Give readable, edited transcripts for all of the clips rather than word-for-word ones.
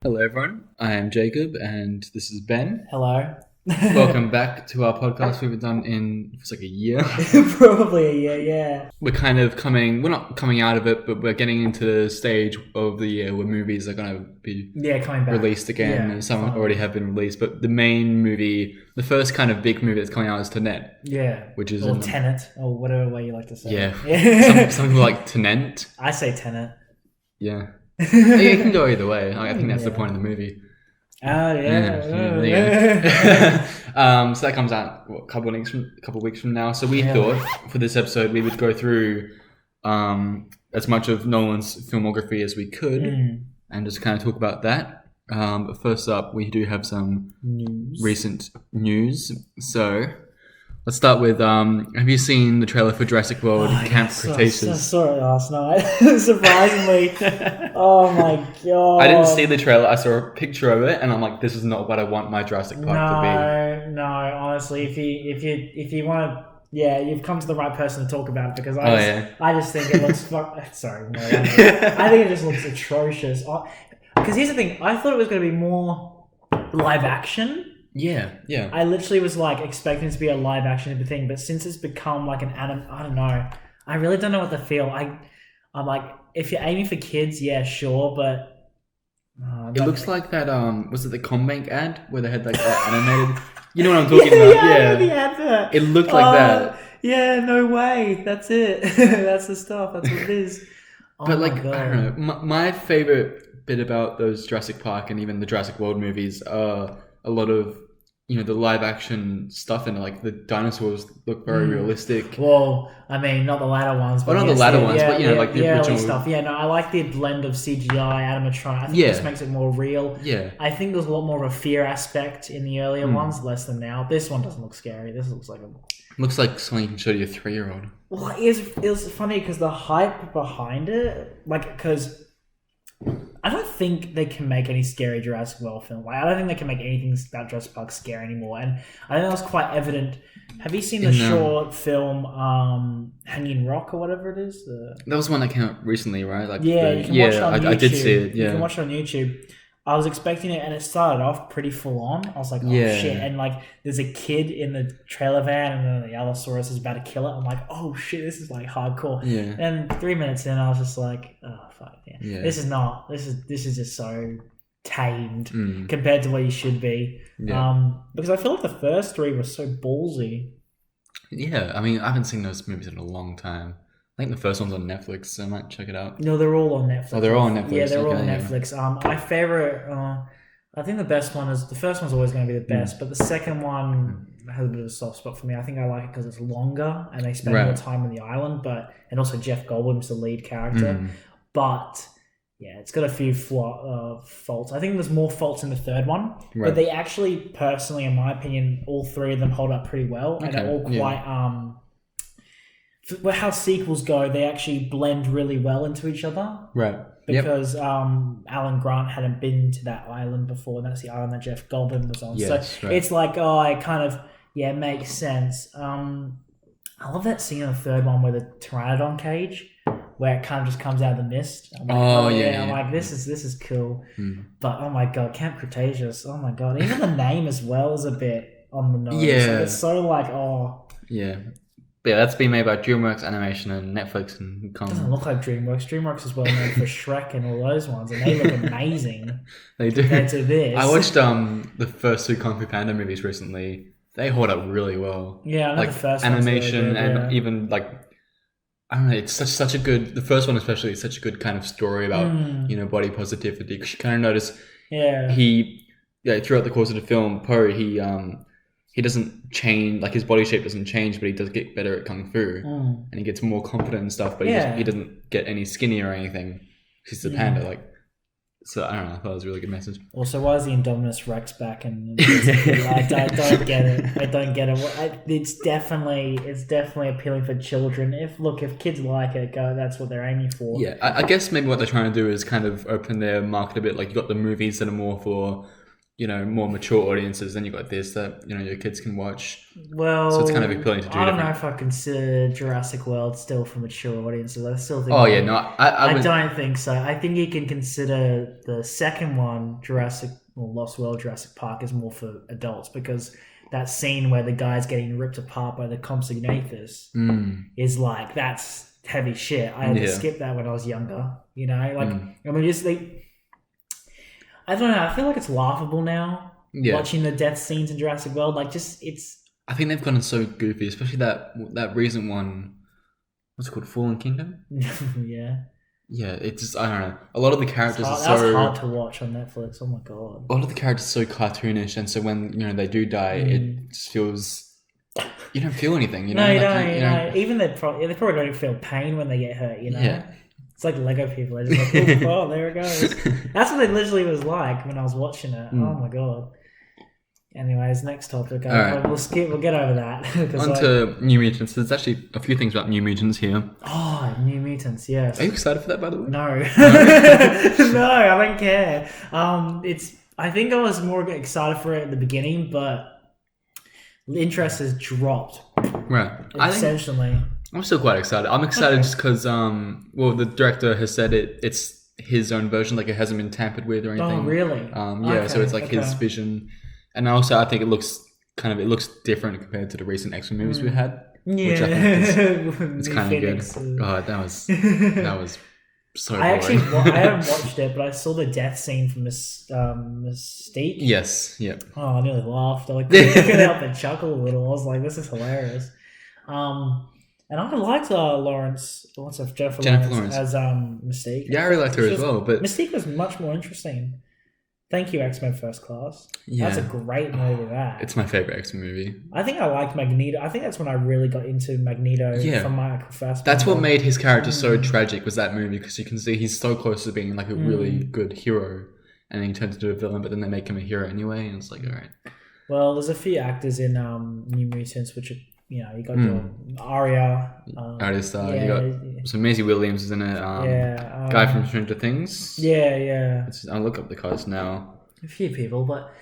Hello, everyone. I am Jacob, and this is Ben. Hello. Welcome back to our podcast. We've done in it's like a year. Probably a year, yeah. We're not coming out of it, but we're getting into the stage of the year where movies are going to be Coming back. released again, Yeah, and some finally. already have been released. But the main movie, the first kind of big movie that's coming out is Tenet. Yeah. Which is or Tenet, or whatever way you like to say Yeah. it. Some people like Tenent. I say Tenet. Yeah. It can go either way. I think that's the point of the movie. Oh, yeah. So that comes out a couple of weeks from now. So we thought for this episode we would go through as much of Nolan's filmography as we could and just kind of talk about that. But first up, we do have some recent news. So let's start with have you seen the trailer for Jurassic World Camp Cretaceous? I saw it last night. Surprisingly. Oh my god. I didn't see the trailer. I saw a picture of it and I'm like, this is not what I want my Jurassic Park to be. No, honestly, if you want to, you've come to the right person to talk about it because I just think it looks sorry, no, I think it just looks atrocious. Because here's the thing, I thought it was going to be more live action. Yeah. I literally was like expecting it to be a live action thing, but since it's become like an anime, I don't know. I really don't know what to feel. I'm like, if you're aiming for kids, yeah, sure, but it looks like that. Was it the Combank ad where they had like that animated? You know what I'm talking about? Yeah, the advert. It looked like that. Yeah, no way. That's it. That's the stuff. That's what it is. But like, I don't know. My favorite bit about those Jurassic Park and even the Jurassic World movies are a lot of, the live action stuff, and like the dinosaurs look very realistic. Well, I mean, not the latter ones. But not the latter ones, but like the original stuff. Yeah, no, I like the blend of CGI, animatronic. I think this makes it more real. Yeah. I think there's a lot more of a fear aspect in the earlier ones, less than now. This one doesn't look scary. This looks like looks like something you can show to your 3-year-old. Well, it was funny because the hype behind it, because I don't think they can make any scary Jurassic World film. I don't think they can make anything about Jurassic Park scary anymore. And I think that was quite evident. Have you seen the short film Hanging Rock or whatever it is? That was one that came out recently, right? Like you can watch it on YouTube. I did see it. Yeah, you can watch it on YouTube. I was expecting it, and it started off pretty full on. I was like, oh shit! And like, there's a kid in the trailer van, and then the Allosaurus is about to kill it. I'm like, oh shit, this is like hardcore. Yeah. And 3 minutes in, I was just like, oh fuck, yeah. This is not. This is just so tamed compared to what you should be. Yeah. Because I feel like the first 3 were so ballsy. Yeah, I mean, I haven't seen those movies in a long time. I think the first one's on Netflix, so I might check it out. No, they're all on Netflix. Oh, they're all on Netflix. Yeah, they're all on Netflix. My favorite, I think the best one is the first one's always going to be the best, but the second one has a bit of a soft spot for me. I think I like it because it's longer and they spend more time on the island, and also Jeff Goldblum's the lead character. But yeah, it's got a few faults. I think there's more faults in the third one, but they actually, personally, in my opinion, all 3 of them hold up pretty well, and they're all quite how sequels go, they actually blend really well into each other. Right. Because Alan Grant hadn't been to that island before, and that's the island that Jeff Goldblum was on. Yes, so it's like, it kind of, makes sense. I love that scene in the third one where the Pteranodon cage, where it kind of just comes out of the mist. I'm like, I'm like, this is cool. But oh my god, Camp Cretaceous, oh my god. Even the name as well is a bit on the nose. Yeah. Like, it's so like, Yeah. But yeah, that's been made by DreamWorks Animation and Netflix. And it doesn't look like DreamWorks. DreamWorks is well known for Shrek and all those ones, and they look amazing. They do. Compared to this. I watched the first 2 Kung Fu Panda movies recently. They hold up really well. Yeah, I know like the first animation really good, and even like, I don't know. It's such a good. The first one especially is such a good kind of story about body positivity. Because you kind of notice. Yeah. Throughout the course of the film, Poe he doesn't change, like his body shape doesn't change, but he does get better at kung fu, and he gets more confident and stuff. But he doesn't get any skinnier or anything. He's a panda, so I don't know. I thought it was a really good message. Also, why is the Indominus Rex back? And I don't get it. I don't get it. It's definitely appealing for children. If kids like it, that's what they're aiming for. Yeah, I guess maybe what they're trying to do is kind of open their market a bit. Like you got the movies that are more for more mature audiences. Then you got this that your kids can watch. Well, so it's kind of appealing to do. I don't know if I consider Jurassic World still for mature audiences. I still think. Oh yeah, no, I don't think so. I think you can consider the second one, Lost World, Jurassic Park, is more for adults because that scene where the guy's getting ripped apart by the Compsognathus is like that's heavy shit. I had to skip that when I was younger. I don't know. I feel like it's laughable now watching the death scenes in Jurassic World. I think they've gotten so goofy, especially that recent one. What's it called? Fallen Kingdom? Yeah. Yeah, it's just, I don't know. A lot of the characters are so... That's hard to watch on Netflix. Oh my god. A lot of the characters are so cartoonish, and so when, they do die, it just feels... You don't feel anything, No, you don't. Even they probably don't feel pain when they get hurt, Yeah. It's like Lego people. They're just like, oh, there it goes. That's what it literally was like when I was watching it. Oh my god. Anyways, next topic. Right. We'll get over that. On to New Mutants. There's actually a few things about New Mutants here. Oh, New Mutants, yes. Are you excited for that, by the way? No. No, I don't care. I think I was more excited for it at the beginning, but the interest has dropped. Right. Essentially. I'm still quite excited. I'm excited just because, the director has said it's his own version, like it hasn't been tampered with or anything. Oh, really? So it's like his vision. And also, I think it looks different compared to the recent X-Men movies we had. Yeah. Which I think is kind of good. God, that was so boring. I haven't watched it, but I saw the death scene from Mystique. Yes, yep. Oh, I nearly laughed. I couldn't help but chuckle a little. I was like, this is hilarious. And I liked Jennifer Lawrence as Mystique. Yeah, I really liked her as well. But Mystique was much more interesting. Thank you, X-Men First Class. Yeah. That's a great movie, that. It's my favorite X-Men movie. I think I liked Magneto. I think that's when I really got into Magneto from Michael Fassbender. That's what made his character so tragic, was that movie, because you can see he's so close to being like a really good hero, and then he turns into a villain, but then they make him a hero anyway, and it's like, all right. Well, there's a few actors in New Mutants, which are, you got your Arya. Arya Starr. You got so Maisie Williams is in it. Guy from Stranger Things. Yeah. I'll look up the cast now. A few people, but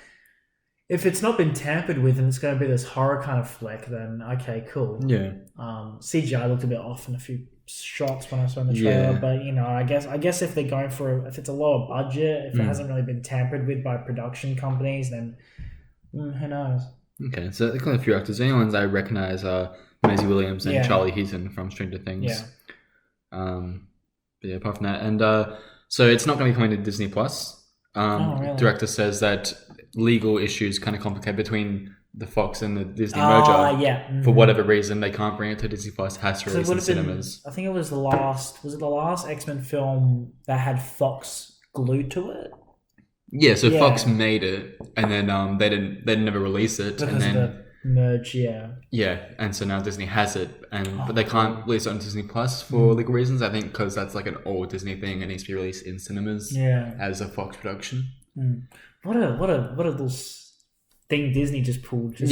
if it's not been tampered with and it's going to be this horror kind of flick, then okay, cool. Yeah. CGI looked a bit off in a few shots when I saw in the trailer, but I guess if they're going if it's a lower budget, if it hasn't really been tampered with by production companies, then who knows? Okay, so they've got a few actors. The only ones I recognize are Maisie Williams and Charlie Heaton from Stranger Things. Yeah. Apart from that, and so it's not going to be coming to Disney Plus. Really? Director says that legal issues kind of complicate between the Fox and the Disney merger. Yeah. For whatever reason, they can't bring it to Disney Plus. It has to release in cinemas. I think it was the last X-Men film that had Fox glued to it. Yeah, so Fox made it, and then they never release it, because and then of the merge. Yeah, and so now Disney has it, but they can't release it on Disney Plus for legal reasons. I think because that's like an old Disney thing, it needs to be released in cinemas. As a Fox production. What a little thing Disney just pulled. Just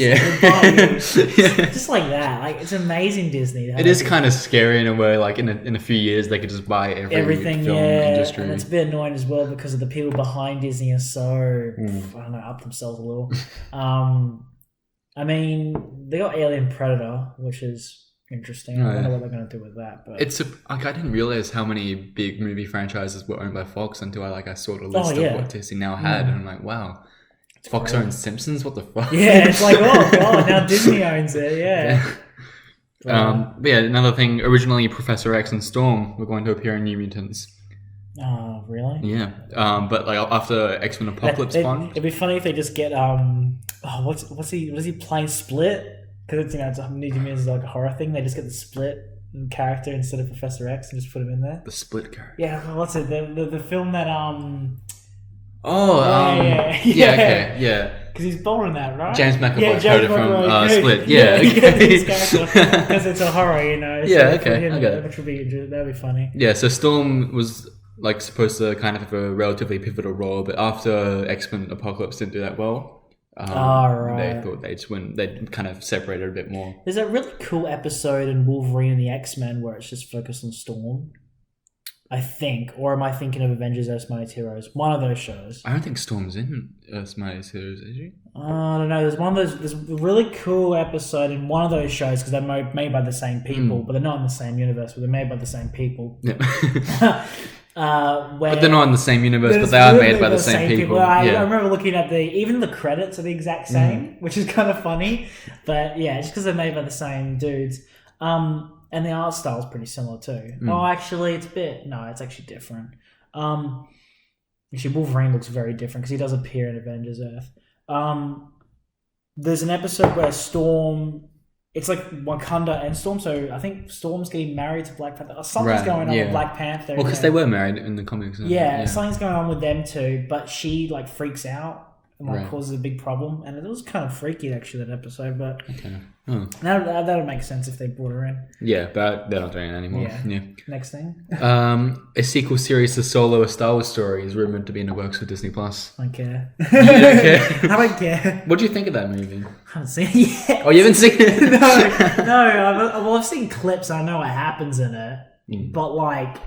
like that. Like, it's amazing, Disney. It is kind of scary in a way. Like in a few years, they could just buy everything film industry. And it's a bit annoying as well because of the people behind Disney are so I don't know, up themselves a little. I mean, they got Alien Predator, which is interesting. I don't know what they're going to do with that. But I didn't realize how many big movie franchises were owned by Fox until I saw the list of what Disney now had, and I'm like, wow. Fox owns Simpsons? What the fuck? Yeah, it's like, oh god, now Disney owns it, Another thing, originally Professor X and Storm were going to appear in New Mutants. Oh, really? Yeah. But like after X-Men Apocalypse Fund. It'd be funny if they just get what is he playing Split? Because it's New Mutants is like a horror thing. They just get the Split character instead of Professor X and just put him in there. The Split character. Yeah, what's it? The film that Because he's born in that, right? James McAvoy from Split. Because it's a horror, That'd be funny. Yeah, so Storm was like supposed to kind of have a relatively pivotal role, but after X-Men Apocalypse didn't do that well, they thought they'd kind of separated a bit more. There's a really cool episode in Wolverine and the X-Men where it's just focused on Storm. I think, or am I thinking of Avengers: Earth's Mightiest Heroes? One of those shows. I don't think Storm's in Earth's Mightiest Heroes, is she? I don't know. There's one of those. There's a really cool episode in one of those shows because they're made by the same people, but they're not in the same universe. But they're made by the same people. Yeah. But they're not in the same universe, but they are made by the same people. I remember looking at even the credits are the exact same, which is kind of funny. But yeah, just because they're made by the same dudes. And the art style is pretty similar too. Oh, actually, it's actually different. Actually, Wolverine looks very different because he does appear in Avengers Earth. There's an episode where Storm, it's like Wakanda and Storm. So I think Storm's getting married to Black Panther. Something's going on with Black Panther. Well, because they were married in the comics. Something's going on with them too. But she like freaks out and causes a big problem. And it was kind of freaky actually, that episode. But that would make sense if they brought her in. Yeah, but they're not doing it anymore. Yeah. Next thing. A sequel series to Solo: A Star Wars Story is rumored to be in the works for Disney Plus. I don't care. You don't care? I don't care. What do you think of that movie? I haven't seen it yet. Oh, you haven't seen it? No. I've seen clips. I know what happens in it, but like,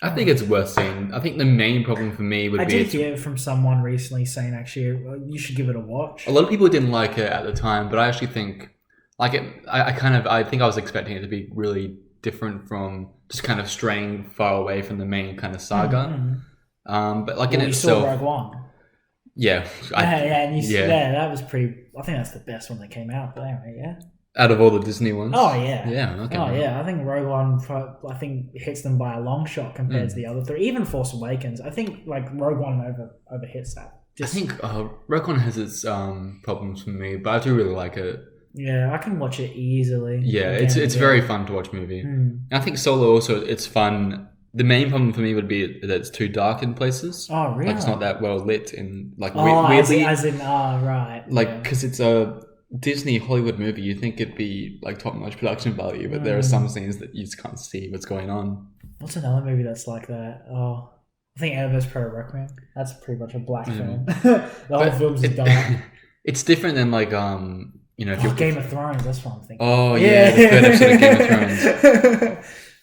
I think it's worth seeing. I think the main problem for me would be... I did hear from someone recently saying, actually, you should give it a watch. A lot of people didn't like it at the time, but I actually think... Like it, I think I was expecting it to be really different from just kind of straying far away from the main kind of saga. But like in itself... You saw Rogue One. Yeah. That was pretty... I think that's the best one that came out, but anyway, yeah. Out of all the Disney ones? Oh, yeah. Yeah, okay. Oh, yeah. I think Rogue One, hits them by a long shot compared to the other three. Even Force Awakens. I think, like, Rogue One over hits that. I think Rogue One has its problems for me, but I do really like it. Yeah, I can watch it easily. Yeah, it's very fun to watch movie. I think Solo also, it's fun. The main problem for me would be that it's too dark in places. Oh, really? Like, it's not that well lit in, like, weirdly. Right. Like, because it's a Disney Hollywood movie, you think it'd be, like, top-notch production value, but there are some scenes that you just can't see what's going on. What's another movie that's like that? Oh, I think Annabelle's Pro Requiem. That's pretty much a black film. The whole film's dark. It's different than, like, you know, if you're... Game of Thrones, that's what I'm thinking. Oh, yeah, the third episode of Game of Thrones.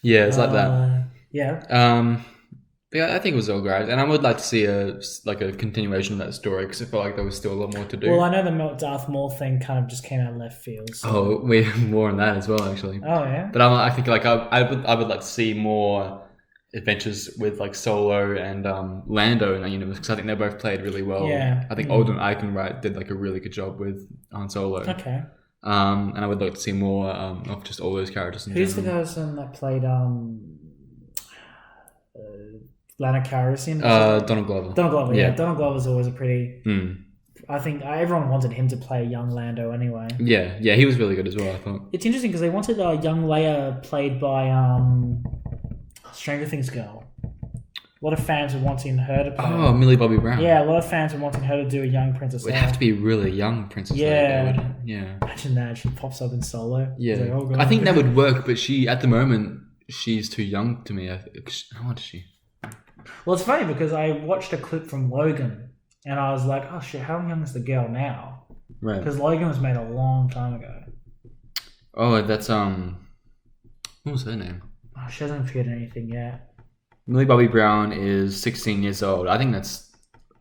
Yeah, it's like that. Yeah. But yeah, I think it was all great, and I would like to see a continuation of that story because I felt like there was still a lot more to do. Well, I know the Darth Maul thing kind of just came out of left field. So. Oh, we have more on that as well, actually. Oh yeah. But I think like I would like to see more adventures with like Solo and Lando in that universe because I think they both played really well. Yeah. I think Alden Ehrenreich did like a really good job with Han Solo. Okay. And I would like to see more of just all those characters. Who's the person that played Lando Calrissian? Donald Glover. Donald Glover, yeah. Donald Glover's always a pretty... I think everyone wanted him to play young Lando anyway. Yeah, he was really good as well, I thought. It's interesting because they wanted young Leia played by Stranger Things girl. A lot of fans were wanting her to play. Oh, Millie Bobby Brown. Yeah, a lot of fans were wanting her to do a young Princess Leia. It would have to be really young Princess Leia. Yeah. Imagine that. She pops up in Solo. Yeah. Like, oh, God. I think that would work, but at the moment, she's too young to me. How old is she? Well, it's funny because I watched a clip from Logan and I was like, oh shit, how young is the girl now? Right. Because Logan was made a long time ago. Oh, that's, what was her name? Oh, she hasn't appeared in anything yet. Millie Bobby Brown is 16 years old. I think that's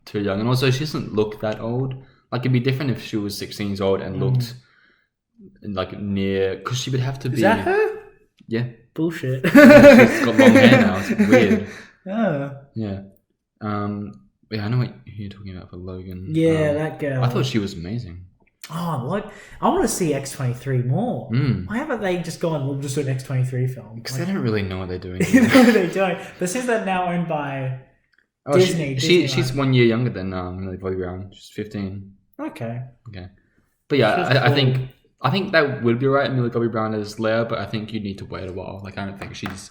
too young. And also, she doesn't look that old. Like, it'd be different if she was 16 years old and looked, like, near... Because she would have to be... Is that her? Yeah. Bullshit. Yeah, she's got long hair now. It's weird. Oh. Yeah. Yeah, I know who you're talking about for Logan. Yeah, that girl. I thought she was amazing. Oh, what? I want to see X-23 more. Why haven't they just gone, we'll just do an X-23 film? Because they don't really know what they're doing. They know what they're doing. But since they're now owned by Disney... She's 1 year younger than Millie Bobby Brown. She's 15. Okay. But yeah, I think that would be right, Millie Bobby Brown as Leia, but I think you need to wait a while. Like, I don't think she's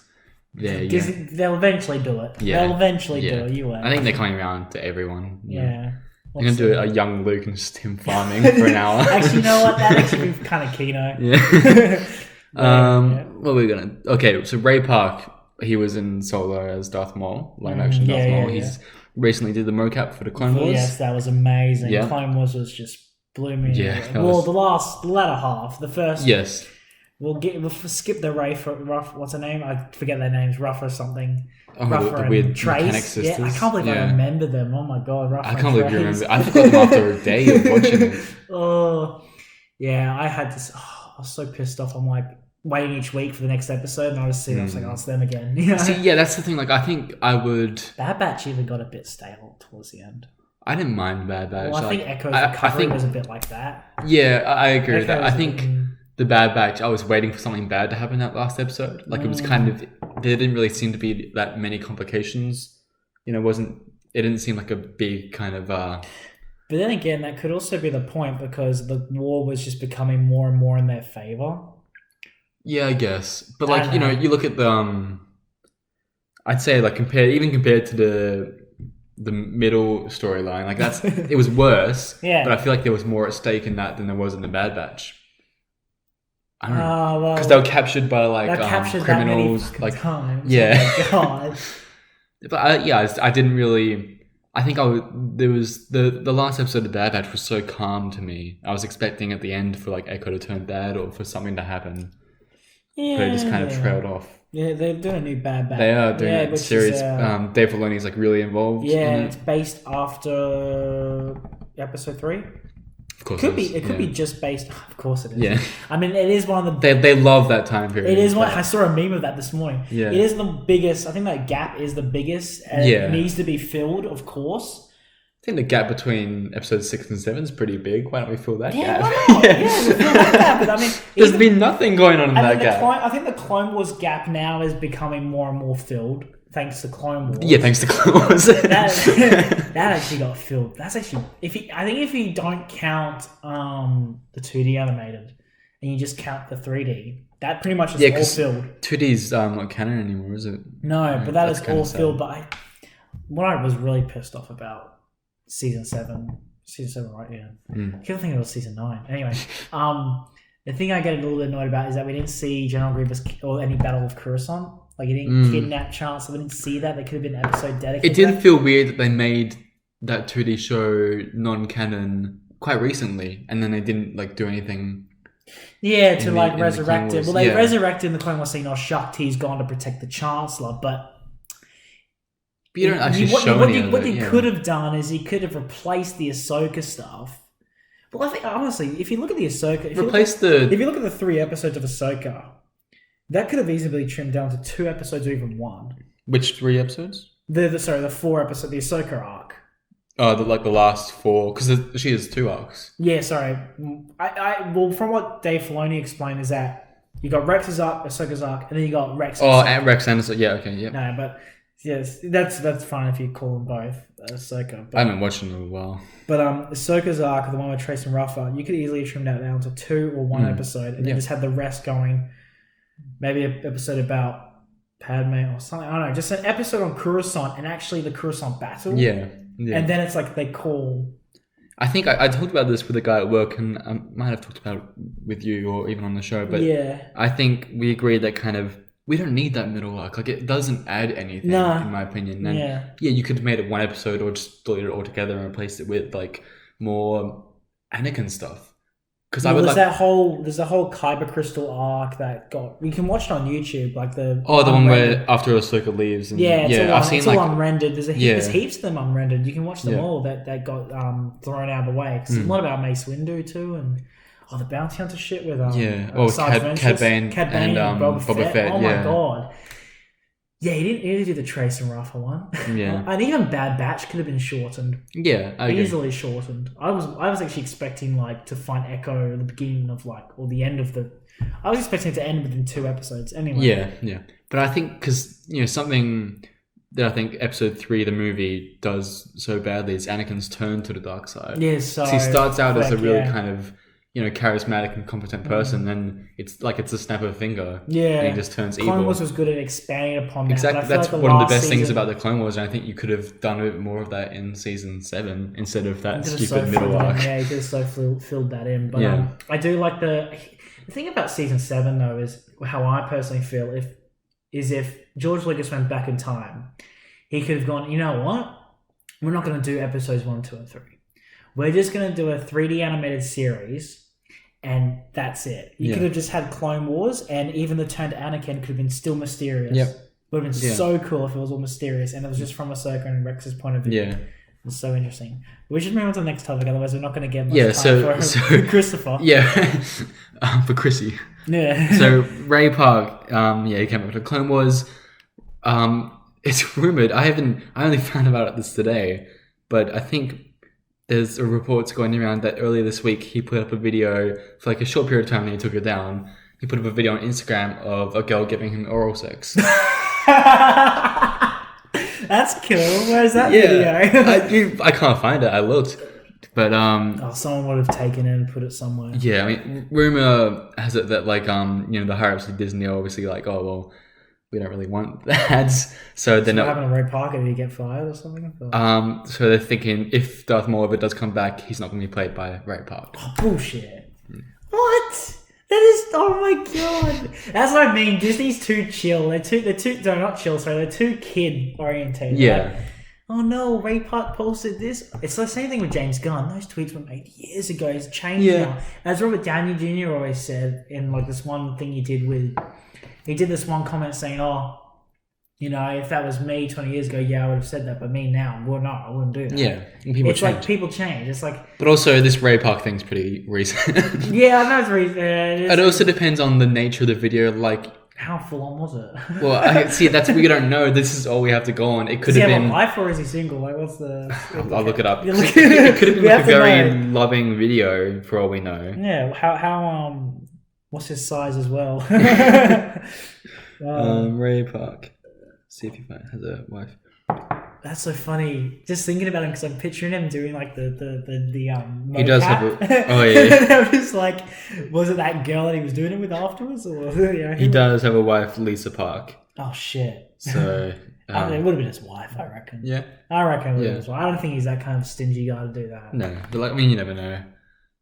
there yet. They'll eventually do it. Yeah. They'll eventually do it. You wait. I think they're coming around to everyone. Yeah. They're going to do a young Luke and just him farming for an hour. Actually, you know what? That actually be kind of kino. Yeah. What are we going to... Okay, so Ray Park, he was in Solo as Darth Maul, live action Darth Maul. He's recently did the mocap for the Clone Wars. Yes, that was amazing. Yeah. Clone Wars was just blew me. Yeah. Well, the latter half. The first... Yes. We'll skip the Ruff. What's her name? I forget their names. Ruff or something. Oh, Ruff the and weird Trace. mechanic sisters. Yeah, I can't believe I remember them. Oh my god, Ruff. I and can't believe you Trace. remember. I forgot them after a day of watching it. Oh, yeah. I had this. Oh, I was so pissed off. I'm like waiting each week for the next episode, and I was seeing. I was like, oh, it's them again. You know? See, yeah, that's the thing. Like, I think I would. Bad Batch even got a bit stale towards the end. I didn't mind Bad Batch. Well, I think Echo's recovery was a bit like that. Yeah, I agree with that. I think bit, the Bad Batch, I was waiting for something bad to happen that last episode. Like, it was kind of, there didn't really seem to be that many complications. You know, it didn't seem like a big kind of... But then again, that could also be the point because the war was just becoming more and more in their favor. Yeah, I guess. But like, you know, you look at the... I'd say like compared to the middle storyline, like that's it was worse. Yeah. But I feel like there was more at stake in that than there was in the Bad Batch. I don't know, well, because they were captured by like criminals, that many like times. yeah. Oh my God. But I didn't really. I think there was the last episode of Bad Batch was so calm to me. I was expecting at the end for like Echo to turn bad or for something to happen. Yeah. But it just kind of trailed off. Yeah, they're doing a new Bad Batch. They are doing a series. Is, Dave Filoni's like really involved. Yeah, in it's based after episode 3. Of course, It could be just based. Of course, it is. Yeah, I mean, it is one of the. They love that time period. It is one. I saw a meme of that this morning. Yeah, it is the biggest. I think that gap is the biggest, and it needs to be filled. Of course. I think the gap between episodes 6 and 7 is pretty big. Why don't we fill that gap? Why not? Yeah, we fill that gap. But I mean, there's been nothing going on in that gap. I think the Clone Wars gap now is becoming more and more filled. Thanks to Clone Wars. Yeah, thanks to Clone Wars. that actually got filled. That's actually I think if you don't count the 2D animated and you just count the 3D, that pretty much is all filled. 2D's not canon anymore, is it? No, but that is all filled. But what I was really pissed off about season 7, right? Yeah. I keep thinking it was season 9. Anyway, the thing I get a little bit annoyed about is that we didn't see General Grievous or any Battle of Coruscant. Like, he didn't kidnap Chance, so we didn't see that. There could have been an episode dedicated. It did feel weird that they made that 2D show non-canon quite recently, and then they didn't like do anything. Yeah, to like resurrect it. Well, they resurrected in the Clone Wars saying, "Oh, shucked, he's gone to protect the Chancellor," but you don't actually show any of it. What he could have done is he could have replaced the Ahsoka stuff. Well, I think honestly, if you look at the Ahsoka, if you look at the 3 episodes of Ahsoka. That could have easily trimmed down to 2 episodes or even 1. Which 3 episodes? The 4 episodes, the Ahsoka arc. Oh, the last 4, because she has 2 arcs. Yeah, sorry. Well, from what Dave Filoni explained is that you got Rex's arc, Ahsoka's arc, and then you got Rex. And Rex and Ahsoka. Yeah, okay, yeah. No, but yes, that's fine if you call them both Ahsoka. But, I haven't watched them in a while. But Ahsoka's arc, the one with Trace and Ruffa, you could easily trim that down to 2 or 1 episode, and then just have the rest going. Maybe an episode about Padme or something. I don't know. Just an episode on Coruscant and actually the Coruscant battle. Yeah. And then it's like they call. I think I talked about this with a guy at work, and I might have talked about it with you or even on the show. But I think we agreed that kind of we don't need that middle arc. Like, it doesn't add anything, in my opinion. And you could have made it 1 episode or just deleted it altogether and replaced it with like more Anakin stuff. Because there's that whole Kyber crystal arc that you can watch it on YouTube, like the one where after Ahsoka leaves. And, it's all unrendered. There's heaps of them unrendered. You can watch them all that got thrown out of the way. Because a lot about Mace Windu too, and the bounty hunter shit with Cad Bane and Boba Fett. Oh my god. Yeah, he didn't do the Trace and Ruffa one. Yeah. And even Bad Batch could have been shortened. Yeah, I agree. Easily shortened. I was actually expecting to find Echo at the beginning of or the end of the. I was expecting it to end within 2 episodes anyway. Yeah. But I think because something that I think episode 3 the movie does so badly is Anakin's turn to the dark side. Yeah, so he starts out as a really kind of charismatic and competent person, then it's like it's a snap of a finger. Yeah. And he just turns evil. Clone Wars was good at expanding upon that. Exactly. That's one of the best things about the Clone Wars, and I think you could have done a bit more of that in season 7 instead of that stupid middle arc. Yeah, you could have so filled that in. But I do like the thing about season 7 though is how I personally feel if George Lucas went back in time, he could have gone, you know what? We're not going to do episodes 1, 2, and 3. We're just going to do a 3D animated series. and that's it. You could have just had Clone Wars, and even the turn to Anakin could have been still mysterious. Yep. Would have been so cool if it was all mysterious, and it was just from Ahsoka and Rex's point of view. Yeah. It's so interesting. We should move on to the next topic, otherwise we're not going to get much time for Christopher. Yeah, for Chrissy. Yeah. So Ray Park, he came up with Clone Wars. It's rumored. I only found about this today, but I think there's reports going around that earlier this week he put up a video for like a short period of time and he took it down. He put up a video on Instagram of a girl giving him oral sex. That's cool. Where's that video? I can't find it. I looked, but someone would have taken it and put it somewhere. Yeah, I mean, rumor has it that like the higher ups of Disney are obviously like, oh well, we don't really want that. So they're not. What happened to Ray Parker? Did he get fired or something? So they're thinking if Darth Maul ever does come back, he's not going to be played by Ray Park. Oh, bullshit! What? That is, oh my god! That's what I mean. Disney's too chill. They're not chill. Sorry, they're too kid orientated. Yeah. Like, oh no, Ray Park posted this. It's the same thing with James Gunn. Those tweets were made years ago. It's changed now. As Robert Downey Jr. always said in like this one thing he did this one comment saying, "Oh, if that was me 20 years ago, I would have said that, but me now, well, no, I wouldn't do that." Yeah, and people change. Like people change. It's like, but also this Ray Park thing's pretty recent. Yeah, I know it's recent. It also depends on the nature of the video. Like, how full on was it? Well, I see. That's we don't know. This is all we have to go on. It could have been. Is he wife or is he single? Like, what's the? I'll look it up. It could have been like a very loving video, for all we know. Yeah. How what's his size as well? Ray Park. See if he has a wife. That's so funny. Just thinking about him because I'm picturing him doing like the he does have a. Oh yeah. And I was like, was it that girl that he was doing it with afterwards, or he does have a wife, Lisa Park. Oh shit. So it would have been his wife, I reckon. Yeah. I reckon it would have been his wife. I don't think he's that kind of stingy guy to do that. No, but like, I mean, you never know.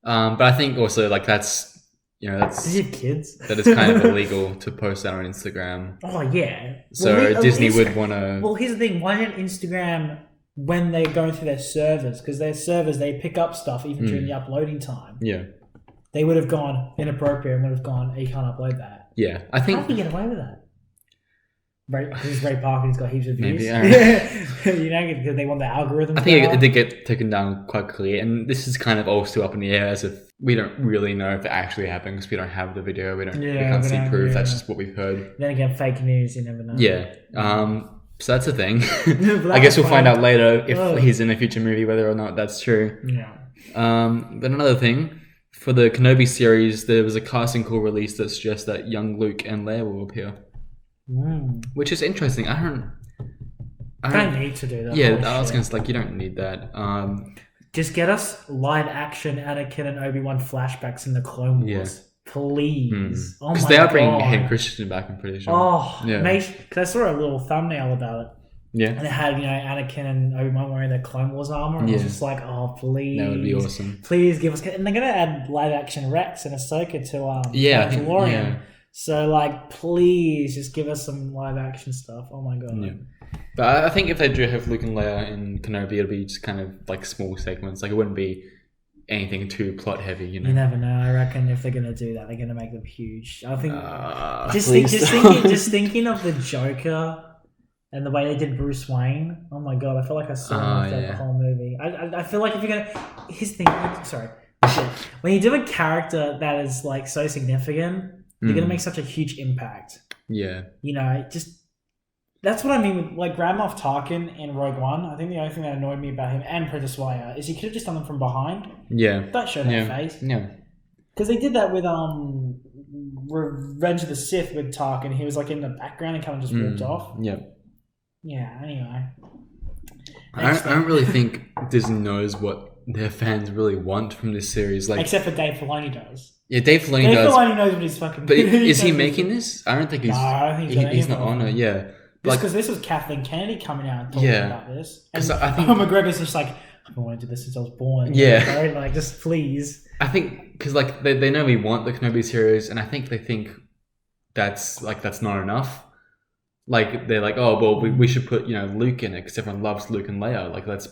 But I think also like that's. Does he have kids? That is kind of illegal to post that on Instagram. Oh yeah. So Disney would want to. Well, here's the thing. Why didn't Instagram, when they're going through their servers, because their servers they pick up stuff even during the uploading time. Yeah. They would have gone inappropriate and would have gone, you can't upload that. Yeah, I think. How do you get away with that? He's Ray Parker. He's got heaps of views. Maybe, because they want the algorithm. I think it did get taken down quite quickly, and this is kind of all still up in the air, as if we don't really know if it actually happened because we don't have the video. We can't see proof. That's just what we've heard. Then again, fake news. You never know. Yeah. So that's the thing. I guess we'll find out later if he's in a future movie whether or not that's true. Yeah. Then another thing. For the Kenobi series, there was a casting call released that suggests that young Luke and Leia will appear. Which is interesting. I don't need to do that. Yeah, I was gonna say, like, you don't need that. Just get us live action Anakin and Obi-Wan flashbacks in the Clone Wars, please. Oh my god! Because they are bringing Hayden Christensen back, I'm pretty sure. Oh, yeah. Because I saw a little thumbnail about it. Yeah. And it had, Anakin and Obi-Wan wearing their Clone Wars armor, and I was just like, oh, please. That would be awesome. Please give us. And they're gonna add live action Rex and Ahsoka to Mandalorian. Yeah. So, like, please just give us some live action stuff. Oh my god. Yeah. But I think if they do have Luke and Leia in Kenobi, it'll be just kind of like small segments. Like, it wouldn't be anything too plot heavy, You never know. I reckon if they're gonna do that, they're gonna make them huge. I think just thinking of the Joker and the way they did Bruce Wayne. Oh my god, I feel like I saw the whole movie. I feel like if you're gonna, his thing. Sorry, when you do a character that is like so significant, you're gonna make such a huge impact. Yeah. That's what I mean with like Grand Moff Tarkin in Rogue One. I think the only thing that annoyed me about him and Princess Leia is he could have just done them from behind. Yeah. Don't show that face. Yeah. Because they did that with Revenge of the Sith with Tarkin. He was like in the background and kind of just walked off. Yeah. Yeah. Anyway. I don't really think Disney knows what their fans really want from this series. Like, except for Dave Filoni does. Yeah, Dave Filoni does. Dave Filoni knows what he's fucking. But is he making this? I don't think he's. No, I don't think he's not on it. Yeah. Just because this was Kathleen Kennedy coming out and talking about this. And I think McGregor's just like, I've been wanting to do this since I was born. Yeah. Like, just please. I think, because like they know we want the Kenobi series, and I think they think that's not enough. Like, they're like, oh, well, we should put, Luke in it because everyone loves Luke and Leia. Like, let's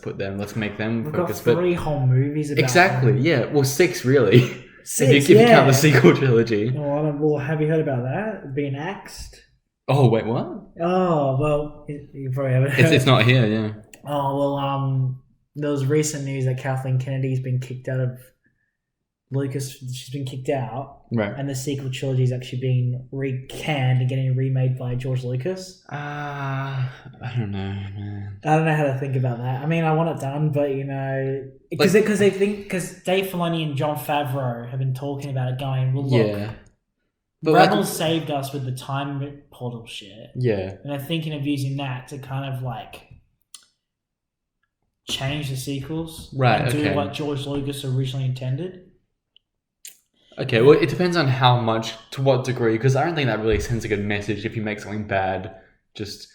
make them We've focus. got 3 whole movies about exactly, them. Yeah. Well, 6 really. 6, if you count the sequel trilogy. Well, have you heard about that? Being axed? Oh, wait, what? Oh, well, you probably haven't heard. It's not here, yeah. Oh, well, there was recent news that Kathleen Kennedy's been kicked out of Lucas. She's been kicked out. Right. And the sequel trilogy is actually being recanned and getting remade by George Lucas. I don't know, man. I don't know how to think about that. I mean, I want it done, but, because Dave Filoni and Jon Favreau have been talking about it going, well, look, yeah. But Rebels saved us with the time portal shit. Yeah. And they're thinking of using that to kind of change the sequels. Right, and do okay. what George Lucas originally intended. Okay, well, it depends on how much, to what degree, because I don't think that really sends a good message if you make something bad, just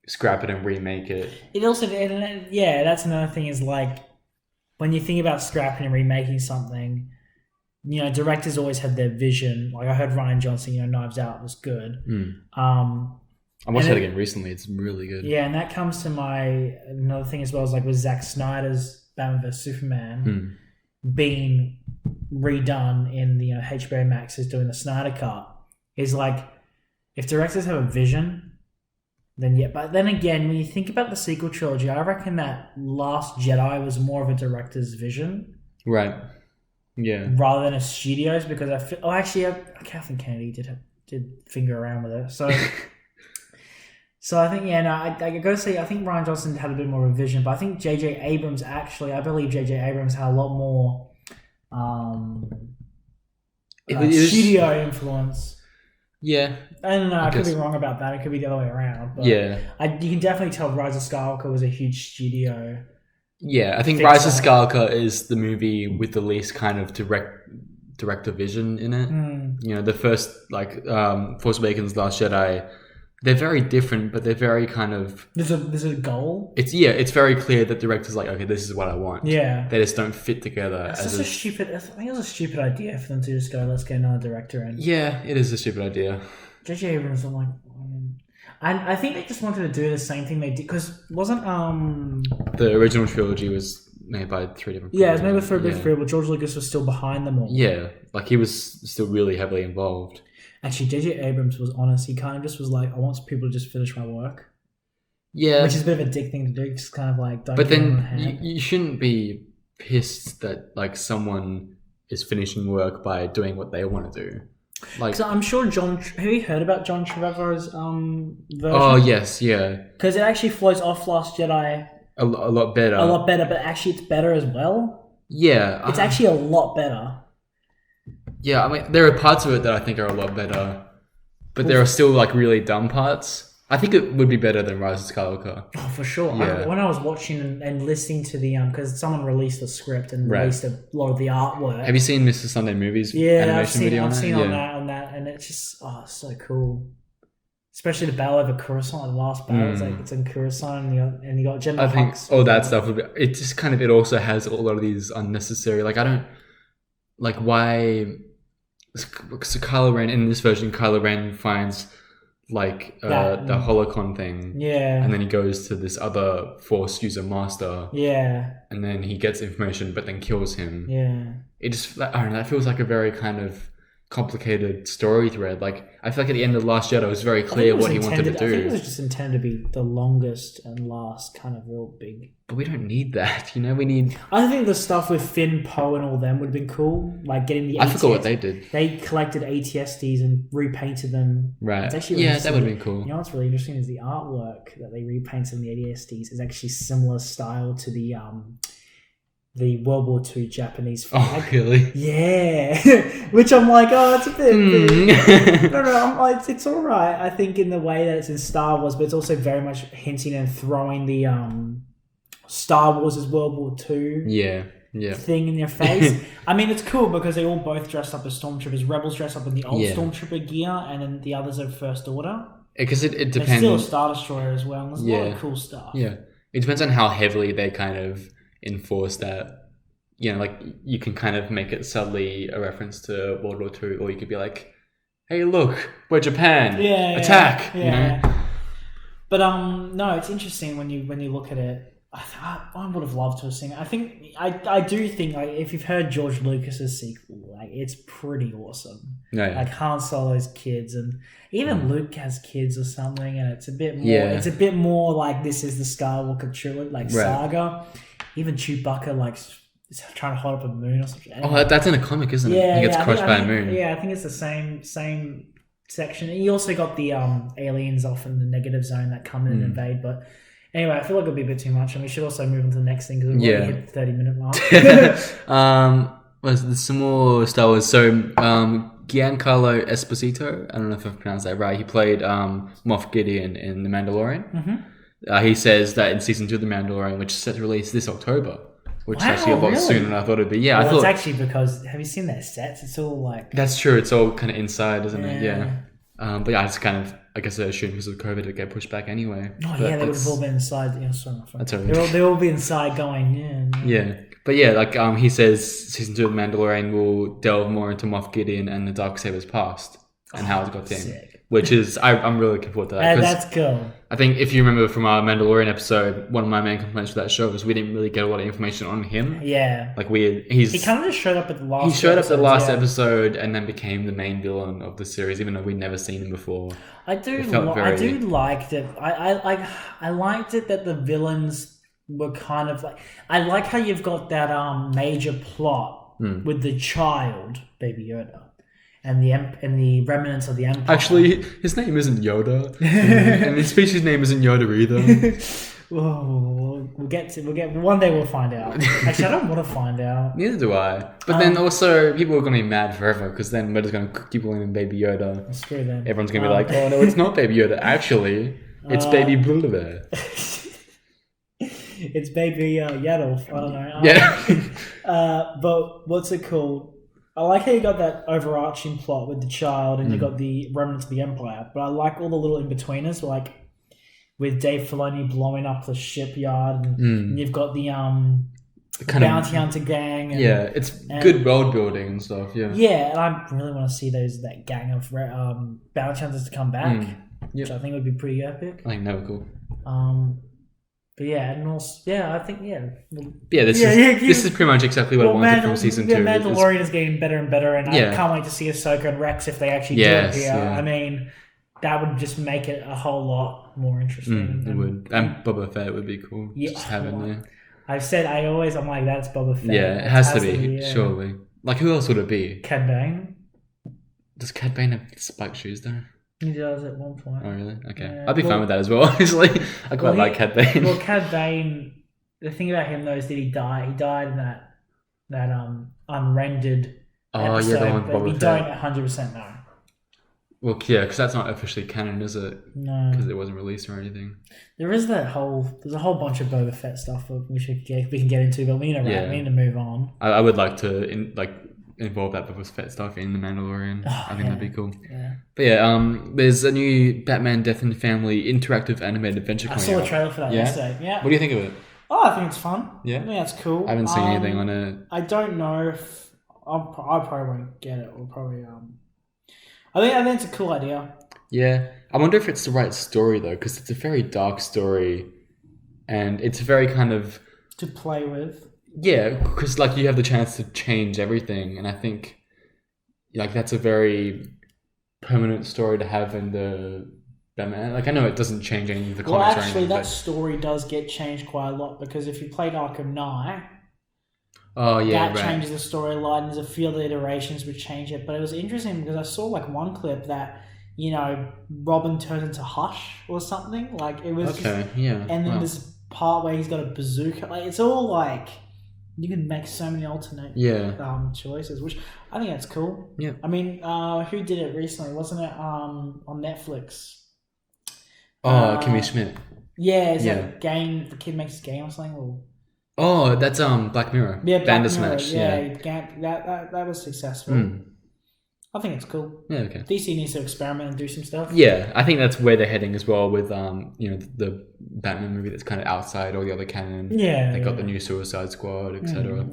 scrap it and remake it. It also, that's another thing is when you think about scrapping and remaking something, directors always had their vision. Like I heard Rian Johnson, Knives Out was good. I watched that again recently. It's really good. Yeah, and that comes to another thing as well is with Zack Snyder's Batman vs Superman being redone in the HBO Max is doing the Snyder Cut. Is if directors have a vision, then yeah. But then again, when you think about the sequel trilogy, I reckon that Last Jedi was more of a director's vision. Right. Yeah. Rather than a studio's, because I feel... Oh, actually, Kathleen Kennedy did finger around with it. So... So I think, I gotta say, I think Rian Johnson had a bit more of a vision, but I think J.J. Abrams I believe J.J. Abrams had a lot more studio influence. Yeah. I don't know, I could be wrong about that. It could be the other way around. But yeah. You can definitely tell Rise of Skywalker was a huge studio. Yeah, I think Rise of Skywalker is the movie with the least kind of director vision in it. The first, Force Awakens, Last Jedi... They're very different, but they're very kind of... There's a goal? It's very clear that directors are okay, this is what I want. Yeah. They just don't fit together. I think it was a stupid idea for them to just go, let's get another director in. Yeah, it is a stupid idea. J.J. Abrams, I think they just wanted to do the same thing they did, because wasn't... The original trilogy was made by 3 different people. Yeah, it was made by 3 different people. George Lucas was still behind them all. Yeah, he was still really heavily involved. Actually, J.J. Abrams was honest. He kind of just was I want people to just finish my work. Yeah. Which is a bit of a dick thing to do. Just kind of don't But then you shouldn't be pissed that someone is finishing work by doing what they want to do. So I'm sure have you heard about John Trevorrow's version? Oh, yes, yeah. Because it actually flows off Last Jedi a lot better. A lot better, but actually it's better as well. Yeah. It's actually a lot better. Yeah, I mean, there are parts of it that I think are a lot better, but there are still really dumb parts. I think it would be better than Rise of Skywalker. Oh, for sure. Yeah. When I was watching and listening to the because someone released the script and released a lot of the artwork. Have you seen Mr. Sunday Movies? Yeah, animation video I've seen on that, and it's just it's so cool. Especially the battle over Coruscant, the last battle. It's in Coruscant, and you got General Hux. All that stuff would be. It just it also has a lot of these unnecessary. I don't why. So Kylo Ren in this version, Kylo Ren finds the holocron thing, and then he goes to this other Force user master, and then he gets information, but then kills him. It just I don't know. That feels like a very kind of complicated story thread. I feel at the end of Last Jedi, it was very clear what he wanted to do. I think it was just intended to be the longest and last kind of real big. But we don't need that, we need... I think the stuff with Finn, Poe and all them would have been cool. Getting the I forgot what they did. They collected ATSTs and repainted them. Right. It's actually that would have been cool. You know what's really interesting is the artwork that they repainted in the ATSTs is actually similar style to the World War II Japanese flag. Oh, really? Yeah. Which I'm it's a bit... No, I'm it's all right. I think in the way that it's in Star Wars, but it's also very much hinting and throwing the Star Wars as World War II thing in your face. I mean, it's cool because they all both dressed up as stormtroopers. Rebels dress up in the old stormtrooper gear, and then the others are First Order. Because it depends... There's still a Star Destroyer as well, and there's a lot of cool stuff. Yeah. It depends on how heavily they kind of... enforce that, you can kind of make it subtly a reference to World War II, or you could be hey, look, we're Japan, attack, But no, it's interesting when you look at it. I would have loved to have seen it. I do think if you've heard George Lucas's sequel, like it's pretty awesome. Yeah. Like Han Solo's kids, and even Luke has kids or something, and it's a bit more. It's a bit more like this is the Skywalker trilogy, like saga. Even Chewbacca like is trying to hold up a moon or something. Oh, that's in a comic, isn't it? He gets crushed by a moon. Yeah, I think it's the same section. And you also got the aliens off in the negative zone that come in and invade. But anyway, I feel like it'll be a bit too much, and we should also move on to the next thing because we've already hit the 30-minute mark. There's some more Star Wars. So, Giancarlo Esposito, I don't know if I've pronounced that right. He played Moff Gideon in The Mandalorian. Mm-hmm. He says that in season 2 of The Mandalorian, which is set to release this October. Which is actually a lot sooner than I thought it'd be. Yeah, well, I thought it's actually because have you seen their sets? It's all like that's true. It's all kind of inside, isn't it? Yeah. But yeah, I just kind of I guess I assume because of COVID it get pushed back anyway. Oh yeah, they would have all been inside. Yeah, sorry, that's all right. They'll all be inside going Yeah, but yeah, like he says, season 2 of Mandalorian will delve more into Moff Gideon and the Darksaber's past and how it got to him. Which is, I'm really looking forward to that. That's cool. I think if you remember from our Mandalorian episode, one of my main complaints for that show was we didn't really get a lot of information on him. Yeah. Like he kind of just showed up at the last He showed up at the last episode and then became the main villain of the series, even though we'd never seen him before. I do liked it. I liked it that the villains were kind of like... I like how you've got that major plot with the child, Baby Yoda. And the remnants of the Empire. Actually, his name isn't Yoda, and his species name isn't Yoda either. We'll get one day we'll find out. Actually, I don't want to find out. Neither do I. But then also, people are going to be mad forever because then we're just going to keep calling him Baby Yoda. That's true then. Everyone's going to be like, oh no, it's not Baby Yoda. Actually, it's Baby Blue. It's Baby Yadolf. I don't know. But what's it called? I like how you got that overarching plot with the child and you got the remnants of the Empire, but I like all the little in-betweeners, like with Dave Filoni blowing up the shipyard and you've got the bounty hunter gang. And, it's good world building and stuff, Yeah, and I really want to see that gang of bounty hunters to come back, which I think would be pretty epic. I think that would be cool. But yeah, and also, I think, this is pretty much exactly what I wanted from season 2. Mandalorian is getting better and better, and I can't wait to see Ahsoka and Rex if they actually do it here. I mean, that would just make it a whole lot more interesting. It would. And Boba Fett would be cool. Yeah. Just having there. I'm like, that's Boba Fett. Yeah, it has to be, surely. Like, who else would it be? Cad Bane. Does Cad Bane have spike shoes, though? He does at one point. Oh, really? Okay. Yeah. I'd be fine with that as well, honestly. I quite like Cad Bane. Well, Cad Bane, the thing about him, though, is that he died. He died in that unrendered episode, the one but we don't 100% know. Well, yeah, because that's not officially canon, is it? No. Because it wasn't released or anything. There's a whole bunch of Boba Fett stuff that we can get into, but we need to move on. I would like to, involve that Boba Fett stuff in The Mandalorian. I think that'd be cool. Yeah. But there's a new Batman Death in the Family interactive animated adventure coming out. I saw the trailer for that yesterday. Yeah. What do you think of it? Oh, I think it's fun. Yeah. I think that's cool. I haven't seen anything on it. I don't know if I probably won't get it. We'll probably I think it's a cool idea. Yeah. I wonder if it's the right story though, because it's a very dark story, and it's very kind of to play with. Yeah, because you have the chance to change everything, and I think that's a very permanent story to have in the Batman. I know it doesn't change any of the comics or anything. That story does get changed quite a lot because if you played Arkham Knight, that changes the storyline. There's a few other iterations which change it, but it was interesting because I saw one clip that Robin turns into Hush or something. It was and then this part where he's got a bazooka. It's all you can make so many alternate choices, which I think that's cool. Yeah. I mean, who did it recently? Wasn't it on Netflix? Kimmy Schmidt. Yeah, is that game? The kid makes a game or something? Or... Oh, that's Black Mirror. Yeah, Bandersnatch. That was successful. I think it's cool. Yeah, okay. DC needs to experiment and do some stuff. Yeah, I think that's where they're heading as well with the Batman movie that's kind of outside all the other canon. Yeah. They got the new Suicide Squad, etc.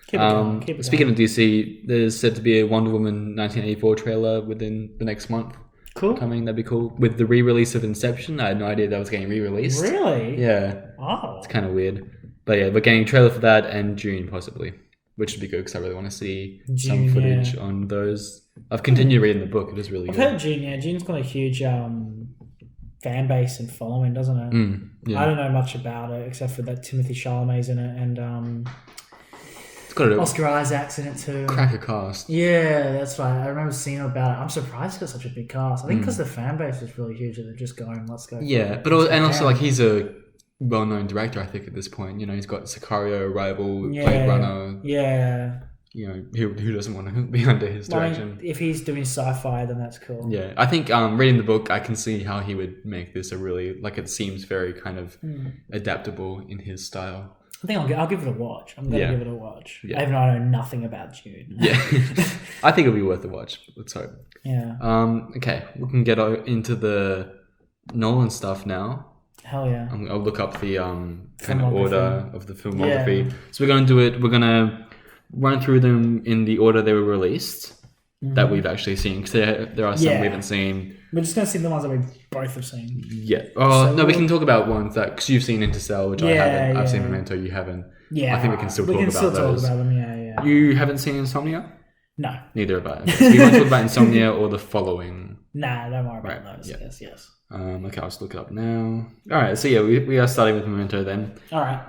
Keep it Speaking of DC, there's said to be a Wonder Woman 1984 trailer within the next month. Cool. Coming, that'd be cool. With the re-release of Inception, I had no idea that was getting re-released. Really? Yeah. Oh. It's kind of weird. But yeah, we're getting a trailer for that and June possibly. which would be good because I really want to see June, some footage on those. I've continued reading the book. It is really I've good. heard June. Yeah, June's got a huge fan base and following, doesn't it? I don't know much about it except for that Timothy Chalamet's in it and it's got Oscar Isaac's in it too. Cracker cast. Yeah, that's right. I remember seeing about it. I'm surprised it's got such a big cast. I think because the fan base is really huge, they're just going, let's go. Yeah, but also like he's a well-known director. I think at this point, he's got Sicario, Arrival, Blade Runner. Yeah. Who doesn't want to be under his direction? If he's doing sci-fi, then that's cool. Yeah, I think reading the book, I can see how he would make this a really it seems very kind of adaptable in his style. I think I'll give it a watch. I'm gonna give it a watch. Yeah. Even though I know nothing about June. Yeah, I think it'll be worth a watch. Let's hope. Yeah. Okay, we can get into the Nolan stuff now. Hell yeah. I'll look up the kind of order of the filmography. Yeah. So we're gonna do it. We're gonna run through them in the order they were released that we've actually seen, because there are some we haven't seen. We're just going to see the ones that we both have seen. Yeah. We can talk about ones that, because you've seen Interstellar, which I haven't. I've seen Memento, you haven't. Yeah. I think we can still talk about those. Talk about them, yeah. You haven't seen Insomnia? No. Neither have I. Okay. So you want to talk about Insomnia or the following? Nah, don't worry about those. Yeah. Yes. Okay, I'll just look it up now. Alright, so we are starting with Memento then. Alright.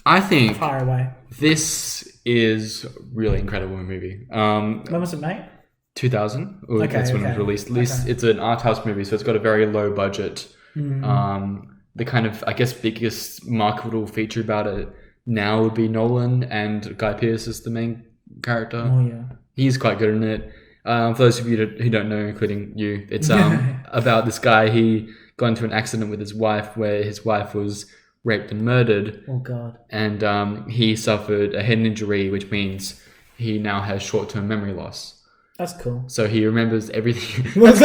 I think fire away. This is really incredible movie. When was it made? 2000. That's when it was released. At least it's an art house movie, so it's got a very low budget. The kind of, I guess, biggest marketable feature about it now would be Nolan, and Guy Pearce is the main character. Oh yeah, he's quite good in it. For those of you who don't know, including you, it's about this guy. He got into an accident with his wife, where his wife was raped and murdered. Oh god! And he suffered a head injury, which means he now has short-term memory loss. That's cool. So he remembers everything. It's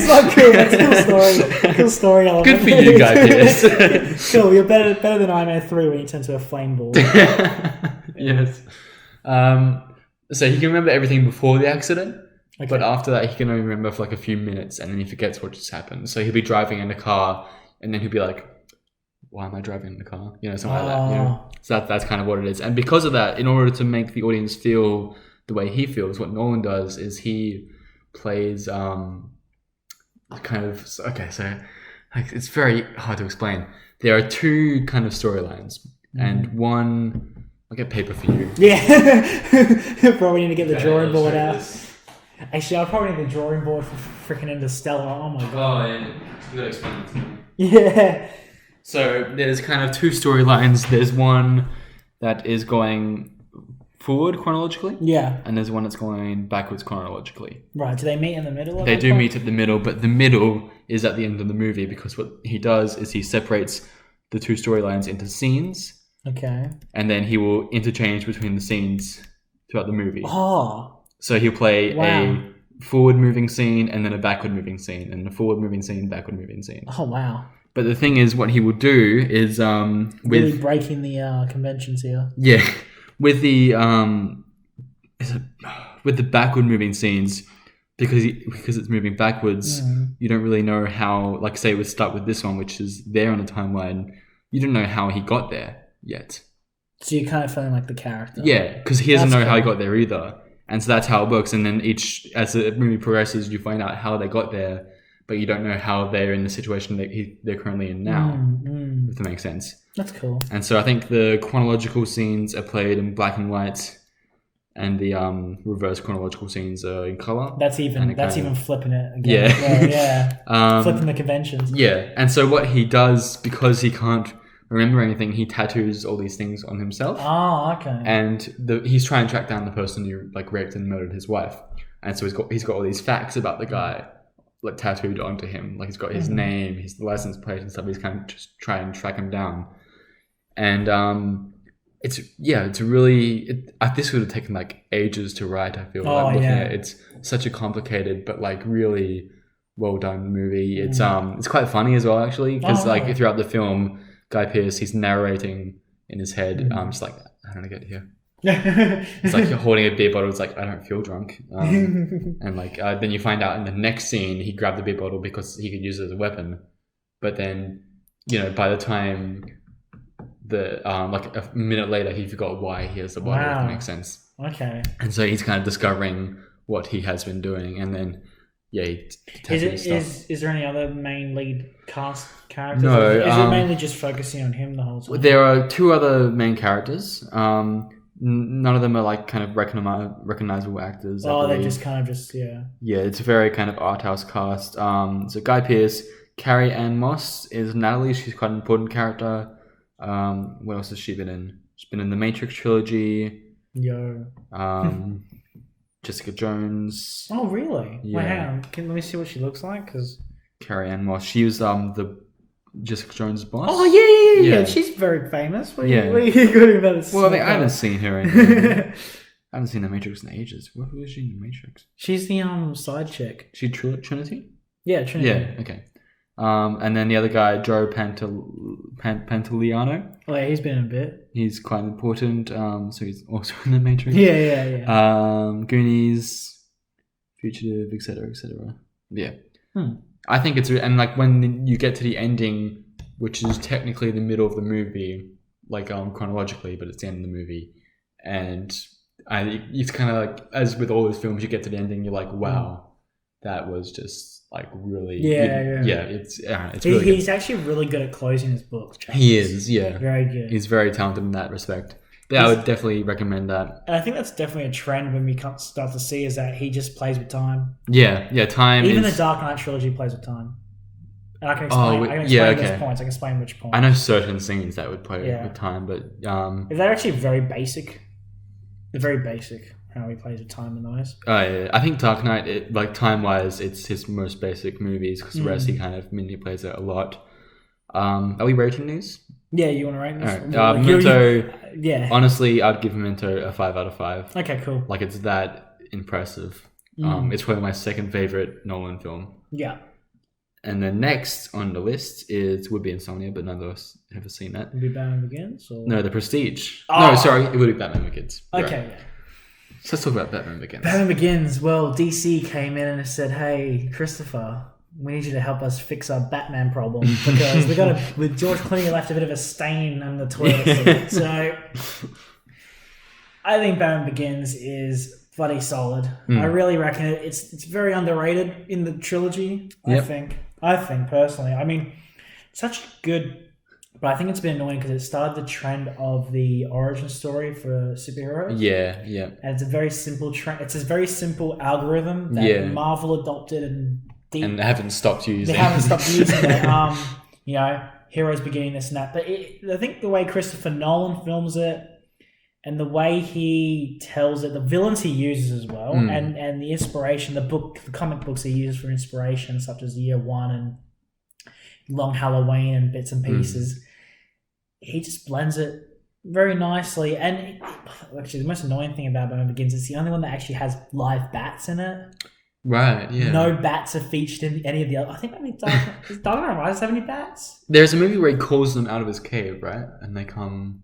not cool. That's a cool story. Cool story element. Good for you, Guy Pearce. Cool. You're better than Iron Man 3 when you turn to a flame ball. Yes. So he can remember everything before the accident, but after that he can only remember for like a few minutes, and then he forgets what just happened. So he'll be driving in a car, and then he'll be like, why am I driving in the car? Something like that. So that's kind of what it is. And because of that, in order to make the audience feel the way he feels, what Nolan does is he plays so it's very hard to explain. There are two kind of storylines, and one. I'll get paper for you. Yeah. Probably need to get the drawing board out. Actually, I'll probably need the drawing board for freaking Interstellar. Oh my god. Oh, yeah. You gotta explain it to me. Yeah. So there's kind of two storylines. There's one that is going forward chronologically. Yeah. And there's one that's going backwards chronologically. Right. Do they meet in the middle? They do meet at the middle, but the middle is at the end of the movie, because what he does is he separates the two storylines into scenes. Okay. And then he will interchange between the scenes throughout the movie. Oh. So he'll play a forward-moving scene and then a backward-moving scene, and a forward-moving scene, backward-moving scene. Oh, wow. But the thing is, what he will do is really breaking the conventions here. Yeah, with the backward-moving scenes, because it's moving backwards, you don't really know how. Like, say we start with this one, which is there on the timeline. You don't know how he got there yet. So you're kind of feeling like the character. Yeah, because he doesn't know how he got there either. And so that's how it works. And then as the movie progresses, you find out how they got there, but you don't know how they're in the situation that they're currently in now, if that makes sense. That's cool. And so I think the chronological scenes are played in black and white, and the reverse chronological scenes are in color. That's even flipping it again. Yeah. Flipping the conventions. Yeah. And so what he does, because he can't remember anything, he tattoos all these things on himself. Oh, okay. And he's trying to track down the person who raped and murdered his wife. And so he's got all these facts about the guy tattooed onto him. He's got his name, his license plate and stuff. He's kind of just trying to track him down. And this would have taken ages to write. I feel looking at it. It's such a complicated but really well done movie. It's quite funny as well, actually, because throughout the film, Guy Pearce, he's narrating in his head. Just how did I get here? It's like you're holding a beer bottle. It's I don't feel drunk. And then you find out in the next scene, he grabbed the beer bottle because he could use it as a weapon. But then, by the time like a minute later, he forgot why he has the body. If that makes sense. Okay. And so he's kind of discovering what he has been doing, and then is there any other main lead cast characters? No. Is it mainly just focusing on him the whole time? There are 2 other main characters. None of them are like kind of recognizable actors. They're just kind of yeah. Yeah, it's a very kind of art house cast. So Guy Pearce, Carrie Ann Moss is Natalie. She's quite an important character. What else has she been in? She's been in the Matrix trilogy. Jessica Jones. Oh, really? Yeah. Wait, hang on. Let me see what she looks like. Cause Carrie Ann Moss. She was the Jessica Jones' boss. Oh, yeah. She's very famous. What are you going about this? Well, I mean, I haven't seen her in I haven't seen The Matrix in ages. Who is she in The Matrix? She's the side chick. She Trinity? Yeah, Trinity. Yeah, okay. And then the other guy, Joe Pantoliano. Oh, yeah, he's been in a bit. He's quite important. So he's also in The Matrix. Yeah. Goonies, Fugitive, etc., etc. Yeah. Hmm. I think it's... And, like, when you get to the ending, which is technically the middle of the movie, like, chronologically, but it's the end of the movie. And it's kind of like, as with all those films, you get to the ending, you're like, wow, that was just... like really, it's really he's good. Actually really good at closing his books. James. He is, yeah, very good. He's very talented in that respect. Yeah, I would definitely recommend that. And I think that's definitely a trend when we start to see is that he just plays with time. Yeah, time. Even the Dark Knight trilogy plays with time. And I can explain. Those points. I can explain which points. I know certain scenes that would play with time, but they're actually very basic. They're very basic. How he plays with time in those. I think Dark Knight, like time-wise, it's his most basic movies because the rest he kind of manipulates it a lot. Are we rating these? Yeah, you want to rate this? All right. Memento, honestly, I'd give Memento a 5 out of 5. Okay, cool. Like, it's that impressive. It's probably my second favorite Nolan film. Yeah. And then next on the list would be Insomnia, but none of us have seen that. Would it be Batman Begins? Or? No, The Prestige. Oh. No, sorry, it would be Batman Begins. Okay, right. So let's talk about Batman Begins. Batman Begins. Well, DC came in and said, "Hey, Christopher, we need you to help us fix our Batman problem because with George Clooney left a bit of a stain on the toilet seat." So, I think Batman Begins is bloody solid. I really reckon it's very underrated in the trilogy. I think personally. I mean, such good. But I think it's been annoying because it started the trend of the origin story for superheroes. Yeah. And it's a very simple trend. It's a very simple algorithm that Marvel adopted and they haven't stopped using. They haven't stopped using it. Heroes beginning this and that. But I think the way Christopher Nolan films it and the way he tells it, the villains he uses as well, and the inspiration, the comic books he uses for inspiration, such as Year One and Long Halloween and bits and pieces. He just blends it very nicely. And actually, the most annoying thing about Batman Begins is the only one that actually has live bats in it. Right, yeah. No bats are featured in any of the other. I think does Dark Knight Rises have any bats? There's a movie where he calls them out of his cave, right? And they come...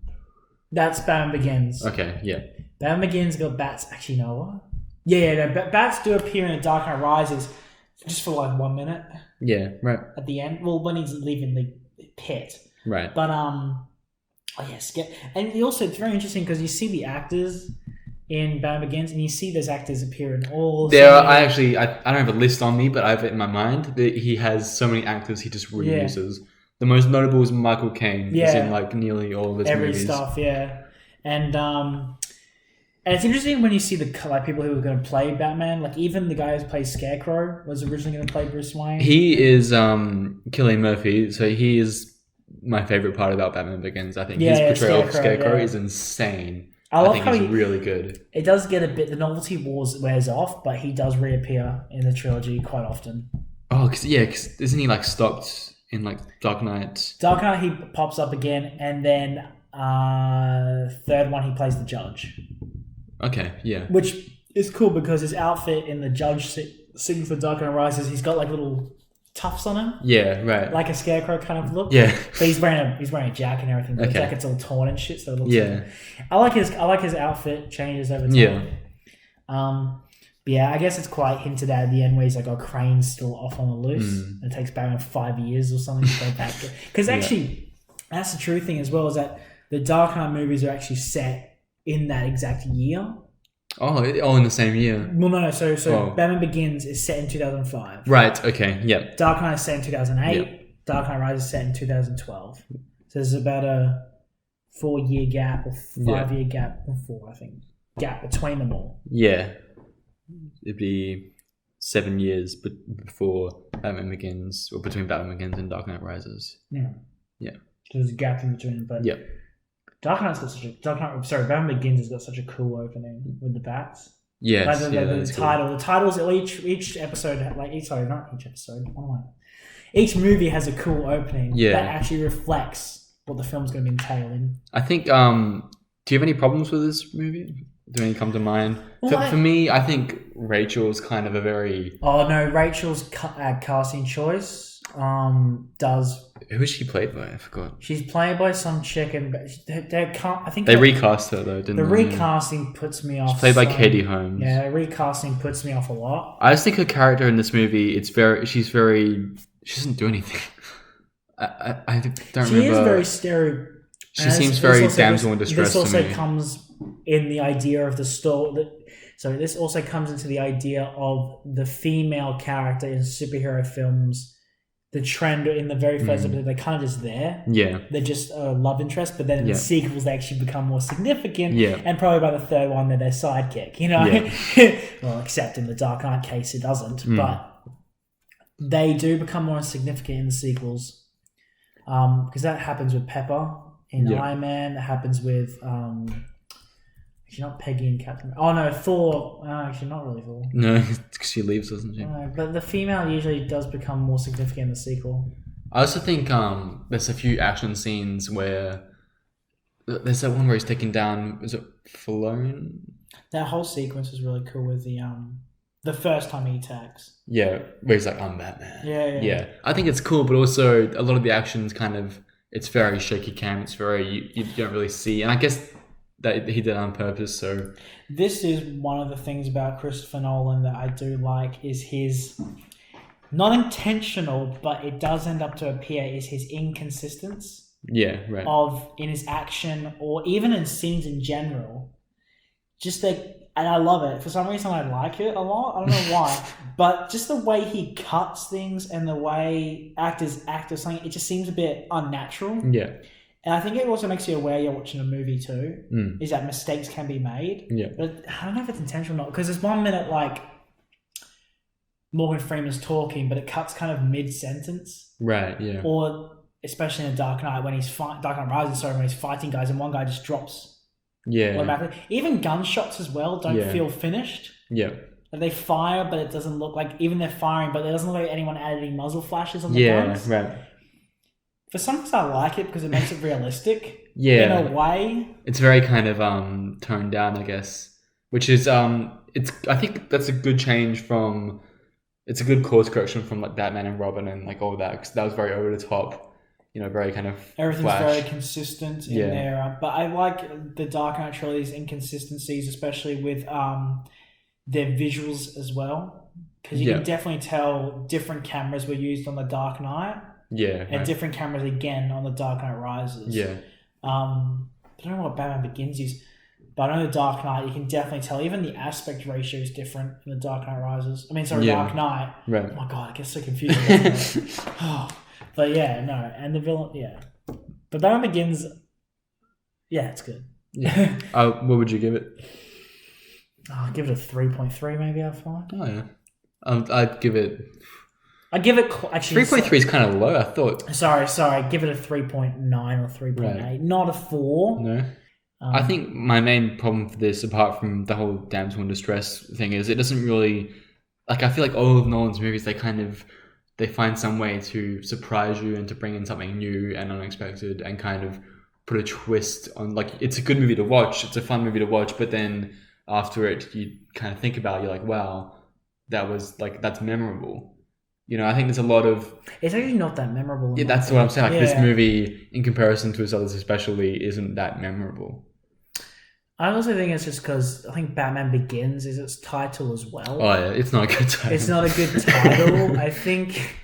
That's Batman Begins. Okay, yeah. Batman Begins got bats. Actually, no, what? Yeah, bats do appear in Dark Knight Rises just for like 1 minute. Yeah, right. At the end. Well, when he's leaving the pit. Right. But, and also it's very interesting because you see the actors in Batman Begins and you see those actors appear in all... I don't have a list on me, but I have it in my mind that he has so many actors he just reuses. Yeah. The most notable is Michael Caine. He's in like nearly all of his movies. Stuff, yeah. And it's interesting when you see the people who are going to play Batman. Like even the guy who plays Scarecrow was originally going to play Bruce Wayne. He is Cillian Murphy, so he is my favorite part about Batman Begins. I think his portrayal of Scarecrow is insane. I think he's really good. It does get a bit... The novelty wears off, but he does reappear in the trilogy quite often. Oh, because isn't he like stopped in like Dark Knight? Dark Knight, he pops up again, and then third one, he plays the Judge. Okay, yeah. Which is cool because his outfit in the Judge scene for Dark Knight Rises, he's got like little tufts on him. Yeah, right. Like a Scarecrow kind of look. Yeah. But he's wearing a jacket and everything. But the jacket's all torn and shit, so it looks like... I like his outfit changes over time. Yeah. But yeah, I guess it's quite hinted at the end where he's like, "Oh, Crane's still off on the loose." And it takes Batman 5 years or something to go back. Because actually, that's the true thing as well, is that the Dark Knight movies are actually set in that exact year. Oh, in the same year. Well, no. So Batman Begins is set in 2005. Right. Okay. Yep. Dark Knight is set in 2008. Yep. Dark Knight Rises is set in 2012. So there's about a 4-year gap or 5-year gap, or 4, I think, gap between them all. Yeah. It'd be 7 years before Batman Begins, or between Batman Begins and Dark Knight Rises. Yeah. Yeah. There's a gap in between, but yeah. Batman Begins has got such a cool opening with the bats. Yes, like the title. Cool. The titles each episode, each movie has a cool opening that actually reflects what the film's going to be entailing. I think. Do you have any problems with this movie? Do any come to mind? For me, I think Rachel's kind of a very. Oh no, Rachel's casting choice does. Who is she played by? I forgot. She's played by some chick, and they can't. I think they recast her though, didn't they? The recasting puts me off. She's played by Katie Holmes. Yeah, recasting puts me off a lot. I just think her character in this movie, she doesn't do anything. I don't remember. She is very stereo. She seems very damsel in distress to me. This also comes in the idea of the story. This also comes into the idea of the female character in superhero films. The trend in the very first episode, they're kind of just there. Yeah. They're just a love interest, but then in the sequels, they actually become more significant. Yeah. And probably by the third one, they're their sidekick, you know? Yeah. Well, except in the Dark Knight case, it doesn't. But they do become more significant in the sequels. Because that happens with Pepper in Iron Man. That happens with... Actually, not Peggy and Captain... Oh, no, Thor. Actually, not really Thor. No, because she leaves, doesn't she? But the female usually does become more significant in the sequel. I also think there's a few action scenes where... There's that one where he's taken down... Is it Falone? That whole sequence is really cool with the first time he attacks. Yeah, where he's like, I'm Batman. Yeah. I think it's cool, but also a lot of the action's kind of... It's very shaky cam. It's very... You don't really see... And I guess... that he did on purpose, so... This is one of the things about Christopher Nolan that I do like, is his... Not intentional, but it does end up to appear, is his inconsistency. Yeah, right. In his action, or even in scenes in general. And I love it. For some reason, I like it a lot. I don't know why. But just the way he cuts things and the way actors act or something, it just seems a bit unnatural. Yeah. And I think it also makes you aware you're watching a movie too, is that mistakes can be made. Yeah. But I don't know if it's intentional or not, because there's 1 minute like Morgan Freeman's talking, but it cuts kind of mid-sentence. Right, yeah. Or especially in Dark Knight, when Dark Knight Rises, when he's fighting guys and one guy just drops. Yeah. Automatically. Even gunshots as well don't feel finished. Yeah. Like they fire, but it doesn't look like, even they're firing, but it doesn't look like anyone added any muzzle flashes on the guns. Yeah, right. For some reason, I like it because it makes it realistic. Yeah. In a way. It's very kind of toned down, I guess. Which is I think that's a good change from... It's a good course correction from like Batman and Robin and like all that, because that was very over the top. You know, very kind of everything's flash. Very consistent in there. But I like the Dark Knight trilogy's inconsistencies, especially with their visuals as well. Because you can definitely tell different cameras were used on the Dark Knight. Yeah. And different cameras again on the Dark Knight Rises. Yeah. I don't know what Batman Begins is, but I know the Dark Knight, you can definitely tell. Even the aspect ratio is different in the Dark Knight Rises. Dark Knight. Right. Oh my god, I get so confused. But yeah, no. And the villain, But Batman Begins, it's good. Yeah. What would you give it? I'll give it a 3.3 maybe out of 5. Oh, yeah. I'd give it... actually 3.3 is kind of low, I thought. Sorry. Give it a 3.9 or 3.8. Right. Not a 4. No. I think my main problem for this, apart from the whole damsel in distress thing, is it doesn't really... Like, I feel like all of Nolan's movies, they find some way to surprise you and to bring in something new and unexpected and kind of put a twist on... Like, it's a good movie to watch. It's a fun movie to watch. But then after it, you kind of think about it. You're like, wow, that's memorable. You know, I think there's a lot of... It's actually not that memorable. Yeah, that's what I'm saying. Like, this movie, in comparison to its others especially, isn't that memorable. I also think it's just because I think Batman Begins is its title as well. Oh, yeah. It's not a good title. It's not a good title. I think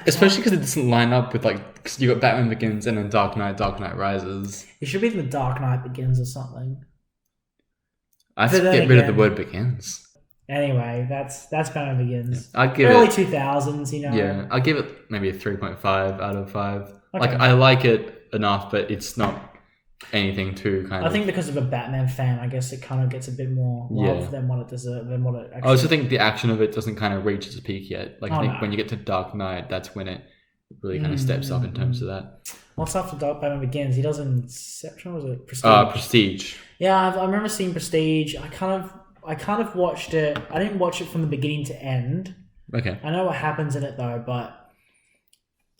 Especially because it doesn't line up with because you got Batman Begins and then Dark Knight Rises. It should be The Dark Knight Begins or something. I have to get rid of the word begins. Anyway, that's Batman Begins. Yeah. I'd give early it 2000s, you know. Yeah, I'll give it maybe a 3.5 out of 5. Okay. I like it enough, but it's not anything too kind of. I think because of a Batman fan, I guess it kind of gets a bit more love than what it deserves, than what it actually. I also think the action of it doesn't kind of reach its peak yet. I think when you get to Dark Knight, that's when it really kind of steps up in terms of that. What's after Batman Begins? He does Inception, or was it Prestige? Prestige. Yeah, I remember seeing Prestige. I kind of watched it. I didn't watch it from the beginning to end. Okay. I know what happens in it though, but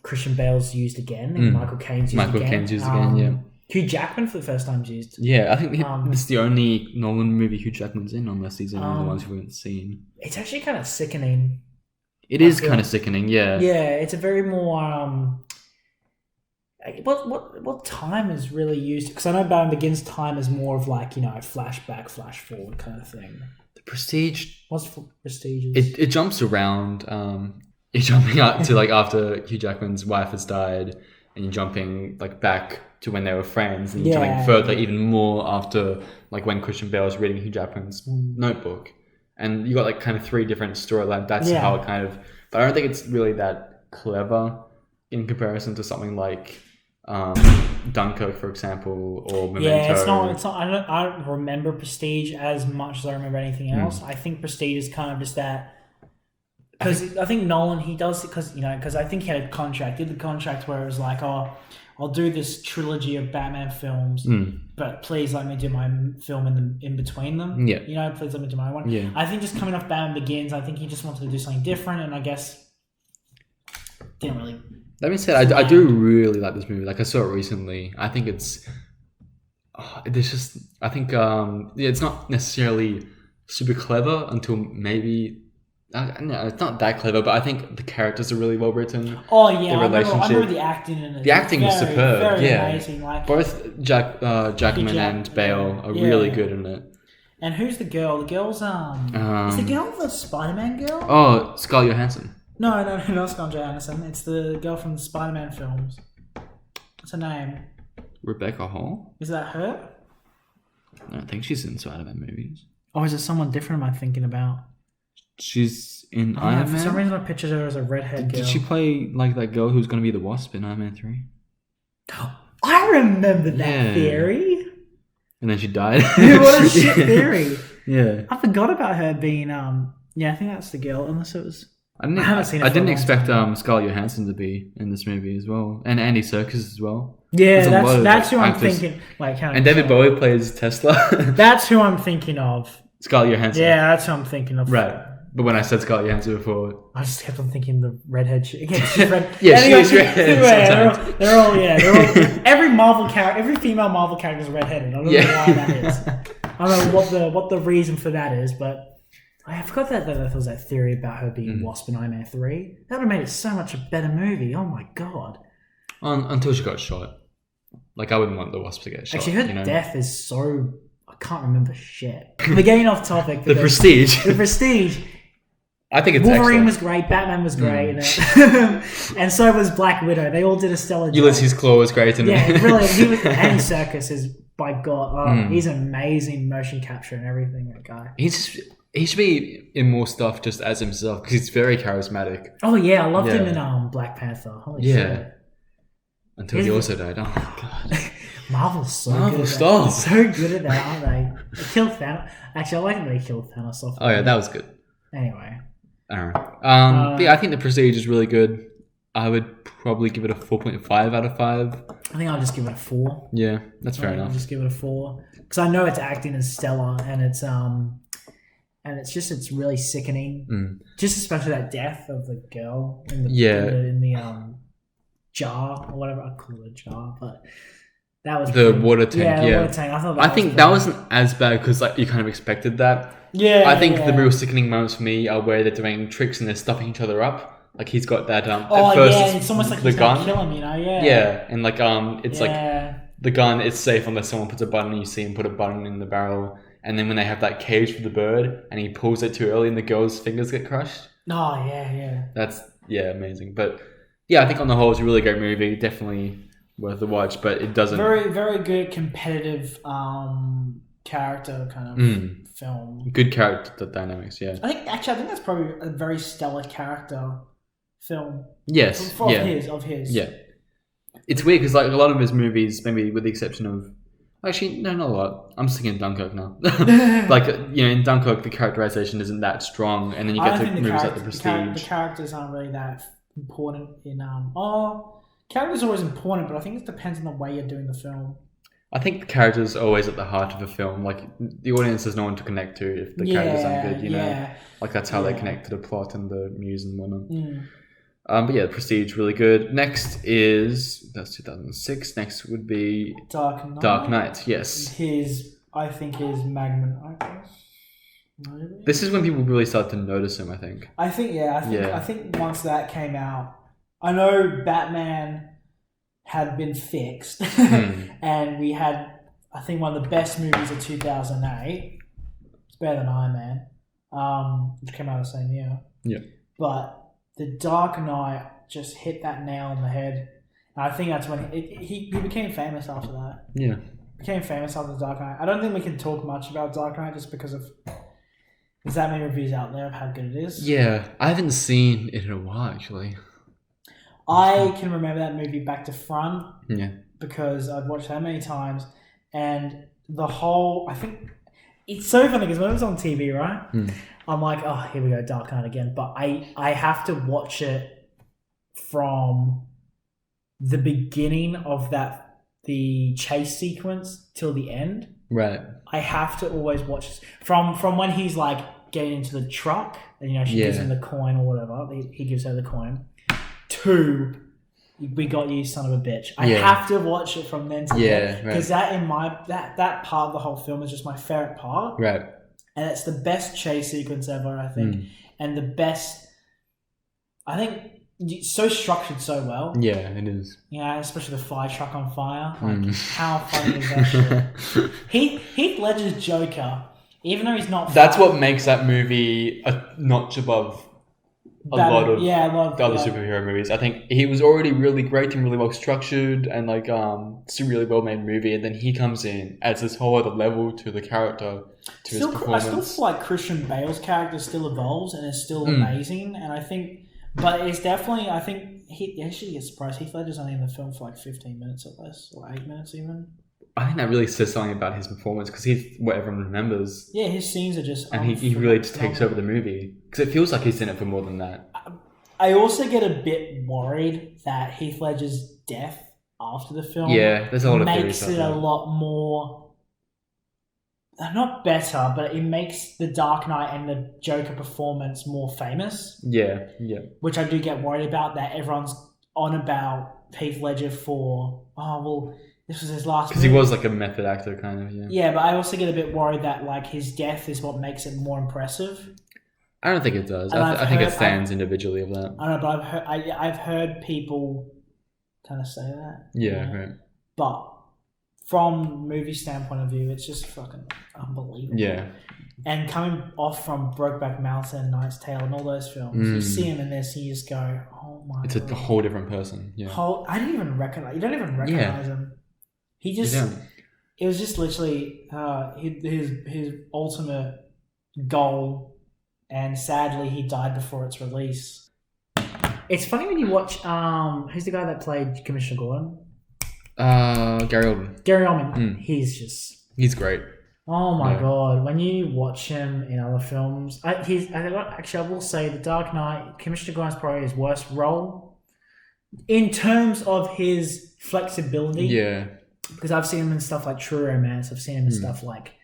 Christian Bale's used again, and Michael Caine's used again. Yeah. Hugh Jackman for the first time used. Yeah, I think this is the only Nolan movie Hugh Jackman's in, unless he's in one of the ones we haven't seen. It's actually kind of sickening. It is kind of sickening, yeah. Yeah, it's a very more. What time is really used? Because I know Batman Begins time is more of flashback, flash forward kind of thing. The Prestige. What's Prestige? It jumps around. You're jumping up to after Hugh Jackman's wife has died, and you're jumping back to when they were friends, and you're jumping further even more after when Christian Bale was reading Hugh Jackman's notebook, and you got kind of 3 different storylines. That's how it kind of. But I don't think it's really that clever in comparison to something like Dunkirk, for example, or Memento. Yeah, it's not. I don't remember Prestige as much as I remember anything else. I think Prestige is kind of just that. Because I think Nolan, he does it because I think he had a contract. Did the contract where it was I'll do this trilogy of Batman films, but please let me do my film in between them. Yeah. Please let me do my one. Yeah. I think just coming off Batman Begins, I think he just wanted to do something different, and I guess didn't really. That being said, I do really like this movie. I saw it recently. I think it's just. I think it's not necessarily super clever until maybe. No, it's not that clever, but I think the characters are really well written. Oh yeah, I remember the acting in it. The acting was superb. Very amazing. Both Jackman and Bale are really good in it. And who's the girl? The girl's is the girl the Spider-Man girl? Oh, Scarlett Johansson. No, not Scarlett Johansson. It's the girl from the Spider-Man films. What's her name? Rebecca Hall. Is that her? I don't think she's in Spider-Man movies. Or is it someone different? Am I thinking about? She's in Iron Man. For some reason, I pictured her as a redhead girl. Did she play that girl who's going to be the Wasp in Iron Man 3? I remember that theory. And then she died. What a shit theory. Yeah. I forgot about her being. I think that's the girl. Unless it was. I haven't seen it. I didn't expect Scarlett Johansson to be in this movie as well, and Andy Serkis as well. Yeah, that's who I'm thinking. And David Bowie plays Tesla. That's who I'm thinking of. Scarlett Johansson. Yeah, that's who I'm thinking of. Right. But when I said Scarlett Johansson before, I just kept on thinking the redhead chick. Again, she's red. She is redheaded. They're all every Marvel character, every female Marvel character is redheaded. I don't know why that is. I don't know what the reason for that is, but I forgot that there was that theory about her being Wasp in Iron Man 3. That would have made it so much a better movie. Oh my god. Until she got shot. I wouldn't want the Wasp to get shot. Actually, her death is so. I can't remember shit. We're getting off topic. The Prestige. The Prestige. I think it's Wolverine excellent. was great. Batman was great. And so was Black Widow. They all did a stellar job. Ulysses Claw was great. Brilliant. Andy Serkis is, by God, he's amazing motion capture and everything, that guy. He should be in more stuff just as himself because he's very charismatic. Oh, yeah. I loved him in Black Panther. Holy shit. Until he also died. Oh, my God. Marvel's so Marvel good. Stop. So good at that, aren't they? They killed Thanos. Actually, I like that they killed Thanos off. Oh, yeah. That was good. Anyway. I don't know. I think The Prestige is really good. I would probably give it a 4.5 out of 5. I think I'll just give it a 4. Yeah, that's fair enough. I'll just give it a 4 because I know its acting is stellar and it's really sickening. Just especially that death of the girl in the jar or whatever I call it, a jar, but that was the water tank. Yeah, water tank. I think that wasn't as bad because you kind of expected that. Yeah, I think the real sickening moments for me are where they're doing tricks and they're stuffing each other up. He's got that. At first it's almost like the he's gun. Gonna kill him, Yeah. Yeah, and it's the gun. It's safe unless someone puts a button. And you see him put a button in the barrel, and then when they have that cage for the bird, and he pulls it too early, and the girl's fingers get crushed. Oh yeah. That's amazing. But I think on the whole, it's a really great movie. Definitely worth the watch, but it doesn't. Very, very good competitive character kind of film. Good character dynamics, yeah. I think that's probably a very stellar character film. Yes, of his. Yeah. It's weird because like a lot of his movies, maybe with the exception of, actually no, not a lot. I'm just thinking Dunkirk now. Like in Dunkirk, the characterization isn't that strong, and then you get to movies like The Prestige. The characters aren't really that important in characters are always important, but I think it depends on the way you're doing the film. I think the characters are always at the heart of a film. Like the audience has no one to connect to if the characters aren't good. You know, like that's how they connect to the plot and the muse and whatnot. But yeah, Prestige really good. Next that's 2006. Next would be Dark Knight. Dark Knight. Yes. I think his magnum opus. Maybe? This is when people really start to notice him. I think. I think once that came out, I know Batman had been fixed, and we had, I think, one of the best movies of 2008. It's better than Iron Man, which came out the same year. Yeah. But The Dark Knight just hit that nail on the head. And I think that's when he became famous after that. Yeah. Became famous after The Dark Knight. I don't think we can talk much about Dark Knight just because of there's that many reviews out there of how good it is. Yeah, I haven't seen it in a while actually. I can remember that movie back to front. Yeah. Because I've watched that many times, and I think it's so funny because when it was on TV, right? I'm like, oh, here we go, Dark Knight again. But I have to watch it from the beginning of the chase sequence till the end. Right. I have to always watch this. From when he's like getting into the truck and she gives him the coin or whatever. He gives her the coin. To we got you, son of a bitch. I have to watch it from then to then because that part of the whole film is just my favorite part. Right. And it's the best chase sequence ever, I think, and the best. I think it's so structured so well. Yeah, it is. Yeah, especially the fire truck on fire. Like, how funny is that shit? Heath Ledger's Joker, even though he's not. That's what makes that movie a notch above a lot of the other superhero movies. I think he was already really great and really well structured and like it's a really well made movie, and then he comes in, adds this whole other level to the character, to his performance. I still feel like Christian Bale's character still evolves and is still amazing, and I think, but it's definitely, I think he actually gets surprised. Heath Ledger's only in the film for like 15 minutes or less, or 8 minutes even. I think that really says something about his performance because he's what everyone remembers. Yeah, his scenes are just... And he really just takes over the movie. Because it feels like he's in it for more than that. I also get a bit worried that Heath Ledger's death after the film there's a lot of makes it a lot more... Not better, but it makes the Dark Knight and the Joker performance more famous. Yeah. Which I do get worried about, that everyone's on about Heath Ledger for... this was his last because he was like a method actor kind of, yeah, but I also get a bit worried that like his death is what makes it more impressive. I don't think it does. I think it stands individually of that. I don't know, but I've heard people kind of say that. Yeah, right. But from movie standpoint of view, it's just fucking unbelievable. Yeah. And coming off from Brokeback Mountain, Knight's Tale, and all those films, you see him in this, and you just go, oh my god. It's a whole different person. Yeah. I didn't even recognize... You don't even recognize him. He just... It was just literally his ultimate goal, and sadly he died before its release. It's funny when you watch... who's the guy that played Commissioner Gordon? Gary Oldman. Gary Oldman. He's great. Oh my god! When you watch him in other films, I will say The Dark Knight, Commissioner Gordon's probably his worst role in terms of his flexibility. Yeah. Because I've seen him in stuff like True Romance. I've seen him in stuff like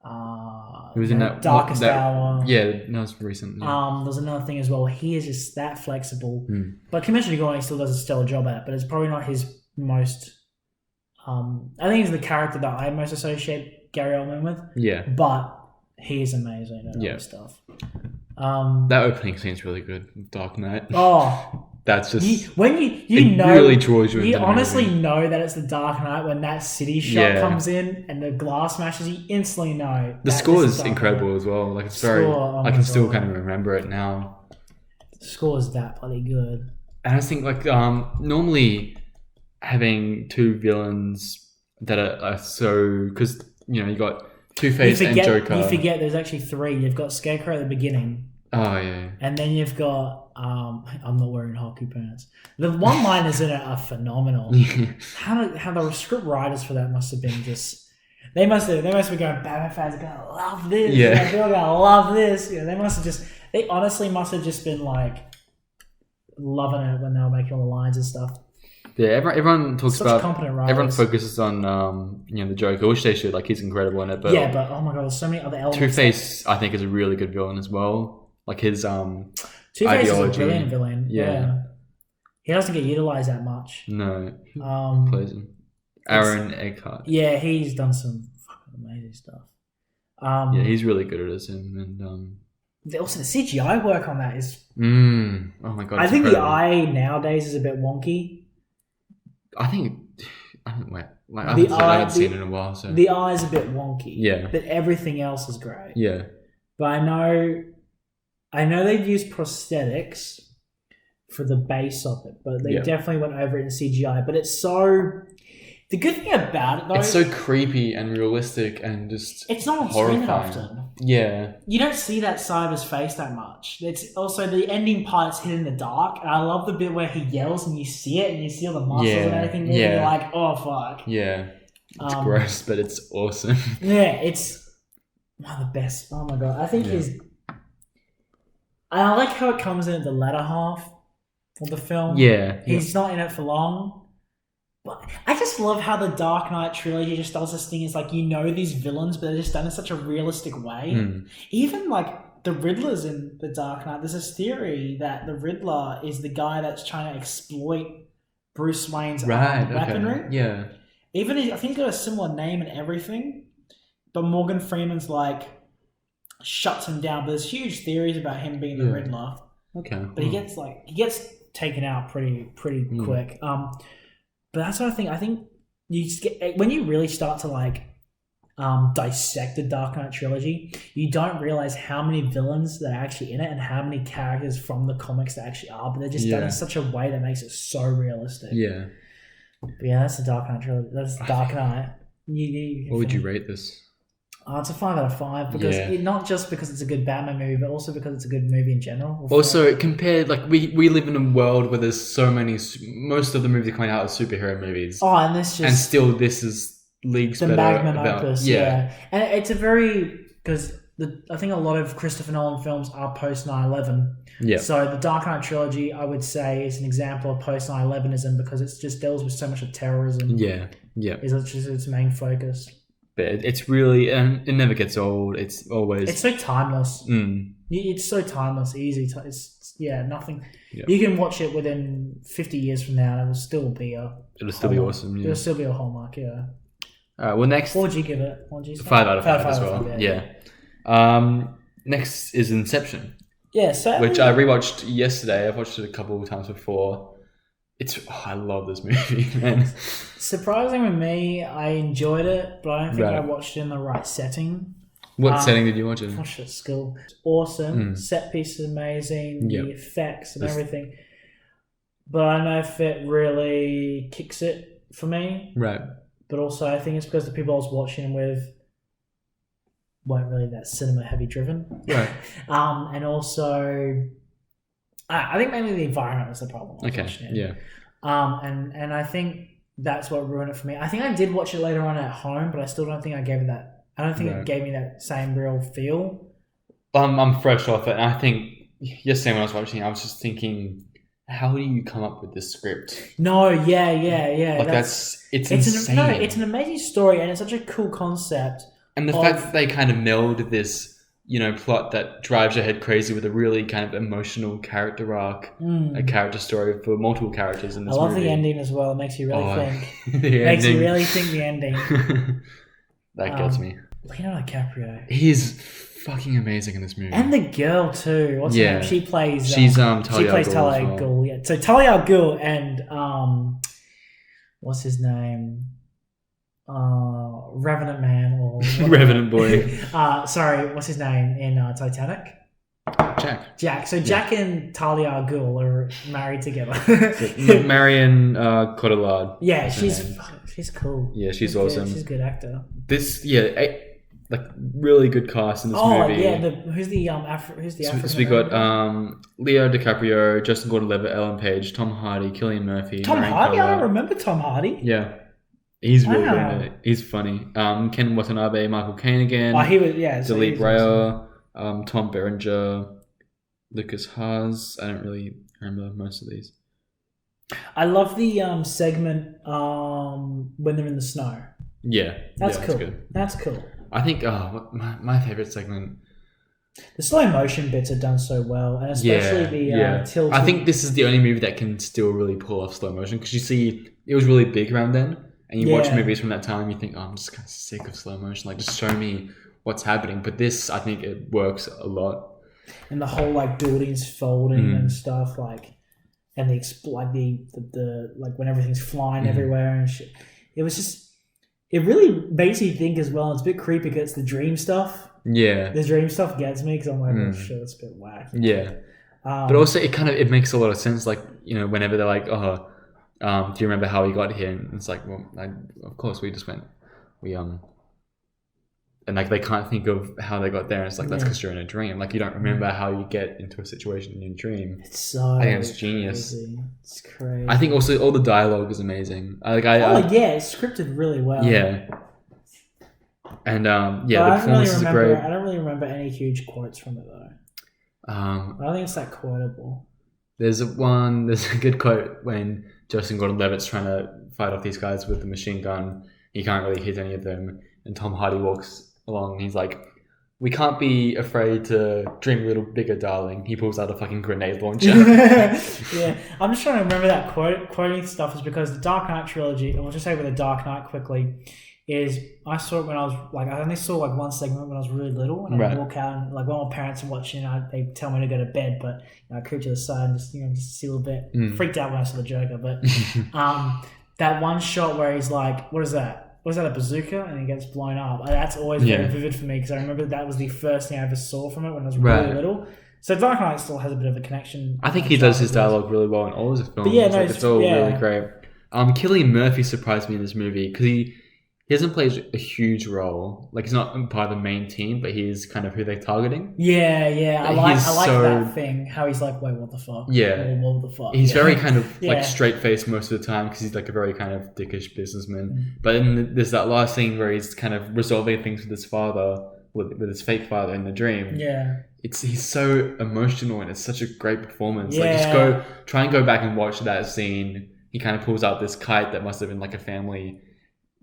he was in that Darkest Hour. Yeah, that was recent. Yeah. There's another thing as well. He is just that flexible. But Commissioner Gordon still does a stellar job at it, but it's probably not his most... I think he's the character that I most associate Gary Oldman with. Yeah. But he is amazing at other stuff. That opening scene's really good. Dark Knight. Oh... That's just you know, really draws you. You honestly know that it's the Dark Knight when that city shot comes in and the glass smashes. You instantly know. The score is incredible as well. Like it's very. I can still kind of remember it now. The score is that bloody good. And I just think like normally having two villains that are so, because you got Two-Face and Joker. You forget there's actually three. You've got Scarecrow at the beginning. Oh yeah. And then you've got I'm not wearing hockey pants. The one-liners in it are phenomenal. How the script writers for that must have been just. They must have been going, Batman fans are gonna love this. Yeah. They're gonna love this. They must have just. They honestly must have just been like loving it when they were making all the lines and stuff. Yeah, everyone talks Such about. competent writers. Everyone focuses on the Joker, which they should. Like, he's incredible in it. But yeah, but oh my god, there's so many other elements. Two-Face, I think, is a really good villain as well. Like his Two-Face is a brilliant villain. Yeah. He doesn't get utilized that much. No. Plays him. Aaron Eckhart. Yeah, he's done some fucking amazing stuff. Yeah, he's really good at it, and also the CGI work on that is. Oh my god! I think incredible. the eye nowadays is a bit wonky. I haven't seen it in a while. So the eye is a bit wonky. Yeah, but everything else is great. Yeah, but I know they've used prosthetics for the base of it, but they definitely went over it in CGI. But it's so. The good thing about it, though, it's so creepy and realistic and just it's not on screen that often. Yeah, you don't see that side of his face that much. It's also the ending part's hidden in the dark, and I love the bit where he yells and you see it and you see all the muscles and everything. And you're like, oh fuck. Yeah, it's gross, but it's awesome. Yeah, it's one of the best. Oh my god, I think he's. I like how it comes in at the latter half of the film. Yeah, he's not in it for long. But I just love how the Dark Knight trilogy just does this thing. It's like, these villains, but they're just done in such a realistic way. Even like the Riddler's in the Dark Knight. There's this theory that the Riddler is the guy that's trying to exploit Bruce Wayne's weaponry. Yeah. Even I think he's got a similar name and everything, but Morgan Freeman's like shuts him down. But there's huge theories about him being the Riddler. Okay. But he gets taken out pretty quick. But that's what I think. I think you just get when you really start to dissect the Dark Knight trilogy, you don't realize how many villains that are actually in it and how many characters from the comics that actually are. But they're just done in such a way that makes it so realistic. Yeah. But yeah, that's the Dark Knight trilogy. That's the Dark Knight. What would you rate this? It's a 5 out of 5 because not just because it's a good Batman movie, but also because it's a good movie in general. Also, compared, we live in a world where there's so many. Most of the movies are coming out as superhero movies. Oh, and this is leagues the better. Magnum opus. Yeah, and it's a very because I think a lot of Christopher Nolan films are post 9/11. Yeah. So the Dark Knight trilogy, I would say, is an example of post 9/11ism because it just deals with so much of terrorism. Yeah. Is just its main focus. But it's really, and it never gets old. It's always... It's so timeless. It's so timeless, easy. It's nothing. Yeah. You can watch it within 50 years from now and it will still be It'll still be awesome, yeah. It'll still be a hallmark, yeah. Alright, well next... What would you give it? What would you say? 5 out of 5 as well, yeah. Next is Inception. Yeah, so... Which I rewatched yesterday. I've watched it a couple of times before. I love this movie, man. Surprising with me, I enjoyed it, but I don't think I watched it in the right setting. What setting did you watch it in? I watched it at school. It's awesome. Set piece is amazing. The effects and everything. But I don't know if it really kicks it for me. Right. But also I think it's because the people I was watching with weren't really that cinema heavy driven. Right. And also... I think mainly the environment was the problem. Yeah. And I think that's what ruined it for me. I think I did watch it later on at home, but I still don't think I gave it that. I don't think it gave me that same real feel. I'm fresh off it, and I think yesterday when I was watching, I was just thinking, how do you come up with this script? No, yeah. It's insane. It's an amazing story, and it's such a cool concept. And the fact that they kind of meld this. Plot that drives your head crazy with a really kind of emotional character arc, a character story for multiple characters in this movie. I love the ending as well. It makes you really think. Makes you really think the ending. That gets me. Leonardo DiCaprio. He's fucking amazing in this movie. And the girl too. What's her name? She plays... She's Talia al Ghul. Yeah. So Talia al Ghul and... what's his name? Revenant Man or Revenant Boy. Sorry, what's his name in Titanic? Jack. So Jack and Talia al Ghul are married together. Marion Cotillard. Yeah, she's cool. Yeah, she's awesome. She's a good actor. Really good cast in this movie. Oh yeah, who's the African? So we got Leo DiCaprio, Justin Gordon-Levitt, Ellen Page, Tom Hardy, Cillian Murphy. Tom Marion Hardy? Cotillard. I don't remember Tom Hardy. Yeah. He's really good in it. He's funny. Ken Watanabe, Michael Caine again. Oh, he was, yeah. So Dilip Raya, Tom Berenger, Lucas Haas. I don't really remember most of these. I love the segment when they're in the snow. Yeah. That's cool. Good. That's cool. I think my favorite segment. The slow motion bits are done so well, and especially the tilt. I think this is the only movie that can still really pull off slow motion because you see it was really big around then. And you watch movies from that time, you think, I'm just kind of sick of slow motion. Like, just show me what's happening. But this, I think it works a lot. And the whole, buildings folding and stuff, and the when everything's flying everywhere and shit. It was just, it really makes you think as well. It's a bit creepy because it's the dream stuff. Yeah. The dream stuff gets me because I'm like, oh shit, it's a bit whack. Yeah. But also, it makes a lot of sense. Like, whenever they're like, do you remember how we got here? And it's like, well, of course we just went, and they can't think of how they got there. And it's like, that's because you're in a dream. Like, you don't remember how you get into a situation in your dream. I think it's genius. Crazy. It's crazy. I think also all the dialogue is amazing. It's scripted really well. Yeah. And the performances are great. I don't really remember any huge quotes from it though. I don't think it's that quotable. There's a good quote when Justin Gordon-Levitt's trying to fight off these guys with the machine gun. He can't really hit any of them. And Tom Hardy walks along and he's like, we can't be afraid to dream a little bigger, darling. He pulls out a fucking grenade launcher. Yeah. I'm just trying to remember that quoting stuff is because the Dark Knight trilogy, I'll just say with the Dark Knight quickly, is I saw it when I was I only saw one segment when I was really little, and I walk out and when my parents are watching, they tell me to go to bed, but I creep to the side and just see a little bit. Freaked out when I saw the Joker, but that one shot where he's like, "What is that? Was that a bazooka?" and he gets blown up. That's always very vivid for me because I remember that was the first thing I ever saw from it when I was really little. So Dark Knight still has a bit of a connection. I think he does his dialogue really well in all his films. But it's all really great. Cillian Murphy surprised me in this movie because he doesn't play a huge role. Like, he's not part of the main team, but he's kind of who they're targeting. Yeah. I like that thing. How he's like, wait, what the fuck? Yeah. What the fuck? He's very kind of straight-faced most of the time because he's like a very kind of dickish businessman. But then there's that last scene where he's kind of resolving things with his father, with his fake father in the dream. Yeah. He's so emotional and it's such a great performance. Yeah. Like, just try and go back and watch that scene. He kind of pulls out this kite that must have been like a family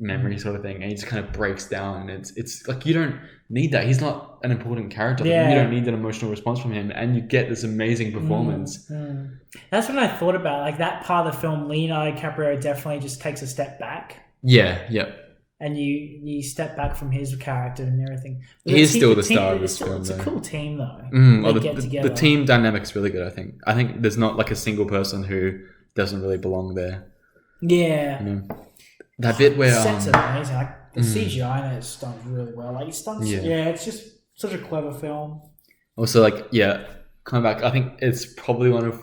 memory sort of thing, and he just kind of breaks down, and it's like, you don't need that. He's not an important character. You don't need an emotional response from him, and you get this amazing performance. That's what I thought about, like that part of the film. Leonardo DiCaprio definitely just takes a step back. And you step back from his character and everything. But he is still the star of this film. It's a cool team though. The team dynamic is really good. I think there's not like a single person who doesn't really belong there. That bit where sets are amazing. Like the CGI in it's done really well. Like it's done. It's just such a clever film. Also, coming back, I think it's probably one of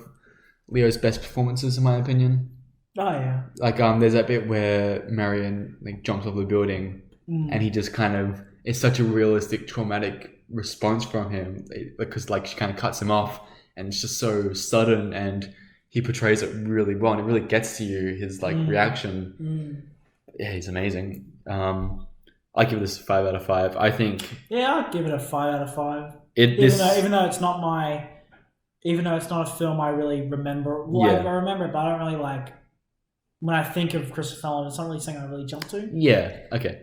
Leo's best performances in my opinion. Oh yeah. Like there's that bit where Marion jumps off the building, and he just kind of, it's such a realistic traumatic response from him because she kind of cuts him off, and it's just so sudden, and he portrays it really well, and it really gets to you, his reaction. Yeah, he's amazing. I give this a 5 out of 5. I think. Yeah, I'd give it a 5 out of 5. Even though it's not a film I really remember. Well, I remember it, but I don't really when I think of Christopher Nolan, it's not really something I really jump to. Yeah. Okay.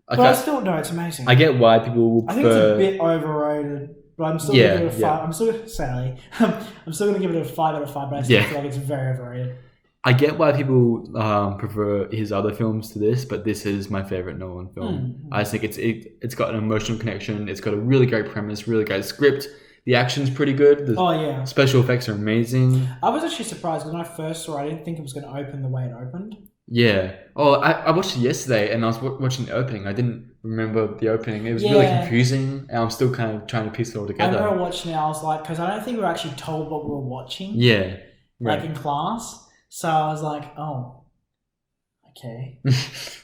But I still know it's amazing. I get why people will prefer. I think it's a bit overrated. But I'm still going to give it a 5. I'm still going to give it a 5 out of 5, but I still feel like it's very overrated. I get why people prefer his other films to this, but this is my favorite Nolan film. I just think it's got an emotional connection. It's got a really great premise, really great script. The action's pretty good. The special effects are amazing. I was actually surprised because when I first saw it, I didn't think it was going to open the way it opened. Yeah. Oh, I watched it yesterday, and I was watching the opening. I didn't remember the opening. It was really confusing, and I'm still kind of trying to piece it all together. I remember watching it. I was like, because I don't think we were actually told what we were watching. Yeah. Like in class. So I was like, oh, okay.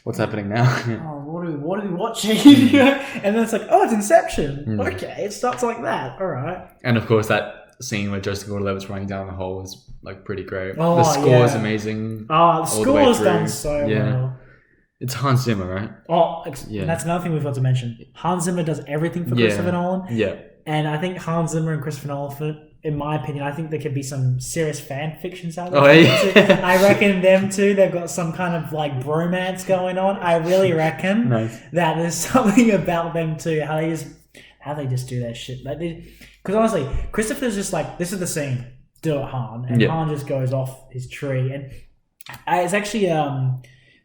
What's happening now? Oh, what are we watching? And then it's like, oh, it's Inception. Okay, it starts like that. All right. And of course, that scene where Joseph Gordon-Levitt's running down the hole is like pretty great. Oh, the score is amazing. Oh, the score is done so well. It's Hans Zimmer, right? Oh, that's another thing we've got to mention. Hans Zimmer does everything for Christopher Nolan. Yeah. And I think Hans Zimmer and Christopher Nolan, in my opinion, I think there could be some serious fan fictions out there. Oh, yeah. I reckon them two, they've got some kind of like bromance going on. I really reckon that there's something about them two, how they just do their shit. Like, because honestly, Christopher's just like, this is the scene, do it, Han. And Han just goes off his tree. And it's actually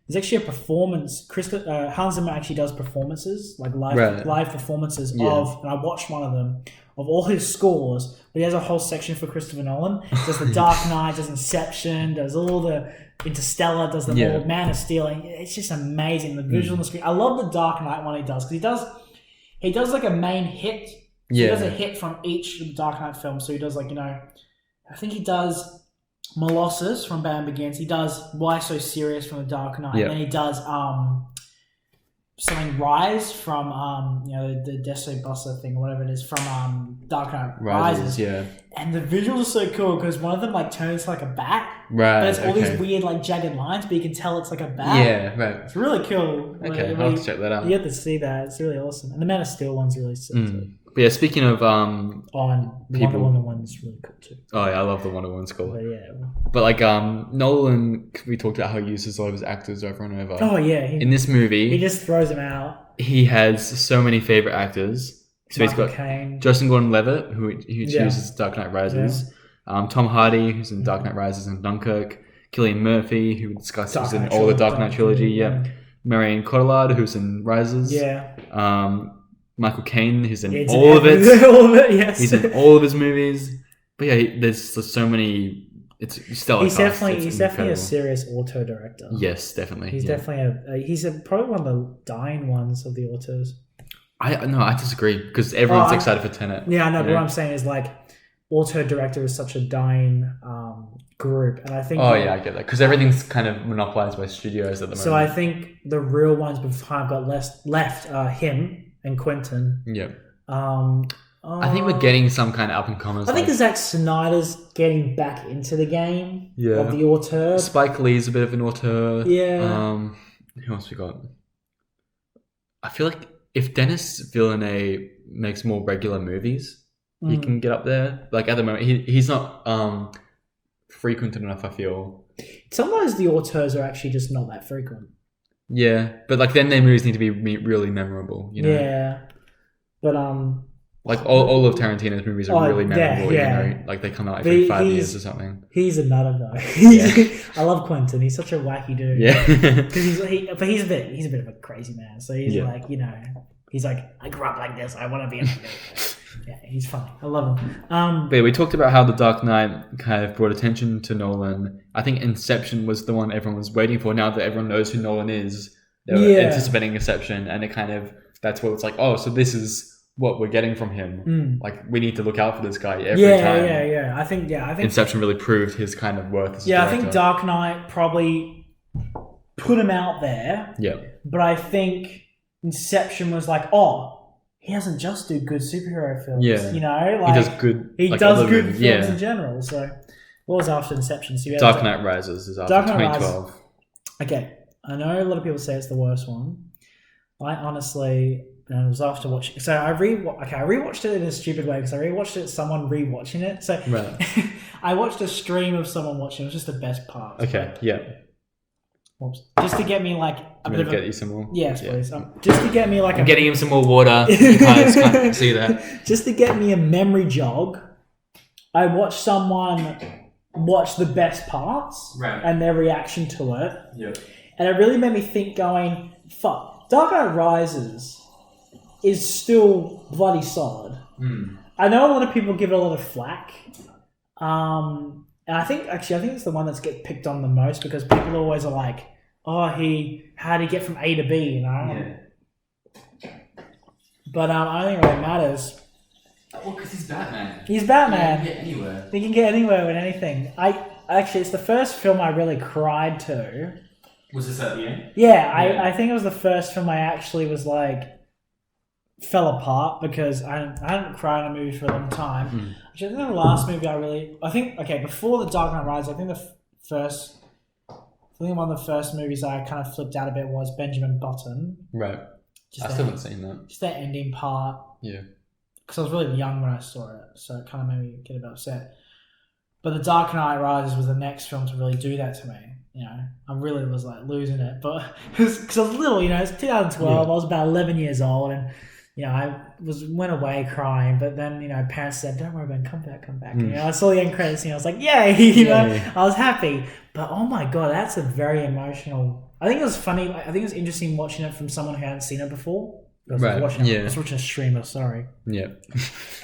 there's actually a performance. Hans Zimmer actually does performances, like live performances of, and I watched one of them, of all his scores. But he has a whole section for Christopher Nolan. Does the Dark Knight, does Inception, does all the Interstellar, does the all Man of Steel. It's just amazing. The visual on the screen. I love the Dark Knight one he does, because he does like a main hit. So he does a hit from each of the Dark Knight films. So he does like, I think he does Molossus from Batman Begins. He does Why So Serious from The Dark Knight. And then he does something Rise from the Deso Buster thing or whatever it is from Dark Knight Rises. Yeah. And the visuals are so cool because one of them like turns like a bat. Right. But it's all these weird like jagged lines, but you can tell it's like a bat. Yeah, right. It's really cool. Okay, I'll have to check that out. You have to see that. It's really awesome. And the Man of Steel one's really sick too. But yeah, speaking of and the Wonder Woman one's really cool too. Oh yeah, I love the Wonder Woman score. But like Nolan, we talked about how he uses a lot of his actors over and over. Oh yeah. In this movie, he just throws them out. He has so many favorite actors. So he's got Caine. Justin Gordon-Levitt, who chooses Dark Knight Rises. Tom Hardy, who's in Dark Knight Rises and Dunkirk. Cillian Murphy, who discusses in all the Dark Knight trilogy. Marion Cotillard, who's in Rises. Michael Caine, who's in all of it. All of it, yes. He's in all of his movies. But yeah, there's so many. It's stellar. He's definitely a serious auteur director. Yes, definitely. He's definitely he's probably one of the dying ones of the auteurs. I disagree because everyone's excited for Tenet. Yeah, I know. But what I'm saying is like auteur director is such a dying group, and I think. Oh yeah, I get that because everything's kind of monopolized by studios at the moment. So I think the real ones we've kind of got left are him and Quentin. Yeah. I think we're getting some kind of up and comers. I think Zack Snyder's getting back into the game of the auteur. Spike Lee's a bit of an auteur. Yeah. Who else we got? I feel like if Denis Villeneuve makes more regular movies, he can get up there. Like at the moment, he's not frequent enough, I feel. Sometimes the auteurs are actually just not that frequent. Yeah, but like then their movies need to be really memorable, Yeah, but like all of Tarantino's movies are really memorable. Like they come out every 5 years or something. He's a nutter though. I love Quentin. He's such a wacky dude. Yeah, because he's a bit of a crazy man. So he's like he's like I grew up like this. I want to be a yeah, he's funny. I love him. But yeah, we talked about how The Dark Knight kind of brought attention to Nolan. I think Inception was the one everyone was waiting for. Now that everyone knows who Nolan is, they were anticipating Inception, and it kind of that's what it's like. Oh, so this is what we're getting from him. Like we need to look out for this guy every time. Yeah. I think Inception really proved his kind of worth as a director. I think Dark Knight probably put him out there. Yeah, but I think Inception was like, oh. He doesn't just do good superhero films, like he does good. He does good films in general. So, what was after Inception? So Dark Knight Rises is after 2012. Okay, I know a lot of people say it's the worst one. I honestly, and it was after watching. So I rewatched it in a stupid way because I rewatched it. Someone rewatching it. So I watched a stream of someone watching. It was just the best part. Okay, yeah. Oops. Just to get me like a bit of get you some more. Yes, please. Just to get me like I'm getting him some more water. You can't see that. Just to get me a memory jog, I watched someone watch the best parts and their reaction to it. Yeah. And it really made me think going, fuck, Dark Knight Rises is still bloody solid. I know a lot of people give it a lot of flack. And I think it's the one that's get picked on the most because people always are like, how did he get from A to B, you know? Yeah. But I don't think it really matters. Well, because he's Batman. He's Batman. He can get anywhere. He can get anywhere with anything. Actually, it's the first film I really cried to. Was this at the end? Yeah, I think it was the first film I actually was like fell apart because I hadn't cried in a movie for a long time. Actually, I think the last movie before The Dark Knight Rises, I think one of the first movies I kind of flipped out a bit was Benjamin Button. Right. I still haven't seen that. Just that ending part. Yeah. Because I was really young when I saw it, so it kind of made me get a bit upset. But The Dark Knight Rises was the next film to really do that to me. You know, I really was like losing it, but because I was little, you know, it's 2012. I was about 11 years old, and you know, I went away crying. But then, you know, parents said, "Don't worry, Ben, come back." And, you know, I saw the end credits, and I was like, "Yay!" You know, I was happy. But oh my god, that's a very emotional. I think it was funny. I think it was interesting watching it from someone who hadn't seen it before. I was watching a streamer, sorry. Yeah.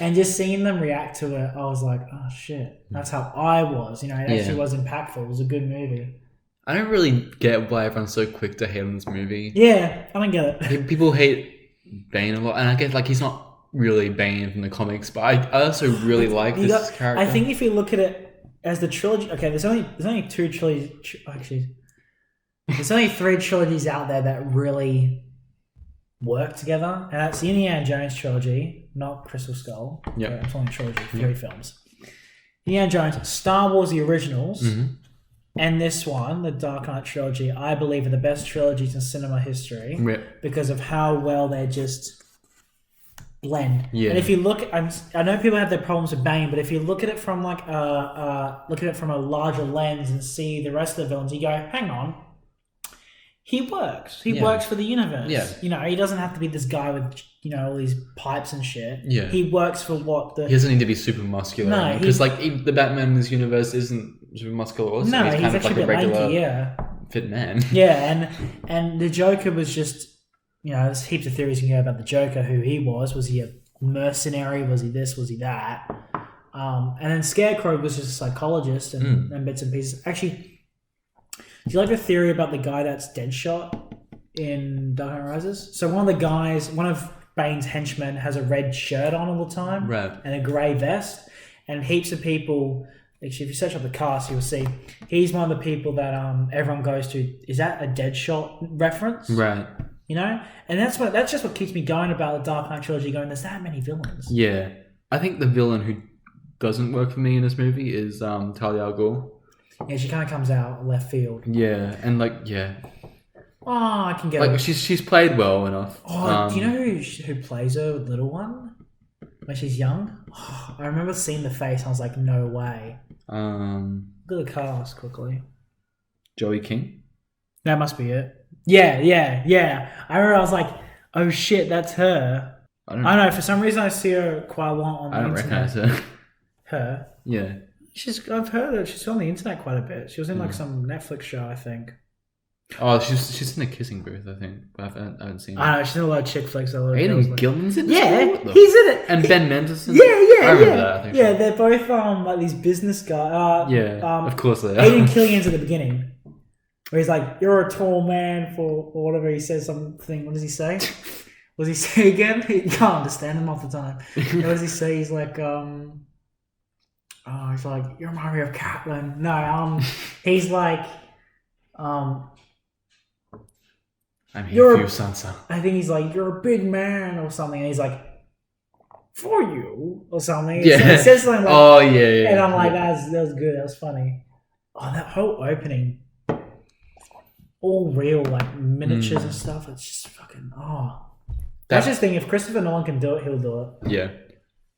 And just seeing them react to it, I was like, oh shit, that's how I was. You know, it actually was impactful. It was a good movie. I don't really get why everyone's so quick to hate on this movie. Yeah, I don't get it. People hate Bane a lot, and I guess like he's not really Bane from the comics, but I also really like this character. I think if you look at it as the trilogy, okay, there's only two trilogies. Actually, there's only 3 trilogies out there that really work together, and that's the Indiana Jones trilogy, not Crystal Skull. Yeah, it's only a trilogy, 3 films. Indiana Jones, Star Wars, the originals, and this one, the Dark Knight trilogy. I believe are the best trilogies in cinema history because of how well they just blend. Yeah. And if you look, I know people have their problems with Bane, but if you look at it from like look at it from a larger lens and see the rest of the villains, you go, hang on. He works. He works for the universe. Yeah. You know, he doesn't have to be this guy with, you know, all these pipes and shit. Yeah. He works for what the... He doesn't need to be super muscular. No. Because, like, the Batman in this universe isn't super muscular also. No, he's kind of like a regular lanky, fit man. Yeah, and the Joker was just... You know, there's heaps of theories you can go about the Joker, who he was. Was he a mercenary? Was he this? Was he that? And then Scarecrow was just a psychologist and bits and pieces. Actually... Do you like the theory about the guy that's Deadshot in Dark Knight Rises? So one of Bane's henchmen has a red shirt on all the time and a grey vest. And heaps of people, actually, if you search up the cast, you'll see he's one of the people that everyone goes to. Is that a Deadshot reference? Right. You know? And that's just what keeps me going about the Dark Knight trilogy, going, there's that many villains. Yeah. I think the villain who doesn't work for me in this movie is Talia al Ghul. Yeah, she kind of comes out left field. Yeah, and like, yeah. Oh, I can get like it. She's played well enough. Oh, do you know who plays her little one when she's young? Oh, I remember seeing the face. And I was like, no way. Look at the cast quickly. Joey King. That must be it. Yeah. I remember I was like, oh shit, that's her. I don't know. For some reason, I see her quite a lot on the internet. I don't recognize her. Her? Yeah. I've heard that she's on the internet quite a bit. She was in like some Netflix show, I think. Oh, she's in a kissing booth, I think. But I haven't seen it. I know, she's in a lot of chick flicks. Aidan Gilman's in it? Yeah, he's in it. And Ben Mendelsohn? Yeah. I remember that, I think. Yeah, they're both like these business guys. Of course they are. Aidan Killian's at the beginning. Where he's like, you're a tall man or whatever. He says something. What does he say? What does he say again? You can't understand him half the time. What does he say? He's like, he's like, you remind me of Catelyn. No, he's like, I'm here for you, Sansa. I think he's like, you're a big man or something. And he's like, for you or something. Yeah. He says something like, yeah. And I'm like, that was good. That was funny. Oh, that whole opening, all real, like miniatures and stuff. It's just fucking, That's just thing. If Christopher Nolan can do it, he'll do it. Yeah.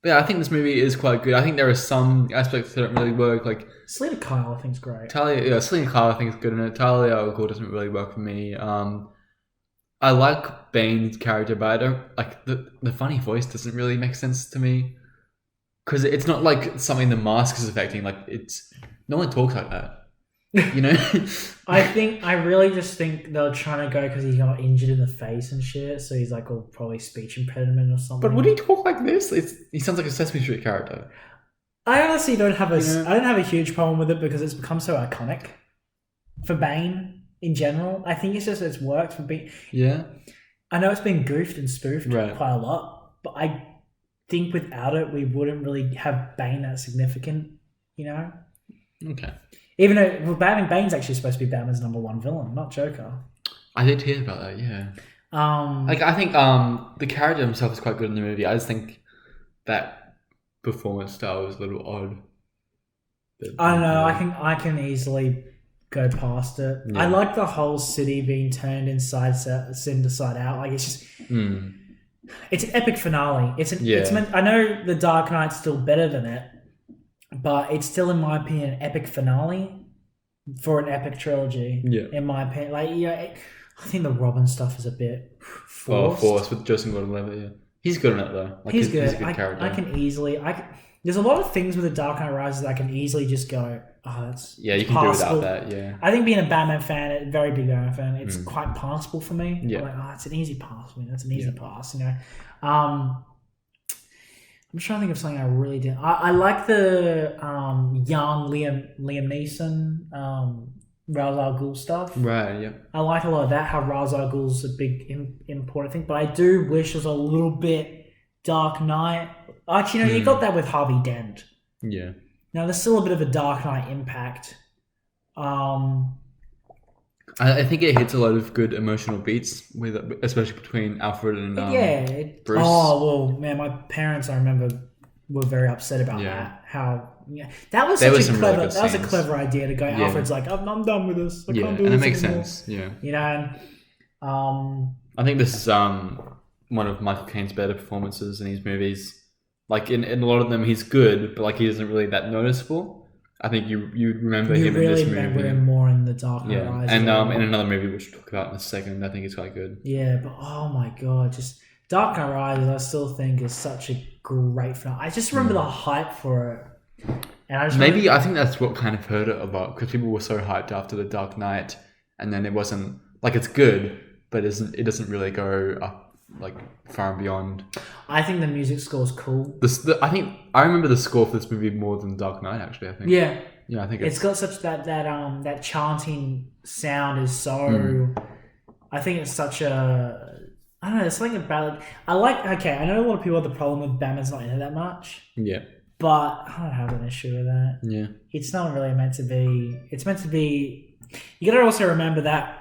Yeah, I think this movie is quite good. I think there are some aspects that don't really work. Like Selena Kyle, I think is great. Selena Kyle, I think is good in it. Talia al Ghul doesn't really work for me. I like Bane's character, but I don't like the funny voice. Doesn't really make sense to me because it's not like something the mask is affecting. Like no one talks like that. You know. I really just think they're trying to go because he got injured in the face and shit, so he's like probably speech impediment or something. But would he talk like this? He sounds like a Sesame Street character. I honestly don't have I don't have a huge problem with it because it's become so iconic for Bane. in general. I think it's worked for being. Yeah. I know it's been goofed and spoofed Right. quite a lot, but I think without it, we wouldn't really have Bane that significant, you know? Okay. Even though Bane's actually supposed to be Batman's number one villain, not Joker. I did hear about that, yeah. I think the character himself is quite good in the movie. I just think that performance style is a little odd. But, I don't know. I can easily go past it. Yeah. I like the whole city being turned inside out. Like it's just, it's an epic finale. It's meant. I know the Dark Knight's still better than it, but it's still, in my opinion, an epic finale for an epic trilogy. Yeah. In my opinion, I think the Robin stuff is a bit forced with Joseph Gordon-Levitt. Yeah, he's good in it though. He's good. He's a good character. I can easily. There's a lot of things with the Dark Knight Rises that I can easily just go, that's you can passable. do without that. Yeah, I think being a Batman fan, a very big Batman fan, it's quite passable for me. Yeah, I'm like, it's an easy pass for me. That's an easy pass, you know. I'm trying to think of something I really did. I like the young Liam Neeson, Ra's al Ghul stuff. Right. Yeah. I like a lot of that. How Ra's al Ghul's a big important thing, but I do wish there's a little bit Dark Knight. Actually, you got that with Harvey Dent. Yeah. Now there's still a bit of a Dark Knight impact. I think it hits a lot of good emotional beats especially between Alfred and Bruce. Oh well, man, my parents, I remember, were very upset about that. How that was such a clever. That was a clever idea to go. Yeah. Alfred's like, I'm done with this. I can't do this. And it makes sense. Yeah. You know. And, I think this is one of Michael Caine's better performances in his movies. Like in a lot of them, he's good, but like he isn't really that noticeable. I think you remember him in this movie. You really remember him more in The Dark Knight Rises. And in another movie, which we'll talk about in a second, I think it's quite good. Yeah, but oh my god, just Dark Knight Rises, I still think is such a great film. I just remember the hype for it. And I think that's what kind of hurt it a lot, because people were so hyped after The Dark Knight, and then it wasn't, like, it's good, but it doesn't really go up like far and beyond. I think the music score is cool. I remember the score for this movie more than Dark Knight, actually. I think. Yeah, I think it's got such that chanting sound is so. I think it's such a. I don't know. There's something about it. I know a lot of people have the problem with Batman's not in it that much. Yeah. But I don't have an issue with that. Yeah. It's not really meant to be. It's meant to be. You got to also remember that.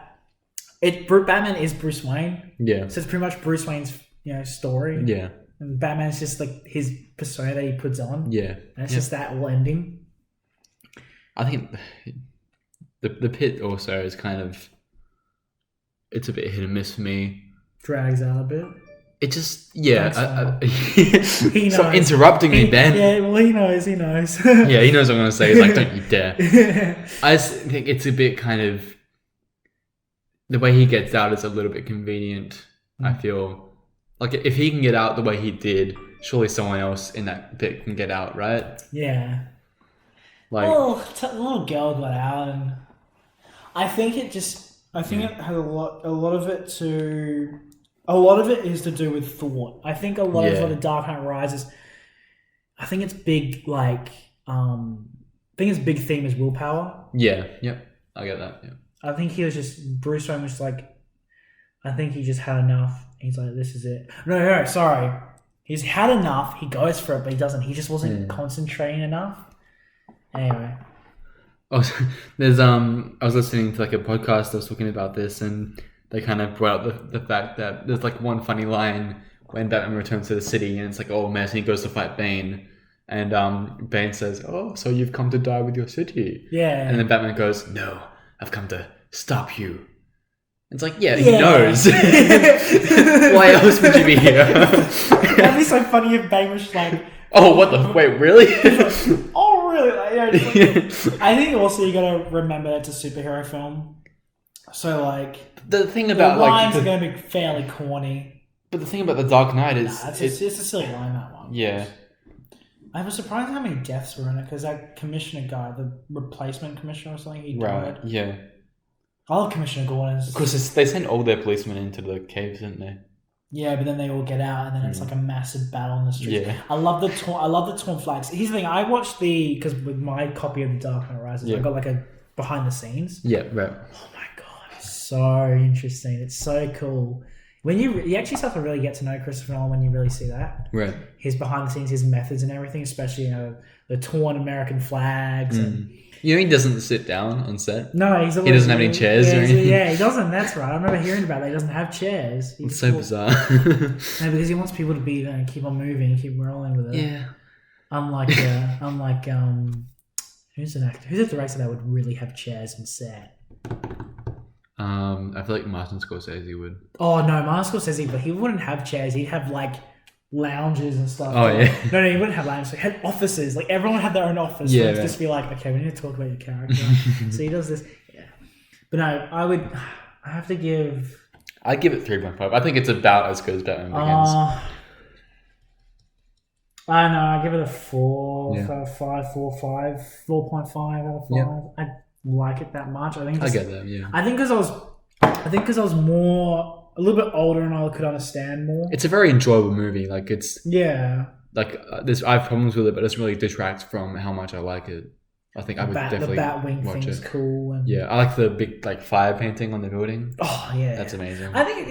Batman is Bruce Wayne. Yeah. So it's pretty much Bruce Wayne's, story. Yeah. And Batman's just like his persona that he puts on. Yeah. And it's just that all ending. I think the pit also is kind of, it's a bit hit and miss for me. Drags out a bit. It just, he knows. Stop interrupting me, Ben. Yeah, well, he knows. Yeah, he knows what I'm going to say. He's like, don't you dare. I just think it's a bit kind of, the way he gets out is a little bit convenient. I feel like if he can get out the way he did, surely someone else in that pit can get out, right? Yeah. Like, the little girl got out, and I think it has a lot of it is to do with thought. I think a lot of the Dark Knight Rises, I think its big its big theme is willpower. Yeah. Yep. I get that. Yeah. I think Bruce Wayne was like, I think he just had enough. He's like, this is it. No, sorry. He's had enough. He goes for it, but he doesn't. He just wasn't concentrating enough. Anyway. Oh, there's I was listening to like a podcast that was talking about this, and they kind of brought up the fact that there's like one funny line when Batman returns to the city, and it's like, oh man, and he goes to fight Bane. And Bane says, oh, so you've come to die with your city. Yeah. And then Batman goes, no, I've come to stop you. It's like, he knows. Why else would you be here? That'd be so funny if Bane was like, oh, what the? Wait, really? Like, oh, really? I think also you gotta remember it's a superhero film. So, like, the thing about the lines are gonna be fairly corny. But the thing about The Dark Knight is, it's a silly line, that one. Yeah. I was surprised how many deaths were in it, because that commissioner guy, the replacement commissioner or something, he died. Right, yeah. I love Commissioner Gordon. Because they sent all their policemen into the caves, didn't they? Yeah, but then they all get out, and then it's like a massive battle on the streets. Yeah. I love the torn flags. Here's the thing: I watched because with my copy of The Dark Knight Rises, I got like a behind the scenes. Yeah, right. Oh my god! so interesting. It's so cool. When you actually start to really get to know Christopher Nolan when you really see that. Right. His behind the scenes, his methods and everything, especially the torn American flags and he doesn't sit down on set. No, he doesn't have any chairs or anything. Yeah, he doesn't. That's right. I remember hearing about that. He doesn't have chairs. It's so bizarre. No, because he wants people to be there and keep on moving, keep rolling with it. Yeah. Unlike who's an actor? Who's a director that would really have chairs on set? I feel like Martin Scorsese would. Oh no, Martin Scorsese, but he wouldn't have chairs. He'd have like lounges and stuff. Oh yeah. No, he wouldn't have lounges. He had offices. Like everyone had their own office. Yeah. So it'd just be like, okay, we need to talk about your character. So he does this. Yeah. But no, I have to give. I'd give it 3.5. I think it's about as good as Batman Begins. I don't know. I give it a 4, Yeah. 4.5 out of 5. Yeah. I like it that much. I get that. Yeah. I think because I was a little bit older and I could understand more. It's a very enjoyable movie. Like it's. Yeah. Like I have problems with it, but it doesn't really detract from how much I like it. I think I would definitely the Batwing watch thing's it. cool. And Yeah, I like the big like fire painting on the building. Oh yeah, that's amazing. I think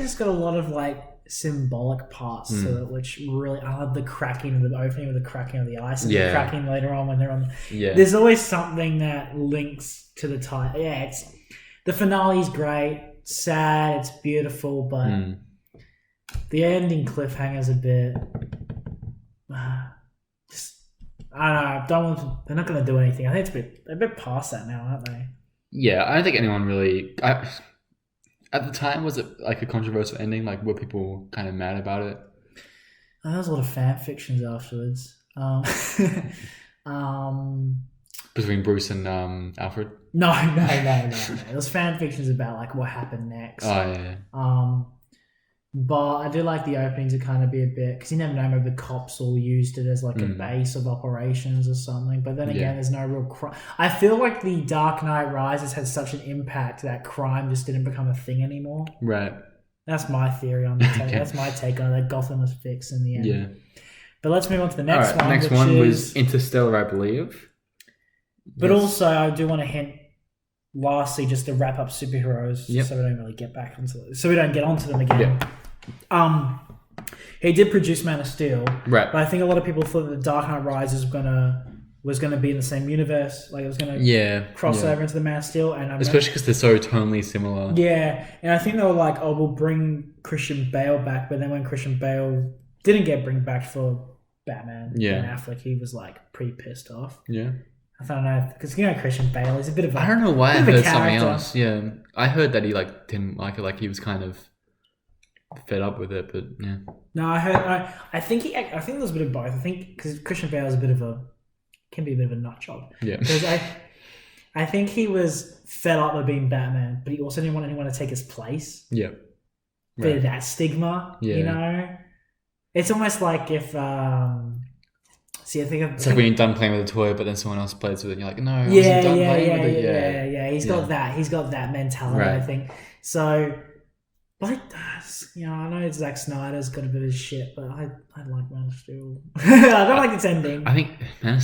it's got a lot of like symbolic parts to it, which really I love the cracking of the opening with the cracking of the ice and the cracking later on when they're on. Yeah, there's always something that links to the title. Yeah, it's the finale's great, sad, it's beautiful, but the ending cliffhanger's a bit. I don't know. They're not going to do anything. I think it's a bit past that now, aren't they? Yeah, I don't think anyone really. At the time, was it like a controversial ending? Like, were people kind of mad about it? There was a lot of fan fictions afterwards. Between Bruce and Alfred. No. There's fan fictions about like what happened next. Oh yeah. But I do like the opening to kind of be a bit because you never know, maybe the cops all used it as like a base of operations or something. But then again, there's no real crime. I feel like the Dark Knight Rises had such an impact that crime just didn't become a thing anymore. Right. That's my theory on the take. That's my take on it. That Gotham was fixed in the end. Yeah. But let's move on to the next one. Next one was Interstellar, I believe. But also, I do want to hint. Lastly, just to wrap up superheroes, so we don't really get back onto so we don't get onto them again. Yeah. He did produce Man of Steel, right? But I think a lot of people thought that The Dark Knight Rises was gonna be in the same universe, like it was gonna cross over into the Man of Steel, and especially because they're so tonally similar. Yeah, and I think they were like, "Oh, we'll bring Christian Bale back," but then when Christian Bale didn't get bring back for Batman, Ben Affleck, he was like pretty pissed off. Yeah. I don't know, because Christian Bale is a bit of a... I don't know why I heard something else. Yeah. I heard that he like didn't like it, like he was kind of fed up with it, but yeah. No, I think there's a bit of both. I think because Christian Bale is can be a bit of a nut job. Yeah. Because I think he was fed up with being Batman, but he also didn't want anyone to take his place. Yeah. Bit of that stigma, you know? It's almost like if... See, it's like when you're done playing with a toy, but then someone else plays with it, and you're like, no, I wasn't done playing with it. Yeah. He's got that mentality, I think. So, like, I know Zack Snyder's got a bit of shit, but I like Man of Steel. I don't like its ending. I think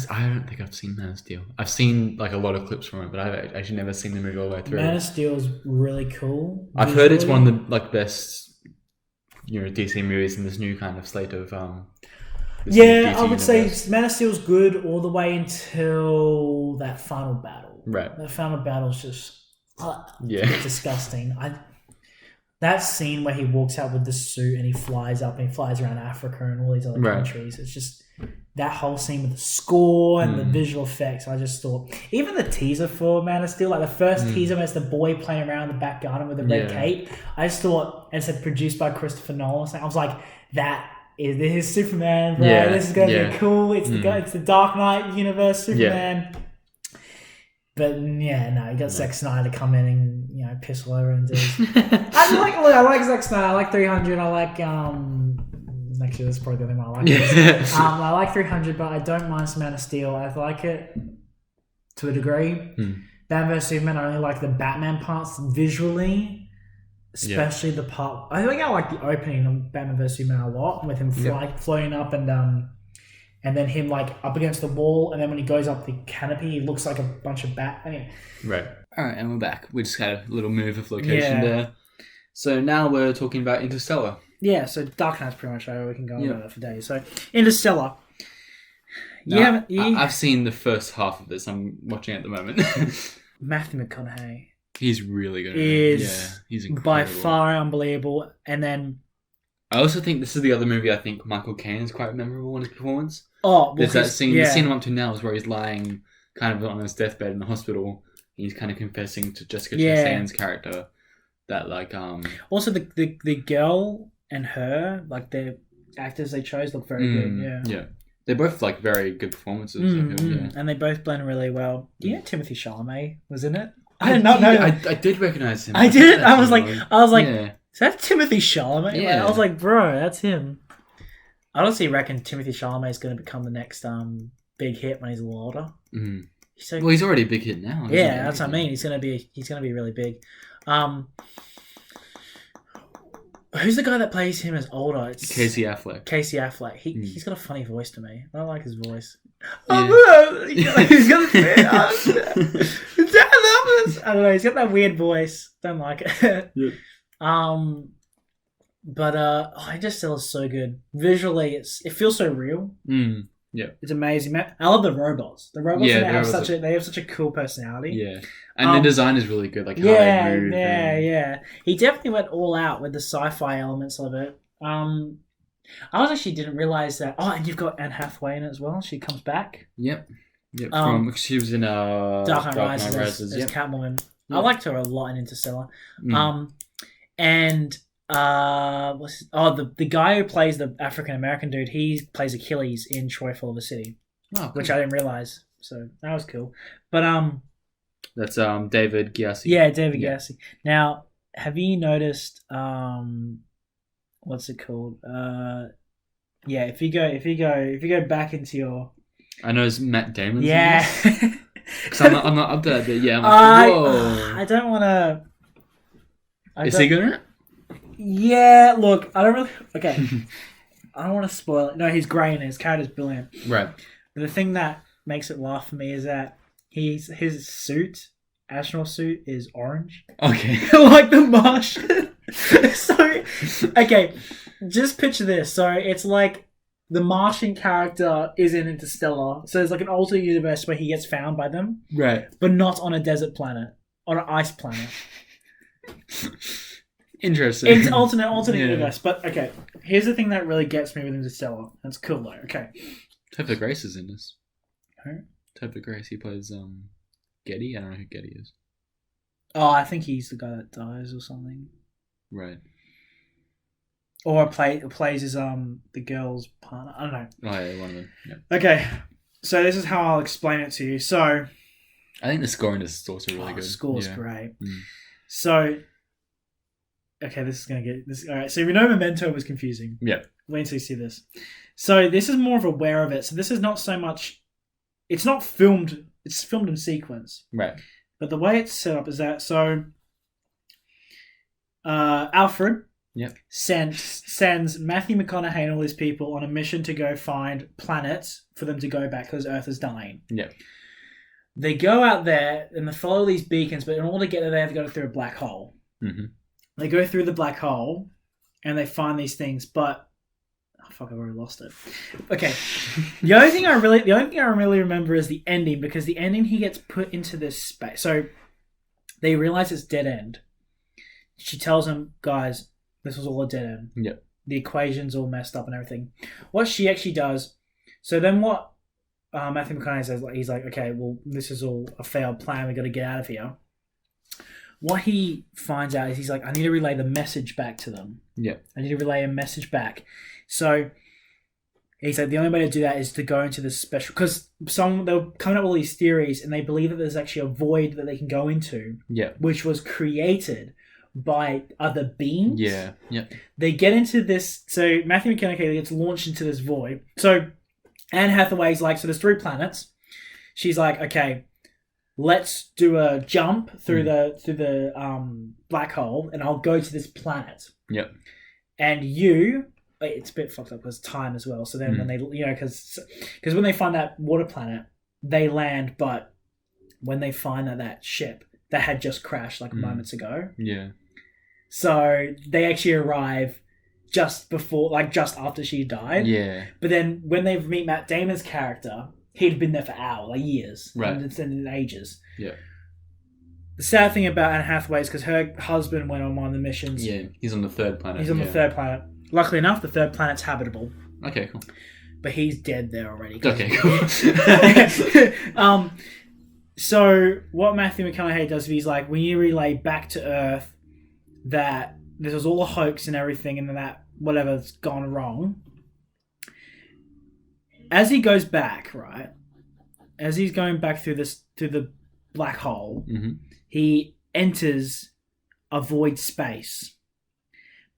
I don't think I've seen Man of Steel. I've seen like a lot of clips from it, but I've actually never seen the movie all the way through. Man of Steel is really cool. I've heard it's one of the best, DC movies in this new kind of slate of. I would say Man of Steel's good all the way until that final battle. Right. The final battle's just disgusting. That scene where he walks out with the suit and he flies up and he flies around Africa and all these other countries. It's just that whole scene with the score and the visual effects. I just thought, even the teaser for Man of Steel, like the first teaser when it's the boy playing around the back garden with the red cape, I just thought, and it said produced by Christopher Nolan. I was like, this is Superman, bro. This is going to be cool. It's the Dark Knight universe Superman. Yeah. But you got Zack Snyder come in and piss all over and do. I like Zack Snyder. I like 300. I like actually that's probably the only one I like. I like 300, but I don't mind Man of Steel. I like it to a degree. Batman vs Superman. I only like the Batman parts visually. Especially the part... I think I like the opening of Batman vs Superman a lot, with him floating up and and then him like up against the wall, and then when he goes up the canopy, he looks like a bunch of bat. Anyway. Right. All right, and we're back. We just had a little move of location there. So now we're talking about Interstellar. Yeah, so Dark Knight's pretty much over. We can go on about that for days. So Interstellar. I've seen the first half of this. I'm watching it at the moment. Matthew McConaughey. He's really good. He's incredible. By far unbelievable. And then I also think this is the other movie I think Michael Caine is quite memorable in his performance. Oh, well, there's that scene. The scene I'm up to now is where he's lying kind of on his deathbed in the hospital. He's kind of confessing to Jessica Chastain's character that Also the girl and her, like the actors they chose look very good. Yeah. They're both like very good performances. And they both blend really well. Do you know Timothée Chalamet was in it? I did not know. I did recognize him. I did. I was like, is that Timothée Chalamet? Yeah. I was like, bro, that's him. I honestly reckon Timothée Chalamet is going to become the next big hit when he's a little older. Mm. He's already a big hit now. Yeah, that's what I mean. He's gonna be really big. Who's the guy that plays him as older? It's Casey Affleck. He's got a funny voice to me. I don't like his voice. Yeah. He's got I don't know. He's got that weird voice. Don't like it. Yeah. But Interstellar is so good. Visually, it feels so real. Yeah, it's amazing. I love the robots. The robots have such a cool personality. Yeah, and the design is really good. Like how they move. Yeah. He definitely went all out with the sci-fi elements of it. I actually didn't realize that. Oh, and you've got Anne Hathaway in it as well. She comes back. Yep. She was in Dark Knight Rises as Catwoman. Yeah. I liked her a lot in Interstellar. And the guy who plays the African American dude, he plays Achilles in Troy Fall of a City, which I didn't realize. So that was cool. But that's David Gyasi. Yeah, David Gyasi. Now, have you noticed what's it called? If you go back into your, I know it's Matt Damon. Yeah. Because I'm not up to that bit. Yeah. Whoa. I don't want to. Is he good in it? Yeah, look, I don't really... Okay. I don't want to spoil it. No, he's great and his character's brilliant. Right. But the thing that makes it laugh for me is that his suit, astronaut suit, is orange. Okay. Like the Martian. So, okay, just picture this. So, it's like the Martian character is in Interstellar. So, there's like an alternate universe where he gets found by them. Right. But not on a desert planet. On an ice planet. Interesting. It's alternate universe. But okay, here's the thing that really gets me with Interstellar. That's cool though. Okay. Topher Grace is in this. Who? Topher Grace. He plays Getty. I don't know who Getty is. Oh, I think he's the guy that dies or something. Right. Or plays as the girl's partner. I don't know. Oh yeah, one of them. Yeah. Okay, so this is how I'll explain it to you. So, I think the scoring is also really good. The score's great. Mm. So. Okay, this is going to get... this. All right, so we know Memento was confusing. Yeah. Wait until you see this. So this is more of aware of it. So this is not so much... It's not filmed... It's filmed in sequence. Right. But the way it's set up is that... So... Alfred sends Matthew McConaughey and all these people on a mission to go find planets for them to go back because Earth is dying. Yeah. They go out there and they follow these beacons, but in order to get there, they have to go through a black hole. Mm-hmm. They go through the black hole and they find these things, but I've already lost it. Okay. The only thing I really remember is the ending, because the ending, he gets put into this space. So they realize it's dead end. She tells them, guys, this was all a dead end. Yep. The equation's all messed up and everything. What she actually does, so then what Matthew McConaughey says, he's like, okay, well, this is all a failed plan. We got to get out of here. What he finds out is he's like, I need to relay the message back to them. Yeah. I need to relay a message back. So he said the only way to do that is to go into this special... Because they were coming up with all these theories and they believe that there's actually a void that they can go into. Yeah. Which was created by other beings. Yeah. Yeah. They get into this... So Matthew McConaughey gets launched into this void. So Anne Hathaway's like, so there's 3 planets. She's like, okay... Let's do a jump through the black hole, and I'll go to this planet. Yep. And you it's a bit fucked up because time as well. So then when they, because when they find that water planet, they land, but when they find that ship that had just crashed like moments ago, so they actually arrive just before, like just after she died. Yeah. But then when they meet Matt Damon's character, he'd been there for hours, like years, right? And ages. Yeah. The sad thing about Anne Hathaway is because her husband went on one of the missions. Yeah, he's on the third planet. He's on the third planet. Luckily enough, the third planet's habitable. Okay, cool. But he's dead there already. Okay, cool. So what Matthew McConaughey does is he's like, when you relay back to Earth that this was all a hoax and everything and that whatever's gone wrong, as he goes back, right, as he's going back through the black hole, he enters a void space.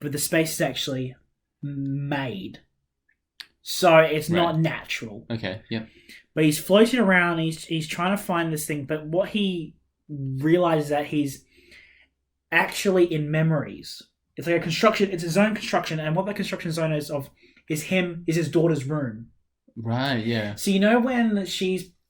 But the space is actually made. So it's not natural. Okay, yeah. But he's floating around, he's trying to find this thing, but what he realizes that he's actually in memories. It's like a construction, it's his own construction, and what that construction zone is his daughter's room. Right, yeah. So you know when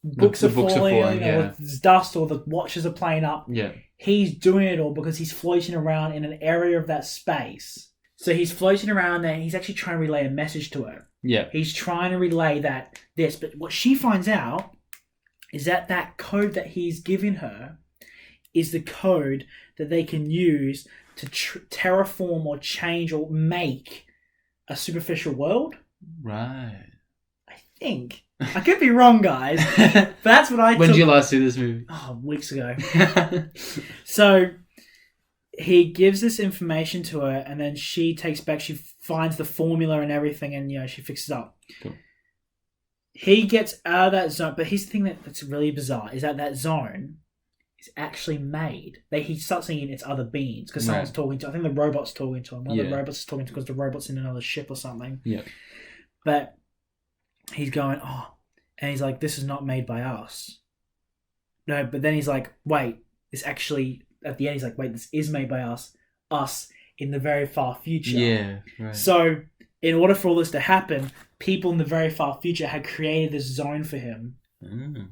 books are falling, or there's dust, or the watches are playing up? Yeah. He's doing it all because he's floating around in an area of that space. So he's floating around there, and he's actually trying to relay a message to her. Yeah. He's trying to relay this, but what she finds out is that code that he's given her is the code that they can use to terraform or change or make a superficial world. Right. I think. I could be wrong, guys. But that's what I When did you last see this movie? Oh, weeks ago. So he gives this information to her, and then she takes back, she finds the formula and everything, and she fixes it up. Cool. He gets out of that zone, but here's the thing that's really bizarre, is that zone is actually made. He starts seeing it's other beings, because someone's talking to, I think the robot's talking to him. One of the robots is talking to him because the robot's in another ship or something. Yeah. But he's going, and he's like, this is not made by us. No, but then he's like, wait, this actually, at the end he's like, wait, this is made by us in the very far future. Yeah, right. So in order for all this to happen, people in the very far future had created this zone for him.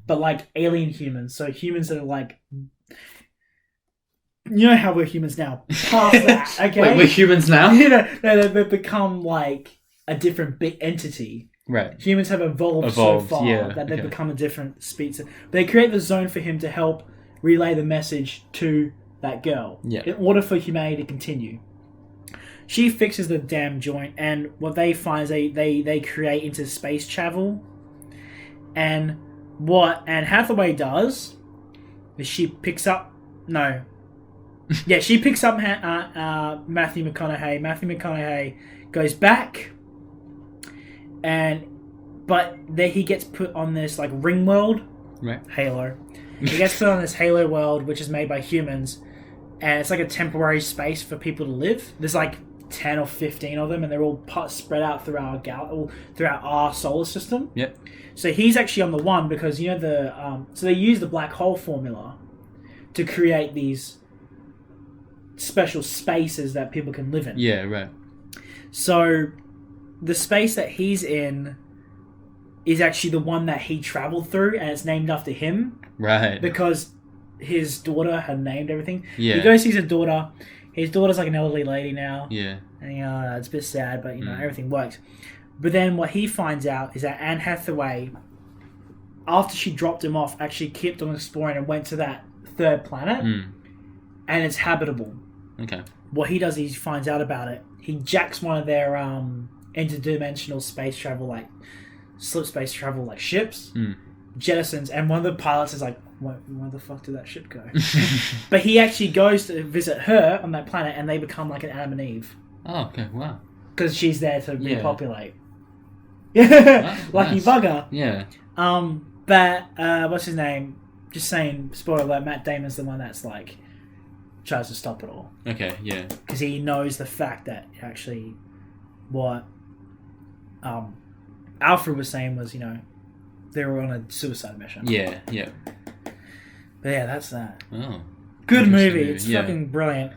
But like alien humans, so humans that are like, you know how we're humans now, past that, okay? Wait, we're humans now? No, they've become like a different big entity. Right. Humans have evolved so far that they've become a different species. But they create the zone for him to help relay the message to that girl in order for humanity to continue. She fixes the damn joint, and what they find is they create into space travel. And what Anne Hathaway does is she picks up Matthew McConaughey. Matthew McConaughey goes back, but then he gets put on this like ring world, right? Halo. He gets put on this Halo world, which is made by humans, and it's like a temporary space for people to live. There's like 10 or 15 of them, and they're all spread out throughout our solar system. Yep. So he's actually on the one because so they use the black hole formula to create these special spaces that people can live in. Yeah, right. So the space that he's in is actually the one that he traveled through, and it's named after him. Right. Because his daughter had named everything. Yeah. He goes sees his daughter. His daughter's like an elderly lady now. Yeah. And it's a bit sad, but everything works. But then what he finds out is that Anne Hathaway, after she dropped him off, actually kept on exploring and went to that third planet, and it's habitable. Okay. What he does is he finds out about it. He jacks one of their interdimensional space travel, like slip space travel, like ships, jettisons, and one of the pilots is like, where the fuck did that ship go? But he actually goes to visit her on that planet, and they become like an Adam and Eve. Oh, okay, wow. Because she's there to repopulate. Yeah, lucky nice. Bugger. Yeah. But what's his name? Just saying, spoiler alert, Matt Damon's the one that's like tries to stop it all. Okay, yeah. Because he knows the fact that actually what Alfred was saying was, they were on a suicide mission. Yeah, yeah. But yeah, that's that. Oh. Good movie. It's fucking brilliant.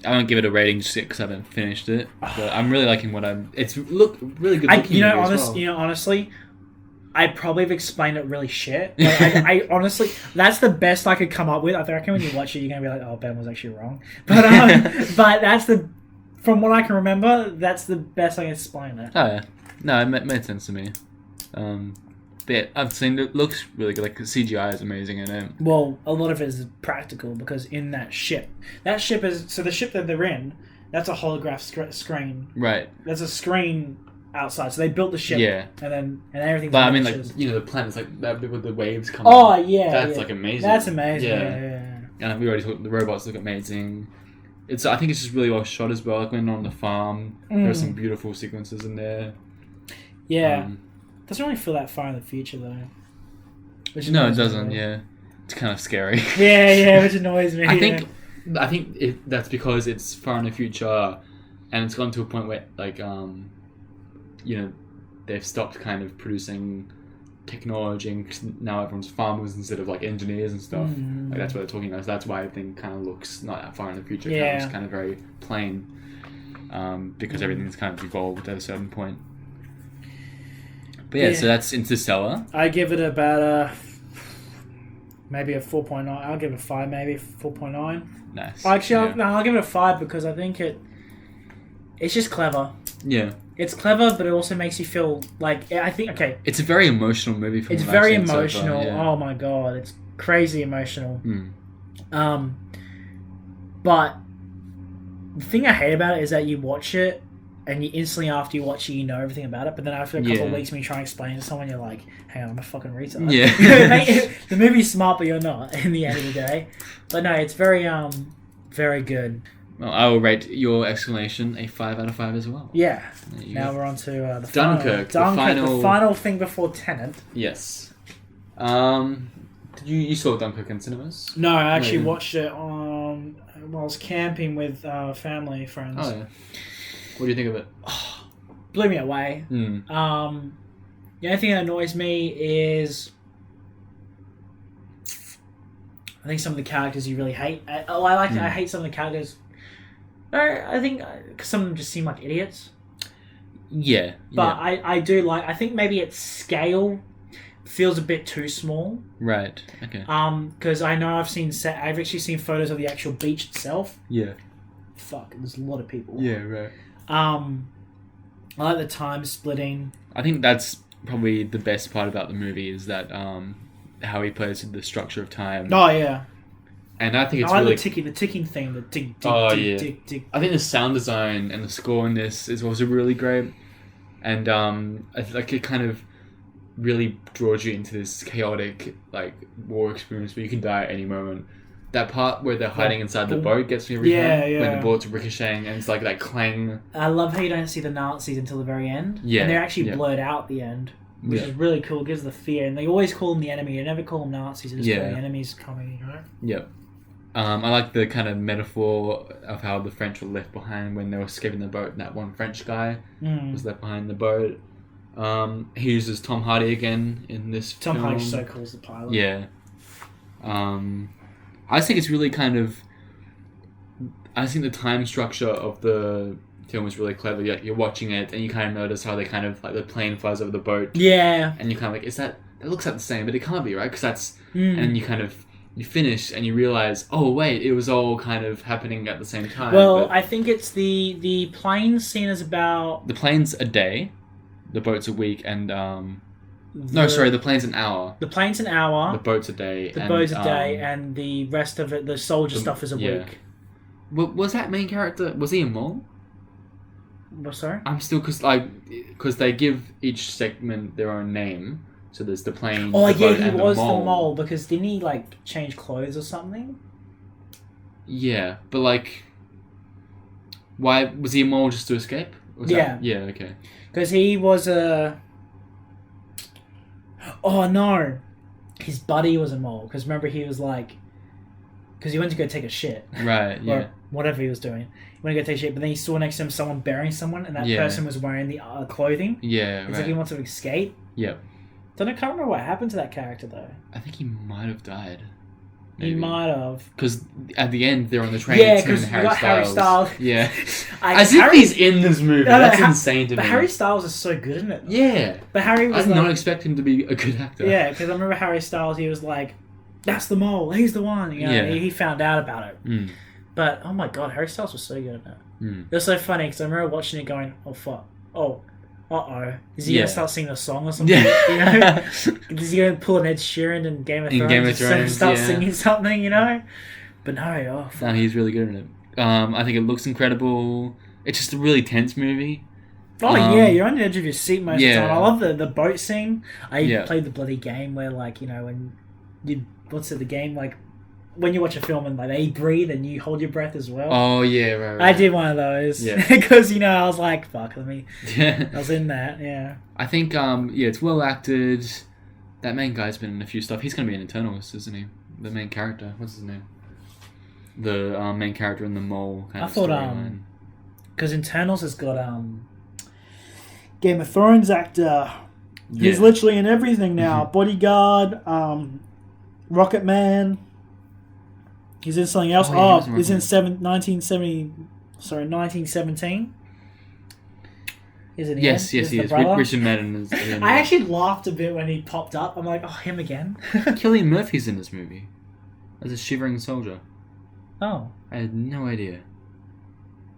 I don't give it a rating just because I haven't finished it. But I'm really liking what I'm. It's really good. Honestly, I probably have explained it really shit. Like, I honestly, that's the best I could come up with. I reckon when you watch it, you're gonna be like, "Oh, Ben was actually wrong." But but that's from what I can remember, that's the best I can explain it. Oh yeah, no, it made sense to me. But yeah, I've seen it. Looks really good. Like the CGI is amazing in it. Well, a lot of it is practical because in that ship is so the ship that they're in. That's a holograph screen. Right. There's a screen outside, so they built the ship. Yeah. And everything. But I mean, like the planets, like that bit with the waves coming. Oh yeah. That's like amazing. That's amazing. Yeah. And we already talked. The robots look amazing. I think it's just really well shot as well. Like when on the farm, there are some beautiful sequences in there. Yeah. Doesn't really feel that far in the future though. No, it doesn't. Yeah, it's kind of scary. Yeah, which annoys me. I think that's because it's far in the future, and it's gone to a point where like they've stopped kind of producing technology, and now everyone's farmers instead of like engineers and stuff. Like that's what they're talking about. So that's why everything kind of looks not that far in the future. Yeah, it's kind of very plain, because everything's kind of evolved at a certain point. But yeah, so that's Interstellar. I give it about maybe a 4.9. I'll give it a 5, maybe 4.9. Nice. Actually, I'll give it a 5 because I think it's just clever. Yeah. It's clever, but it also makes you feel like it's a very emotional movie. It's very emotional. So far, Oh my god, it's crazy emotional. But the thing I hate about it is that you watch it. And you instantly after you watch it, you know everything about it. But then after a couple of weeks, when you try and explain it to someone, you're like, "Hang on, I'm a fucking retard." Yeah. The movie's smart, but you're not. In the end of the day, but no, it's very very good. Well, I will rate your explanation a 5 out of 5 as well. Yeah. Now we're on to the Dunkirk. The final thing before Tenet. Yes. You saw Dunkirk in cinemas? No, I actually watched it while I was camping with family friends. Oh yeah. What do you think of it? Blew me away. The only thing that annoys me is I think some of the characters you really hate. I hate some of the characters. I think some of them just seem like idiots. Yeah. But I do like. I think maybe its scale feels a bit too small. Right. Okay. Because I know I've actually seen photos of the actual beach itself. Yeah. Fuck, there's a lot of people. Yeah. Right. I like the time splitting. I think that's probably the best part about the movie is that how he plays with the structure of time. Oh yeah. And I think it's I like really the ticking thing, the tick. I think the sound design and the score in this is also really great, and it kind of really draws you into this chaotic like war experience where you can die at any moment. That part where they're hiding inside the boat gets me every time. When the bullets are ricocheting and it's like that clang. I love how you don't see the Nazis until the very end. Yeah. And they're actually blurred out at the end, which is really cool. It gives the fear. And they always call them the enemy. They never call them Nazis. They just call the enemies coming, right? Yep. I like the kind of metaphor of how the French were left behind when they were escaping the boat. And that one French guy was left behind the boat. He uses Tom Hardy again in this film. Tom Hardy's so cool as the pilot. Yeah. I think it's really kind of... I think the time structure of the film is really clever. You're watching it and you kind of notice how they kind of... Like the plane flies over the boat. Yeah. And you're kind of like, that looks like the same, but it can't be, right? Because that's... And you kind of... You finish and you realize, oh wait, it was all kind of happening at the same time. Well, I think it's the plane scene is about... The plane's a day, the boat's a week, and... the plane's an hour. The plane's an hour. The boat's a day. The boat's a day, and the rest of it, the soldier stuff is a week. Was that main character, was he a mole? What, sorry? I'm still, because they give each segment their own name. So there's the plane, Oh, the boat, he and was the mole. the mole, because didn't he, like, change clothes or something? Yeah, but, like, why, was he a mole just to escape? Yeah, okay. Because he was a... Oh, no. His buddy was a mole. Because remember, he was like... Because he went to go take a shit. Right, yeah. Or whatever he was doing. He went to go take a shit, but then he saw next to him someone burying someone, and that person was wearing the clothing. Yeah, It's like he wants to escape. Yep. I can't remember what happened to that character, though. I think he might have died. Maybe. He might have. Because at the end, they're on the train. Yeah, because you got Harry Styles. Yeah. As if he's in this movie. That's insane to me. But Harry Styles is so good, isn't it? Yeah. But Harry was I did not expect him to be a good actor. Yeah, because I remember Harry Styles, he was like, that's the mole, he's the one. You know, he found out about it. Mm. But, oh my god, Harry Styles was so good at it. Mm. It was so funny, because I remember watching it going, oh fuck, oh, uh-oh. Is he going to start singing a song or something? Yeah. You know? Is he going to pull an Ed Sheeran in Game of Thrones? Start singing something, you know? But no, oh fuck. No, he's really good at it. I think it looks incredible. It's just a really tense movie. Oh yeah, you're on the edge of your seat most of the time. I love the boat scene. I played the bloody game where, like, you know, when you... What's it, the game, like... When you watch a film and like they breathe and you hold your breath as well. Oh yeah, right. I did one of those because you know I was like, "Fuck, let me." I was in that. Yeah. I think it's well acted. That main guy's been in a few stuff. He's gonna be in Eternals, isn't he? The main character. What's his name? The main character in the mole. Kind I thought because Eternals has got Game of Thrones actor. He's literally in everything now. Bodyguard, Rocket Man. He's in something else. He's in 1917. Isn't he? Yes, he is. Richard Madden is. I actually laughed a bit when he popped up. I'm like, oh, him again. Cillian Murphy's in this movie as a shivering soldier. Oh, I had no idea.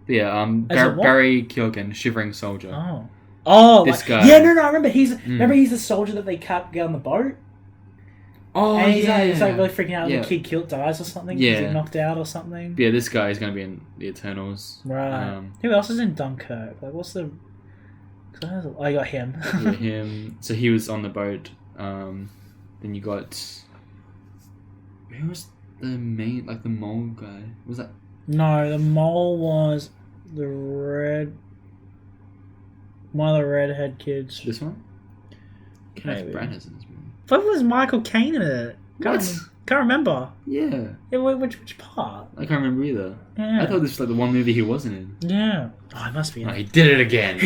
But yeah, Barry Keoghan, shivering soldier. Oh, this guy. Yeah, no, I remember. Remember he's the soldier that they get on the boat. Oh, and he's like really freaking out. The kid dies or something. Yeah, he's knocked out or something. Yeah, this guy is going to be in the Eternals. Right. Who else is in Dunkirk? Like, what's the? I got him. Yeah, him. So he was on the boat. Then you got. Who was the main, like the mole guy? Was that? No, the mole was the red. One of the redhead kids. This one. Kenneth Branagh is in this movie. What was Michael Caine in it? Can't remember. Yeah. Which part? I can't remember either. Yeah. I thought this was like the one movie he wasn't in. Yeah. Oh, it must be. No, he did it again.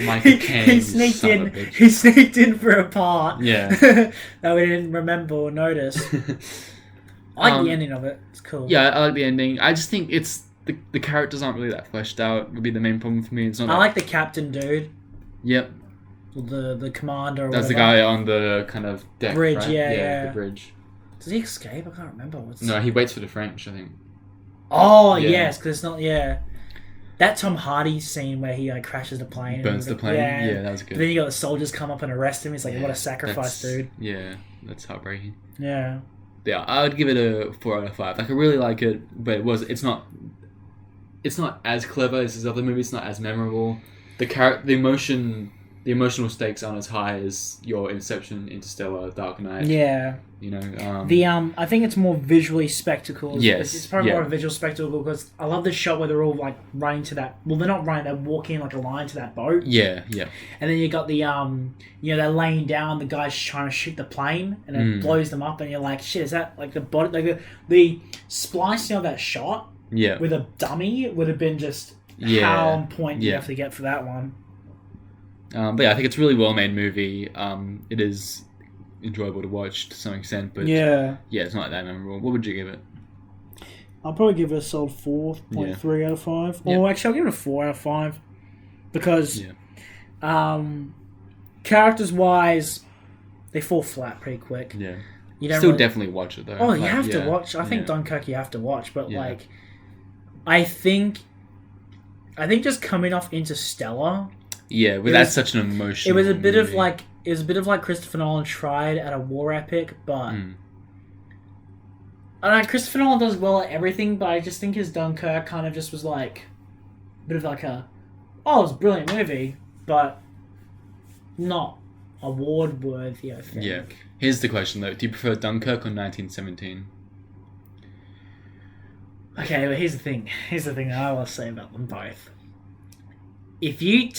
Michael Caine. He sneaked in. He sneaked in for a part. Yeah. That we didn't remember or notice. I like the ending of it. It's cool. Yeah, I like the ending. I just think it's the characters aren't really that fleshed out. Would be the main problem for me. It's not. I like the captain dude. Yep. The commander. Or That's whatever. the guy on the kind of deck, bridge. Right? Yeah, the bridge. Does he escape? I can't remember. No, he waits for the French, I think. Oh yes, because it's not. Yeah, that Tom Hardy scene where he like crashes the plane, burns the plane. Yeah, that was good. But then you got the soldiers come up and arrest him. He's like, "What a sacrifice, dude!" Yeah, that's heartbreaking. Yeah. Yeah, I would give it a 4 out of 5. Like, I really like it, but it's not as clever as his other movies. It's not as memorable. The emotional stakes aren't as high as your Inception, Interstellar, Dark Knight. Yeah. You know. I think it's more visually spectacle. Yes. It's probably more a visual spectacle because I love the shot where they're all like running to that. Well, they're not running. They're walking like a line to that boat. Yeah. Yeah. And then you got the they're laying down. The guy's trying to shoot the plane, and it blows them up. And you're like, shit, is that like the body? Like the splicing of that shot. Yeah. With a dummy would have been just how on point you have to get for that one. But yeah, I think it's a really well-made movie. It is enjoyable to watch to some extent, but it's not that memorable. What would you give it? I'll probably give it a solid 4.3 out of 5. Or actually, I'll give it a 4 out of 5 because characters-wise, they fall flat pretty quick. Yeah, you don't still definitely watch it though. Oh, you have to watch. I think Dunkirk you have to watch, but like, I think just coming off Interstellar. Yeah, but that's such an emotional. It was a bit of like Christopher Nolan tried at a war epic, but I don't know. Christopher Nolan does well at everything, but I just think his Dunkirk kind of just was like a bit of like it was a brilliant movie, but not award worthy. I think. Yeah. Here's the question though: do you prefer Dunkirk or 1917? Okay, but here's the thing. Here's the thing that I will say about them both. If you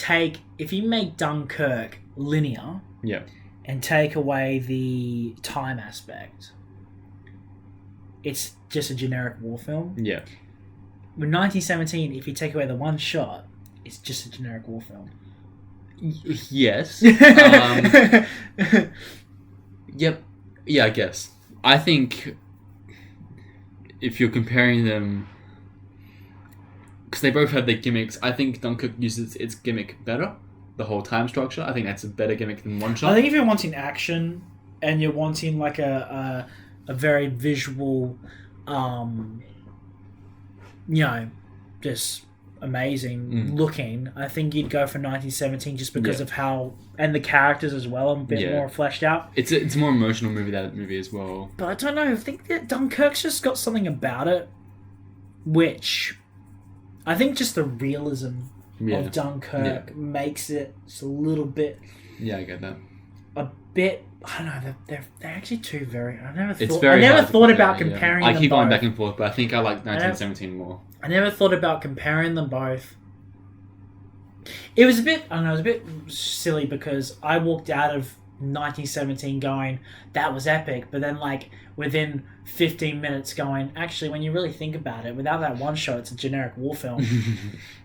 make Dunkirk linear, and take away the time aspect, it's just a generic war film. Yeah. With 1917, if you take away the one shot, it's just a generic war film. Yes. Yep. Yeah, I guess. I think if you're comparing them, because they both have their gimmicks, I think Dunkirk uses its gimmick better. The whole time structure, I think that's a better gimmick than One Shot. I think if you're wanting action and you're wanting like a very visual, just amazing looking, I think you'd go for 1917 just because of how, and the characters as well, a bit more fleshed out. It's a more emotional movie, that movie as well. But I don't know, I think that Dunkirk's just got something about it, which I think just the realism of Dunkirk makes it just a little bit. Yeah, I get that. A bit. I don't know. They're actually two very. I never thought about comparing. I them keep both. going back and forth, but I think I like 1917 more. I never thought about comparing them both. It was a bit. I don't know. It was a bit silly because I walked out of 1917 going, that was epic, but then like within 15 minutes going, actually, when you really think about it, without that one shot, it's a generic war film.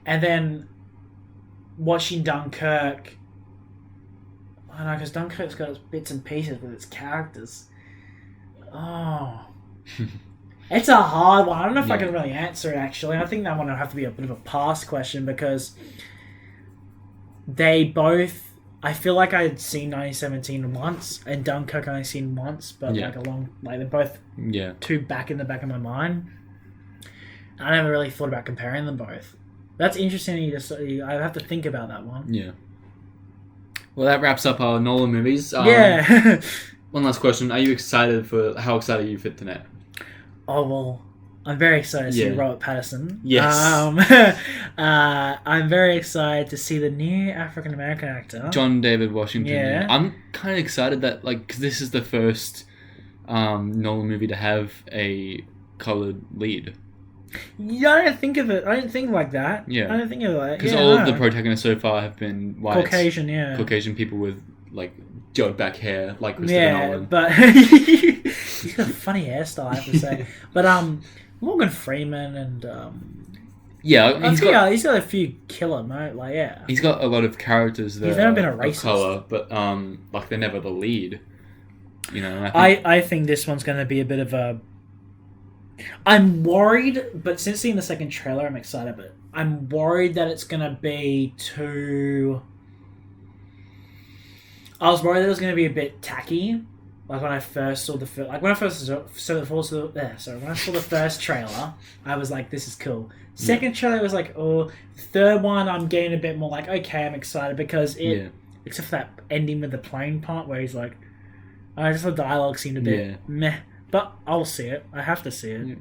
And then watching Dunkirk, I don't know, because Dunkirk's got its bits and pieces with its characters. Oh. It's a hard one. I don't know if I can really answer it, actually. I think that one will have to be a bit of a pass question because they both... I feel like I had seen 1917 once, and Dunkirk I only seen once, but they're both two back in the back of my mind. I never really thought about comparing them both. That's interesting. I have to think about that one. Yeah. Well, that wraps up our Nolan movies. Yeah. One last question: how excited are you for tonight? Oh well, I'm very excited to see Robert Pattinson. Yes. I'm very excited to see the new African American actor, John David Washington. Yeah. I'm kind of excited that because this is the first Nolan movie to have a colored lead. Yeah, I didn't think of it. I didn't think like that. Yeah. I didn't think of it like that. Because all of the protagonists so far have been white. Caucasian people with, like, gelled back hair, like Christopher Nolan. But he's got a funny hairstyle, I have to say. But, Morgan Freeman and, he's got a few killer moments, He's got a lot of characters that he's never been a racist. Color, but, they're never the lead. You know, I think this one's going to be a bit of a... I'm worried, but since seeing the second trailer, I'm excited. But I'm worried that it's gonna be too. I was worried that it was gonna be a bit tacky. Like when I first saw the when I saw the first trailer, I was like, "This is cool." Second trailer was like, "Oh." Third one, I'm getting a bit more like, "Okay, I'm excited," because except for that ending with the plane part where he's like, just the dialogue seemed a bit meh. But I'll see it. I have to see it. Yeah.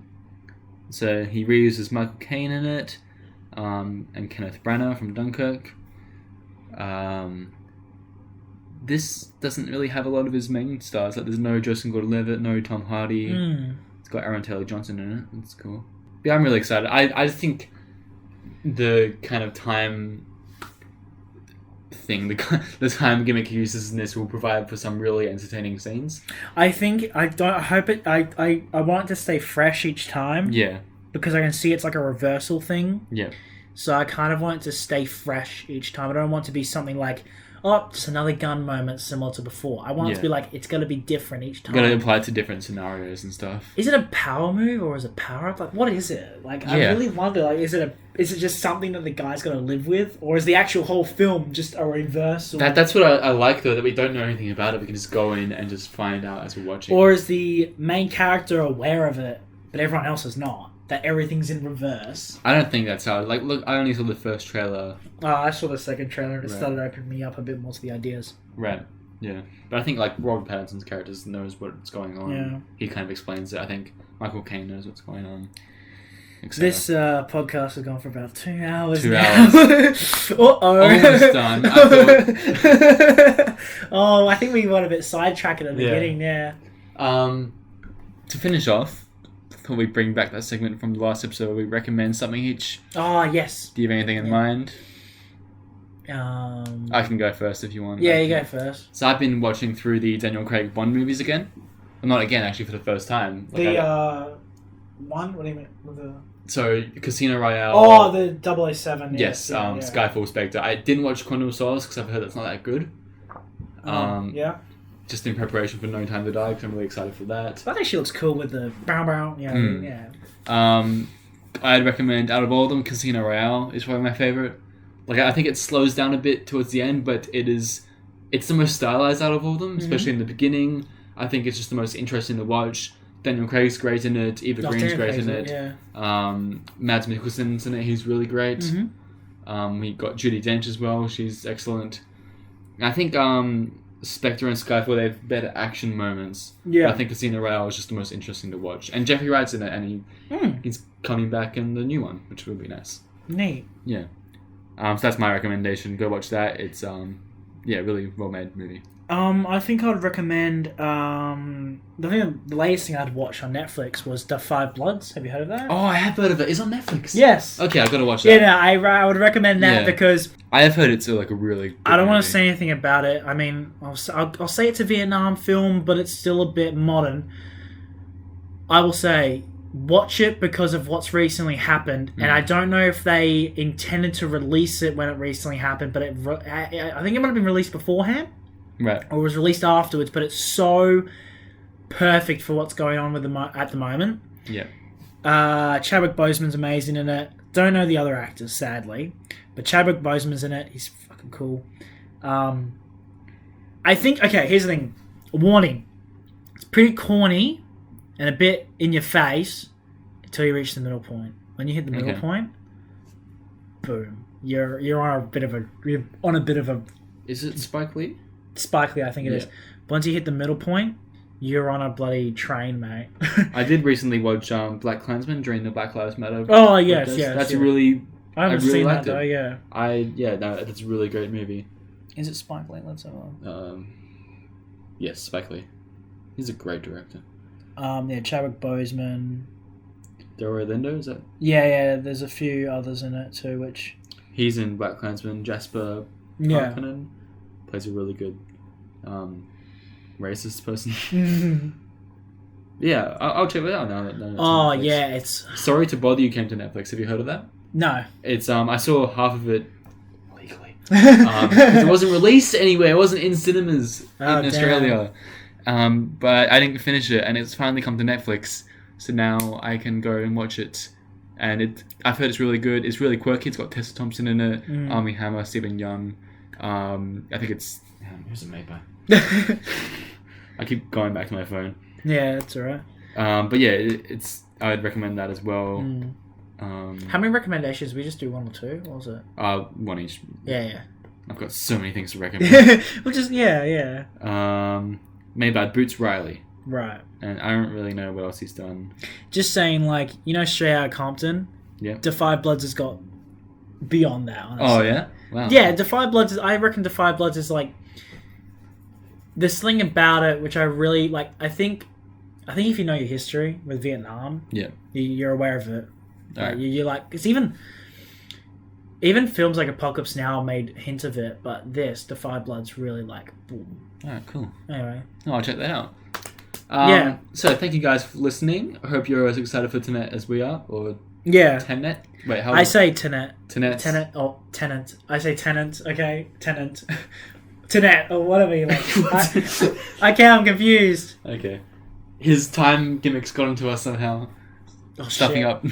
So he reuses Michael Caine in it, and Kenneth Branagh from Dunkirk. This doesn't really have a lot of his main stars. Like, there's no Joseph Gordon-Levitt, no Tom Hardy. It's got Aaron Taylor-Johnson in it. That's cool. But yeah, I'm really excited. I think the kind of time thing, the time gimmick he uses in this will provide for some really entertaining scenes. I want it to stay fresh each time. Yeah. Because I can see it's like a reversal thing. Yeah. So I kind of want it to stay fresh each time. I don't want it to be something like, just another gun moment similar to before. I want it to be like, it's got to be different each time. Got to apply it to different scenarios and stuff. Is it a power move or is it power up? Like, what is it? Like, I really wonder, like, is it just something that the guy's got to live with? Or is the actual whole film just a reversal? That's what I like, though, that we don't know anything about it. We can just go in and just find out as we're watching. Or is the main character aware of it, but everyone else is not? That everything's in reverse. I don't think that's how. Like, look, I only saw the first trailer. Oh, I saw the second trailer and it started opening me up a bit more to the ideas. Right. Yeah. But I think, like, Robert Pattinson's character knows what's going on. Yeah. He kind of explains it. I think Michael Caine knows what's going on. This podcast has gone for about 2 hours. 2 hours. Uh-oh. Almost done. I think we got a bit sidetracked at the beginning there. To finish off, before we bring back that segment from the last episode where we recommend something each. Oh, yes. Do you have anything in mind? I can go first if you want. Yeah, you go first. So I've been watching through the Daniel Craig Bond movies again. Well, not again, actually, for the first time. One? What do you mean? So, Casino Royale. Oh, the 007. Yes, Skyfall, Spectre. I didn't watch Quantum of Solace because I've heard that's not that good. Just in preparation for No Time to Die because I'm really excited for that. That actually looks cool with the bow. Yeah. I'd recommend out of all of them, Casino Royale is probably my favorite. Like I think it slows down a bit towards the end, but it's the most stylized out of all of them, especially in the beginning. I think it's just the most interesting to watch. Daniel Craig's great in it. Eva Green's great in it. Yeah. Mads Mikkelsen's in it. He's really great. We got Judi Dench as well. She's excellent. I think Spectre and Skyfall, they have better action moments. Yeah. I think Casino Royale is just the most interesting to watch. And Jeffrey Wright's in it, and he's coming back in the new one, which will be nice. Neat. Yeah. So that's my recommendation. Go watch that. It's really well-made movie. I think I'd recommend the latest thing I'd watched on Netflix was The Five Bloods. Have you heard of that? Oh, I have heard of it. It's on Netflix. Yes. Okay, I've got to watch that. Yeah, no, I would recommend that because I have heard it's like a really good I don't want to movie. say anything about it. I mean, I'll say it's a Vietnam film, but it's still a bit modern. I will say watch it because of what's recently happened, and I don't know if they intended to release it when it recently happened, but I think it might have been released beforehand. Right. Or was released afterwards, but it's so perfect for what's going on with at the moment. Yeah. Chadwick Boseman's amazing in it. Don't know the other actors, sadly, but Chadwick Boseman's in it. He's fucking cool. I think. Okay, here's the thing. Warning. It's pretty corny and a bit in your face until you reach the middle point. When you hit the middle point, boom. You're on a bit of a. Is it Spike Lee? Spike Lee, I think it is. Once you hit the middle point, you're on a bloody train, mate. I did recently watch Black Klansman during the Black Lives Matter. Oh yes, yes. That's a really. I haven't really seen that liked though. it. Yeah. That's a really great movie. Is it Spike Lee? Let's have a. Yes, Spike Lee. He's a great director. Chadwick Boseman. Delroy Lindo, is that? Yeah. There's a few others in it too, which. He's in Black Klansman. Jasper Parkinen plays a really good racist person. Yeah, I'll check it out now. Oh yeah, it's. Sorry to Bother You came to Netflix. Have you heard of that? No. It's I saw half of it legally because it wasn't released anywhere. It wasn't in cinemas in Australia. But I didn't finish it, and it's finally come to Netflix. So now I can go and watch it. And I've heard it's really good. It's really quirky. It's got Tessa Thompson in it, Armie Hammer, Stephen Young. I think it's... Who's it made by? I keep going back to my phone. Yeah, that's alright. But yeah, I would recommend that as well. How many recommendations? We just do one or two? What was it? One each. Yeah. I've got so many things to recommend. Which is, yeah. Made by Boots Riley. Right. And I don't really know what else he's done. Just saying, like, Straight Outta Compton? Yeah. The Five Bloods has got beyond that, honestly. Oh, yeah? Wow. Yeah, The Five Bloods, I reckon The Five Bloods is, like, this thing about it, which I really, like, I think if you know your history with Vietnam, you're aware of it. Right. You're like, it's even films like Apocalypse Now made hint of it, but The Five Bloods really, like, boom. Oh, cool. Anyway. I'll check that out. Yeah. So thank you guys for listening. I hope you're as excited for Tenet as we are, or Tenet. Wait, how? I say Tenet. Tenet. Oh, Tenant. I say Tenant. Okay, Tenant. Tenet or whatever you like. I'm confused. Okay. His time gimmicks got into us somehow, stuffing up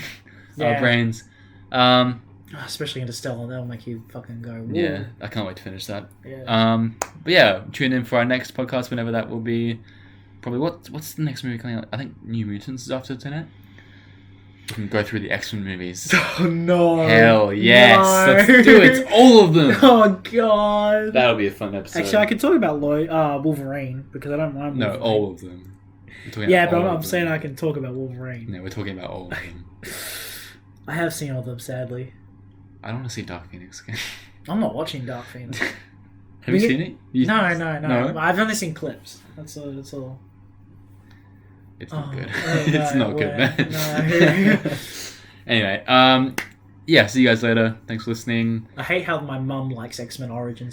our brains. Especially Interstellar, that'll make you fucking go. Whoa. Yeah, I can't wait to finish that. Yeah. But yeah, tune in for our next podcast whenever that will be. Probably what's the next movie coming out? I think New Mutants is after Tenet. We can go through the X-Men movies. Oh no! Hell yes! No. Let's do it! All of them! Oh god! That'll be a fun episode. Actually, I could talk about Wolverine because I don't mind Wolverine. No, all of them. Yeah, but I'm saying I can talk about Wolverine. No, we're talking about all of them. I have seen all of them, sadly. I don't want to see Dark Phoenix again. I'm not watching Dark Phoenix. Have you seen it? No. I've only seen clips. That's all. It's not good. It's not good, man. No. Anyway, see you guys later. Thanks for listening. I hate how my mum likes X-Men Origins.